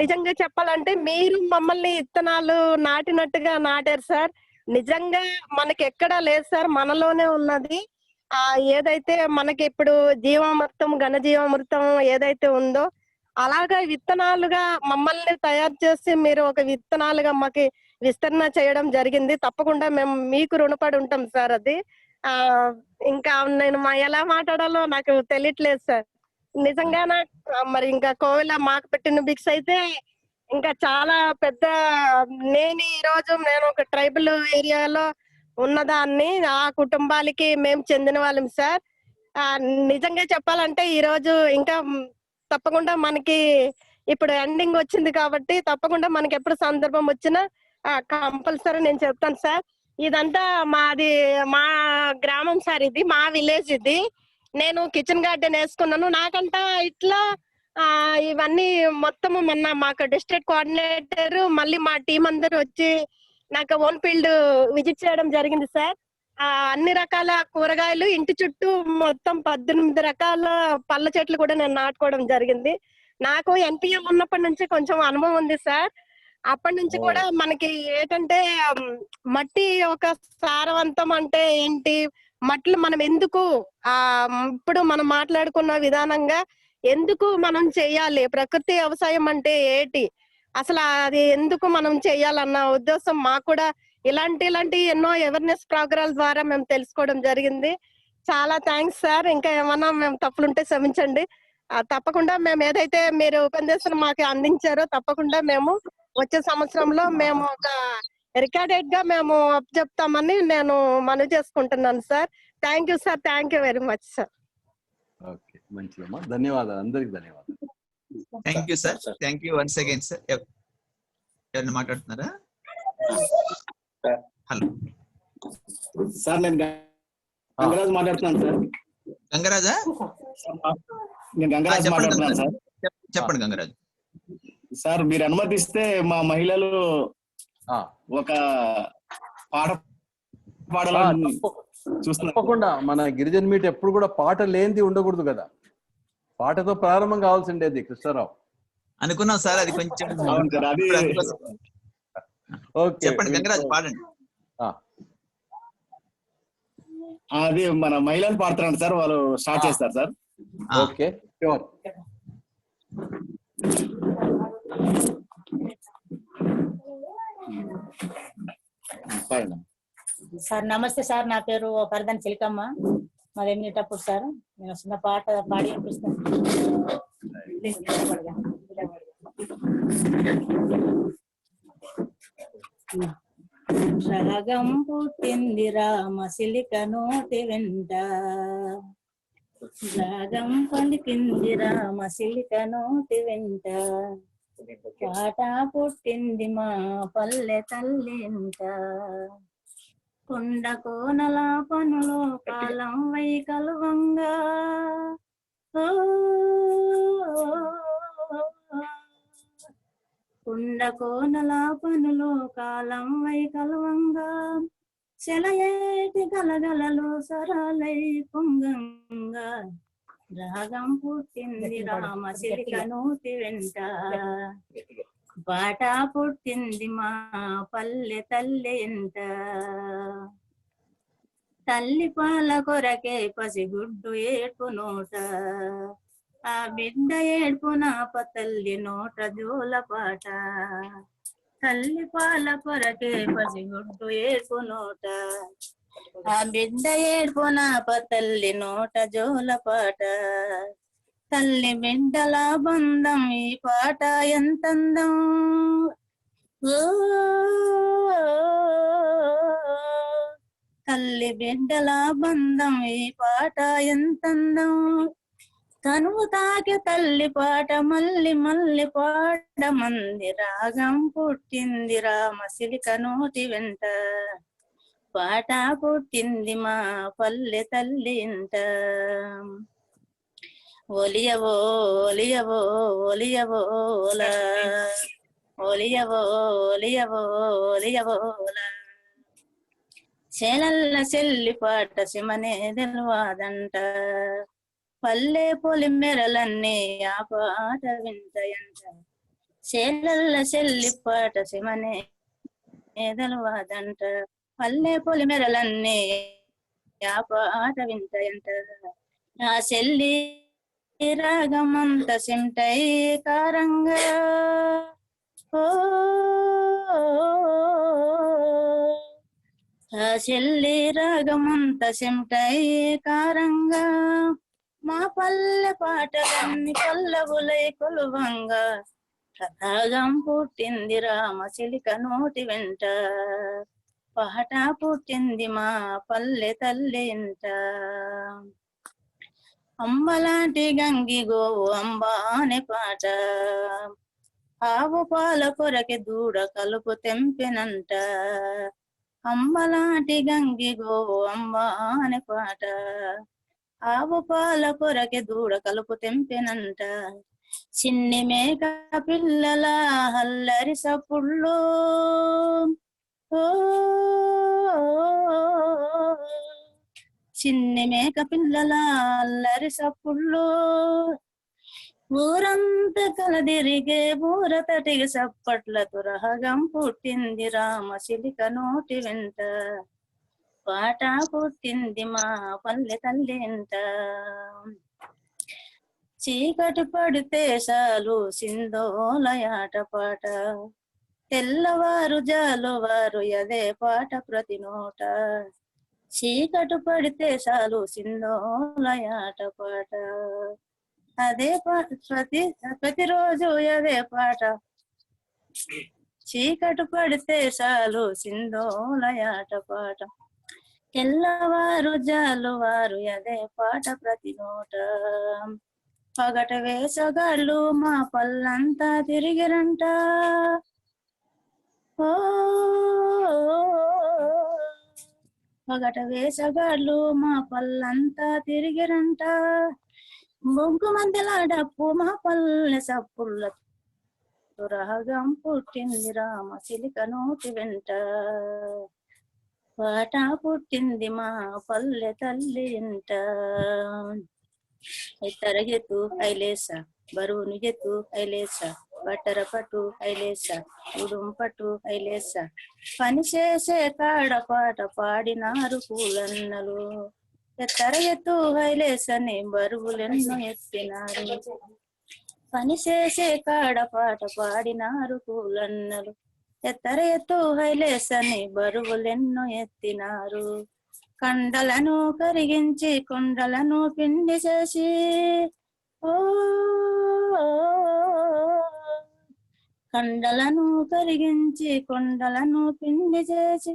నిజంగా చెప్పాలంటే మీరు మమ్మల్ని ఇత్తనాలు నాటినట్టుగా నాటారు సార్. నిజంగా మనకి ఎక్కడా లేదు సార్, మనలోనే ఉన్నది. ఏదైతే మనకి ఇప్పుడు జీవామృతం ఘనజీవామృతం ఏదైతే ఉందో అలాగా విత్తనాలుగా మమ్మల్ని తయారు చేసి మీరు ఒక విత్తనాలుగా మాకు విస్తరణ చేయడం జరిగింది. తప్పకుండా మేము మీకు రుణపడి ఉంటాం సార్. అది ఇంకా నేను ఎలా మాట్లాడాలో నాకు తెలియట్లేదు సార్. నిజంగా మరి ఇంకా కోవిల మాకు పెట్టిన బిక్స్ అయితే ఇంకా చాలా పెద్ద నేను ఒక ట్రైబల్ ఏరియాలో ఉన్నదాన్ని ఆ కుటుంబాలకి మేము చెందిన వాళ్ళం సార్. నిజంగా చెప్పాలంటే ఈ రోజు ఇంకా తప్పకుండా మనకి ఇప్పుడు ఎండింగ్ వచ్చింది కాబట్టి తప్పకుండా మనకి ఎప్పుడు సందర్భం వచ్చినా కంపల్సరీ నేను చెప్తాను సార్. ఇదంతా మా గ్రామం సార్, ఇది మా విలేజ్. ఇది నేను కిచెన్ గార్డెన్ వేసుకున్నాను. నాకంట ఇట్లా ఇవన్నీ మొత్తము మొన్న మాకు డిస్ట్రిక్ట్ కోఆర్డినేటర్ మళ్ళీ మా టీం అందరూ వచ్చి నాకు ఓన్ ఫీల్డ్ విజిట్ చేయడం జరిగింది సార్. అన్ని రకాల కూరగాయలు ఇంటి చుట్టూ మొత్తం 18 రకాల పళ్ళ చెట్లు కూడా నేను నాటుకోవడం జరిగింది. నాకు NPM ఉన్నప్పటి నుంచి కొంచెం అనుభవం ఉంది సార్. అప్పటి నుంచి కూడా మనకి ఏంటంటే మట్టి ఒక సారవంతం అంటే ఏంటి, మట్టిని మనం ఎందుకు ఇప్పుడు మనం మాట్లాడుకున్న విధానంగా ఎందుకు మనం చెయ్యాలి, ప్రకృతి వ్యవసాయం అంటే ఏంటి, అసలు అది ఎందుకు మనం చెయ్యాలన్న ఉద్దేశం మాకు కూడా ఇలాంటి ఎన్నో అవేర్నెస్ ప్రోగ్రామ్స్ ద్వారా మేము తెలుసుకోవడం జరిగింది. చాలా థ్యాంక్స్ సార్. ఇంకా ఏమన్నా మేము తప్పులుంటే క్షమించండి. తప్పకుండా మేము ఏదైతే మీరు ఉపన్యాసం మాకు అందించారో తప్పకుండా మేము వచ్చే సంవత్సరంలో మేము ఒక రికార్డెడ్ గా మేము చెప్తామని నేను మనవి చేసుకుంటున్నాను sir. Thank you sir. Thank you very much sir. Okay, మంచిదమ్మా, ధన్యవాదాలు, అందరికి ధన్యవాదాలు. Thank you sir. Thank you once again sir. ఎవరైనా మాట్లాడుతున్నారా? హలో సార్, నేను గంగరాజు మాట్లాడుతున్నాను సార్. గంగరాజా? నేను గంగరాజు మాట్లాడుతున్నాను సార్. చెప్పండి గంగరాజు. సార్, మీరు అనుమతిస్తే మా మహిళలు ఒక పాట పాడాలని చూస్తున్నారు. తప్పకుండా. మన గిరిజన మీట్ ఎప్పుడు కూడా పాట లేనిది ఉండకూడదు కదా, పాటతో ప్రారంభం కావాల్సిండేది కృష్ణారావు. అనుకున్నాం సార్, అది కొంచెం చెప్పండి గంగరాజు, పాడండి. అది మన మహిళలు పాడుతున్నారు సార్, వాళ్ళు స్టార్ట్ చేస్తారు సార్. Okay, sure. సార్ నమస్తే సార్, నా పేరు పరదని చిలకమ్మ, మాది ఎన్నిటప్పుడు సార్. నేను చిన్న పాట పాడి అనిపిస్తాను. రాగం పుట్టింది రామ సిలిక నోటి వెంట, రాగం పలికింది రామ సిలిక నోటి వెంట, పాట పుట్టింది మా పల్లె తల్లింట, కొండ కోనల పనులు కాలం వై కలువంగా, కొండ కోనల పనులు కాలం వై కలువంగా, సెలయేటి గలగలలు సరాలై పొంగంగా, రాగం పుట్టింది రామ సిలిక నోటి వెంట, పాట పుట్టింది మా పల్లె తల్లి ఇంట, తల్లి పాల కొరకే పసిగుడ్డు ఏడ్పు నోట, ఆ బిడ్డ ఏడ్పు నాప తల్లి నోట జోల పాట, తల్లి పాల కొరకే పసిగుడ్డు ఏడ్పు నోట, ఆ బిడ్డ ఏడ్పు నాప తల్లి నోట జోల పాట, తల్లి బిడ్డల బంధం ఈ పాట ఎంతందం, తల్లి బిడ్డల బంధం ఈ పాట ఎంతందం, తనువు తాకే తల్లి పాట మల్లి మల్లి పాడమంది, రాగం పుట్టింది రామ సిలిక నోటి వెంట, పాట పుట్టింది మా పల్లె తల్లి ఇంట, ఒలియవో ఒలియవో ఒలియవోల, ఒలియవో ఒలియవో ఒలియవోల, చెలల్ల చెల్లి పాట సిమనే తెలవాదంట, పల్లె పొలి మెరలన్నీ ఆ పాట వింటయంట, చెలల్ల చెల్లి పాట సిమనే తెలవాదంట, పల్లె పొలి మెరలన్నీ ఆ పాట వింటయంట, ఆ చెల్లి రాగమంత సింటై కారంగా, ఆ చెల్లి రాగమంత సింటై కారంగా, మా పల్లె పాటలన్నీ పల్లవులై కొలువంగా, రాగం పుట్టింది రామ చిలిక నోటి వెంట, పాట పుట్టింది మా పల్లె తల్లి ఇంట, అమ్మలాంటి గంగి గోవు అంబా అనే పాట, ఆవు పాల కొరకి దూడ కలుపు తెంపినంట, అమ్మలాంటి గంగి గోవు అంబా అనే పాట, ఆవు పాల కొరకి దూడ కలుపు తెంపినంట, చిన్ని మేక పిల్లల హల్లరి సప్పుళ్ళు, చిన్ని మేక పిల్లల అల్లరి సప్పుళ్ళు, ఊరంతా కలదిరిగే బూరతటికి సప్పట్లతో రహగం పుట్టింది రామచిలిక నోటి వెంట, పాట పుట్టింది మా పల్లె తల్లింట. చీకటి పడితే చాలు సింధోలయాట పాట, తెల్లవారు జాలువారు అదే పాట ప్రతి నోట. చీకటి పడితే చాలు సింధోలయాట పాట, అదే పాట ప్రతిరోజు అదే పాట. చీకటి పడితే చాలు సింధోలయాట పాట, తెల్లవారు జాలువారు అదే పాట ప్రతి నోట. పగట వేసగాళ్ళు మా పల్లంతా తిరిగిరంట, ఓ పగట వేసగాళ్ళు మా పల్లంతా తిరిగిరంట. బొగ్గు మధ్యలో డప్పు మా పల్లె సప్పుల, రాగం పుట్టింది రామచిలిక నోటి వెంట, పాట పుట్టింది మా పల్లె తల్లి ఇంట. ఎత్తరగెత్తు ఐలేస బరువును ఎత్తు ఐలేస, బట్టర పట్టు ఐలేస ఉడుం పట్టు ఐలేస, పని చేసే కాడ పాట పాడినారు పూలన్నలు. ఎత్తర ఎత్తు ఐలేసని బరువులెన్నో ఎత్తినారు, పని చేసే కాడ పాట పాడినారు పూలన్నలు. ఎత్తర ఎత్తు ఐలేసని బరువులెన్నో ఎత్తినారు, కండలను కరిగించి కొండలను పిండి చేసి, ఓ కండలను కరిగించి కొండలను పిండి చేసి,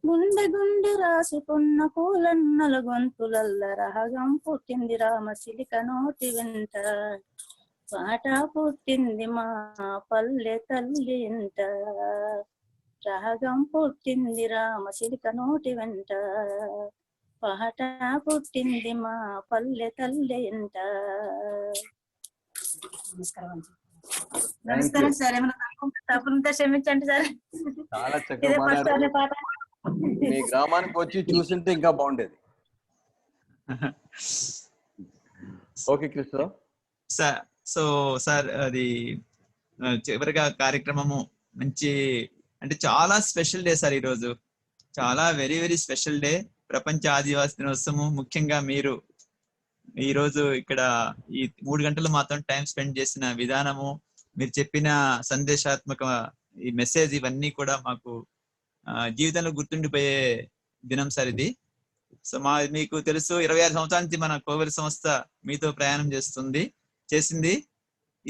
గుండె గుండె రాసుకున్న పూలన్నల గొంతులల్ల రహగం పుట్టింది రామచిలిక నోటి వెంట, పాట పుట్టింది మా పల్లె తల్లి ఇంట. రాగం పుట్టింది రామచిలిక నోటి వెంట, పాట పుట్టింది మా పల్లె తల్లి ఇంట. నమస్కారం సార్, ఏమైనా తప్పుంటే క్షమించండి సార్. చాలా ఇదే చక్కగా ఫస్ట్ పాడారు. పాట. మీ గ్రామానికి వచ్చి చూసింటే ఇంకా బాగుండేది. Okay Krishna sir. So sir, అది చివరిగా కార్యక్రమము మంచి అంటే చాలా స్పెషల్ డే సార్. ఈరోజు చాలా వెరీ వెరీ స్పెషల్ డే, ప్రపంచ ఆదివాసీ దినోత్సవము. ముఖ్యంగా మీరు ఈరోజు ఇక్కడ ఈ 3 గంటలు మాత్రం టైం స్పెండ్ చేసిన విధానము, మీరు చెప్పిన సందేశాత్మక ఈ మెసేజ్, ఇవన్నీ కూడా మాకు జీవితంలో గుర్తుండిపోయే దినం సార్ ఇది. సో మీకు తెలుసు 26 సంవత్సరాల నుంచి మన కోవెల్ సంస్థ మీతో ప్రయాణం చేసింది.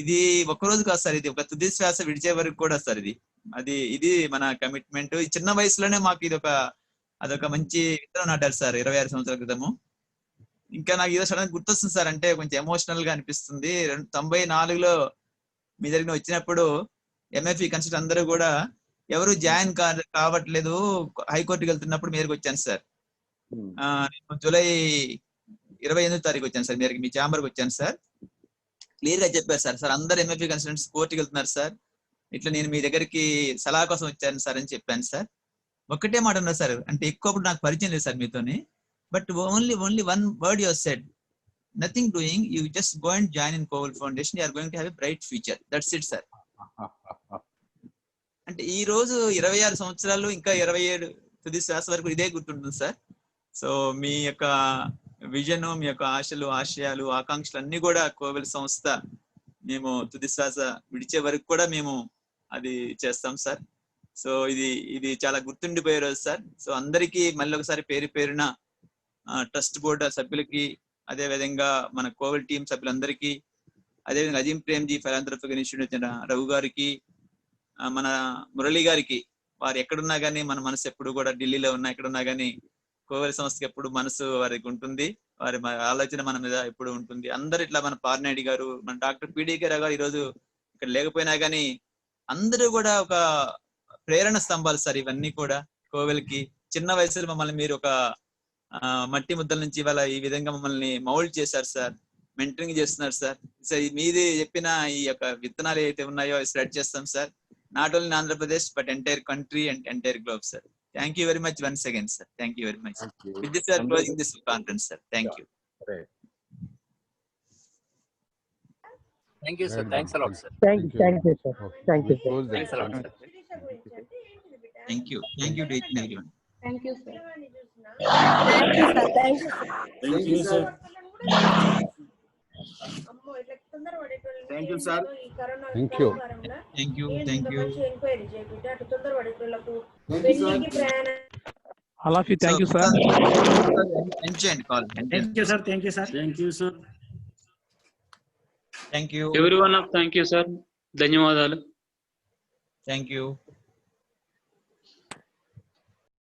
ఇది ఒక్కరోజు కాదు సార్, ఇది ఒక తుది శ్వాస విడిచే వరకు కూడా సార్. ఇది మన కమిట్మెంట్. ఈ చిన్న వయసులోనే మాకు అదొక మంచి విత్తనం నాటారు సార్ 26 సంవత్సరాల క్రితము. ఇంకా నాకు ఏదో సడన్ గుర్తొస్తుంది సార్, అంటే కొంచెం ఎమోషనల్ గా అనిపిస్తుంది. 94లో మీ దగ్గర వచ్చినప్పుడు ఎంఎఫ్ఈ కన్సల్ట్ అందరూ కూడా ఎవరు జాయిన్ కావట్లేదు, హైకోర్టుకి వెళ్తున్నప్పుడు మీ దగ్గరికి వచ్చాను సార్. జూలై 28వ తారీఖు వచ్చాను సార్, మీ ఛాంబర్కి వచ్చాను సార్. క్లియర్ గా చెప్పారు సార్ అందరు ఎంఎఫ్ఈ కన్సల్టెంట్స్ కోర్టుకి వెళ్తున్నారు సార్, ఇట్లా నేను మీ దగ్గరికి సలహా కోసం వచ్చాను సార్ అని చెప్పాను సార్. ఒక్కటే మాట ఉన్నారు సార్, అంటే ఎక్కువ నాకు పరిచయం లేదు సార్ మీతోని, but only one word you said, nothing doing, you just go and join in Kovel foundation, you are going to have a bright future, that's it sir. అంటే ఈ రోజు 26 సంవత్సరాలు ఇంకా 27 తుది శ్వాస వరకు ఇదే గుర్తుంటుంది సార్. సో మీ యొక్క విజన్, మీ యొక్క ఆశలు, ఆశయాలు, ఆకాంక్షలు అన్ని కూడా కోవెల్ సంస్థ మేము తుది శ్వాస విడిచే వరకు కూడా మేము అది చేస్తాం సార్. సో ఇది చాలా గుర్తుండిపోయే రోజు సార్. సో అందరికీ మళ్ళీ ఒకసారి పేరున ట్రస్ట్ బోర్డు సభ్యులకి, అదే విధంగా మన కోవెల్ టీం సభ్యులందరికీ, అదేవిధంగా అజీం ప్రేమ్జీ ఫిలాంథ్రఫిక్ ఇన్స్టిట్యూట్ రఘు గారికి, మన మురళి గారికి, వారు ఎక్కడున్నా కానీ మన మనసు ఎప్పుడు కూడా ఢిల్లీలో ఉన్నా ఎక్కడున్నా కానీ కోవెల్ సంస్థకి ఎప్పుడు మనసు వారికి ఉంటుంది, వారి ఆలోచన మన మీద ఎప్పుడు ఉంటుంది. అందరు ఇట్లా మన పార్నాయుడు గారు, మన డాక్టర్ పిడికే రావు గారు ఈరోజు ఇక్కడ లేకపోయినా కానీ అందరూ కూడా ఒక ప్రేరణ స్తంభాలు సార్. ఇవన్నీ కూడా కోవెల్ కి చిన్న వయసులో మమ్మల్ని మీరు ఒక మట్టి ముద్దల నుంచి ఇవాళ ఈ విధంగా మమ్మల్ని మౌల్డ్ చేశారు సార్, మెంటరింగ్ చేస్తున్నారు సార్. సో మీది చెప్పిన ఈ యొక్క విత్తనాలు ఏవైతే ఉన్నాయో స్ప్రెడ్ చేస్తాం sir, not only in Andhra Pradesh but entire country and entire globe sir. Thank you very much once again, sir. Thank you very much. With this, we are closing this conference, sir. Thank you. Thank you sir, thanks a lot sir. Thank you sir, thank you sir. Thanks a lot sir. Thank you to each and everyone. Thank you sir. Thank you sir. Thank you sir. Thank you. Thank you, thank you. All of you thank you sir. End చేయండి call. Thank you sir. Thank you sir. Thank you sir. Thank you everyone thank you sir. ధన్యవాదాలు. Thank you.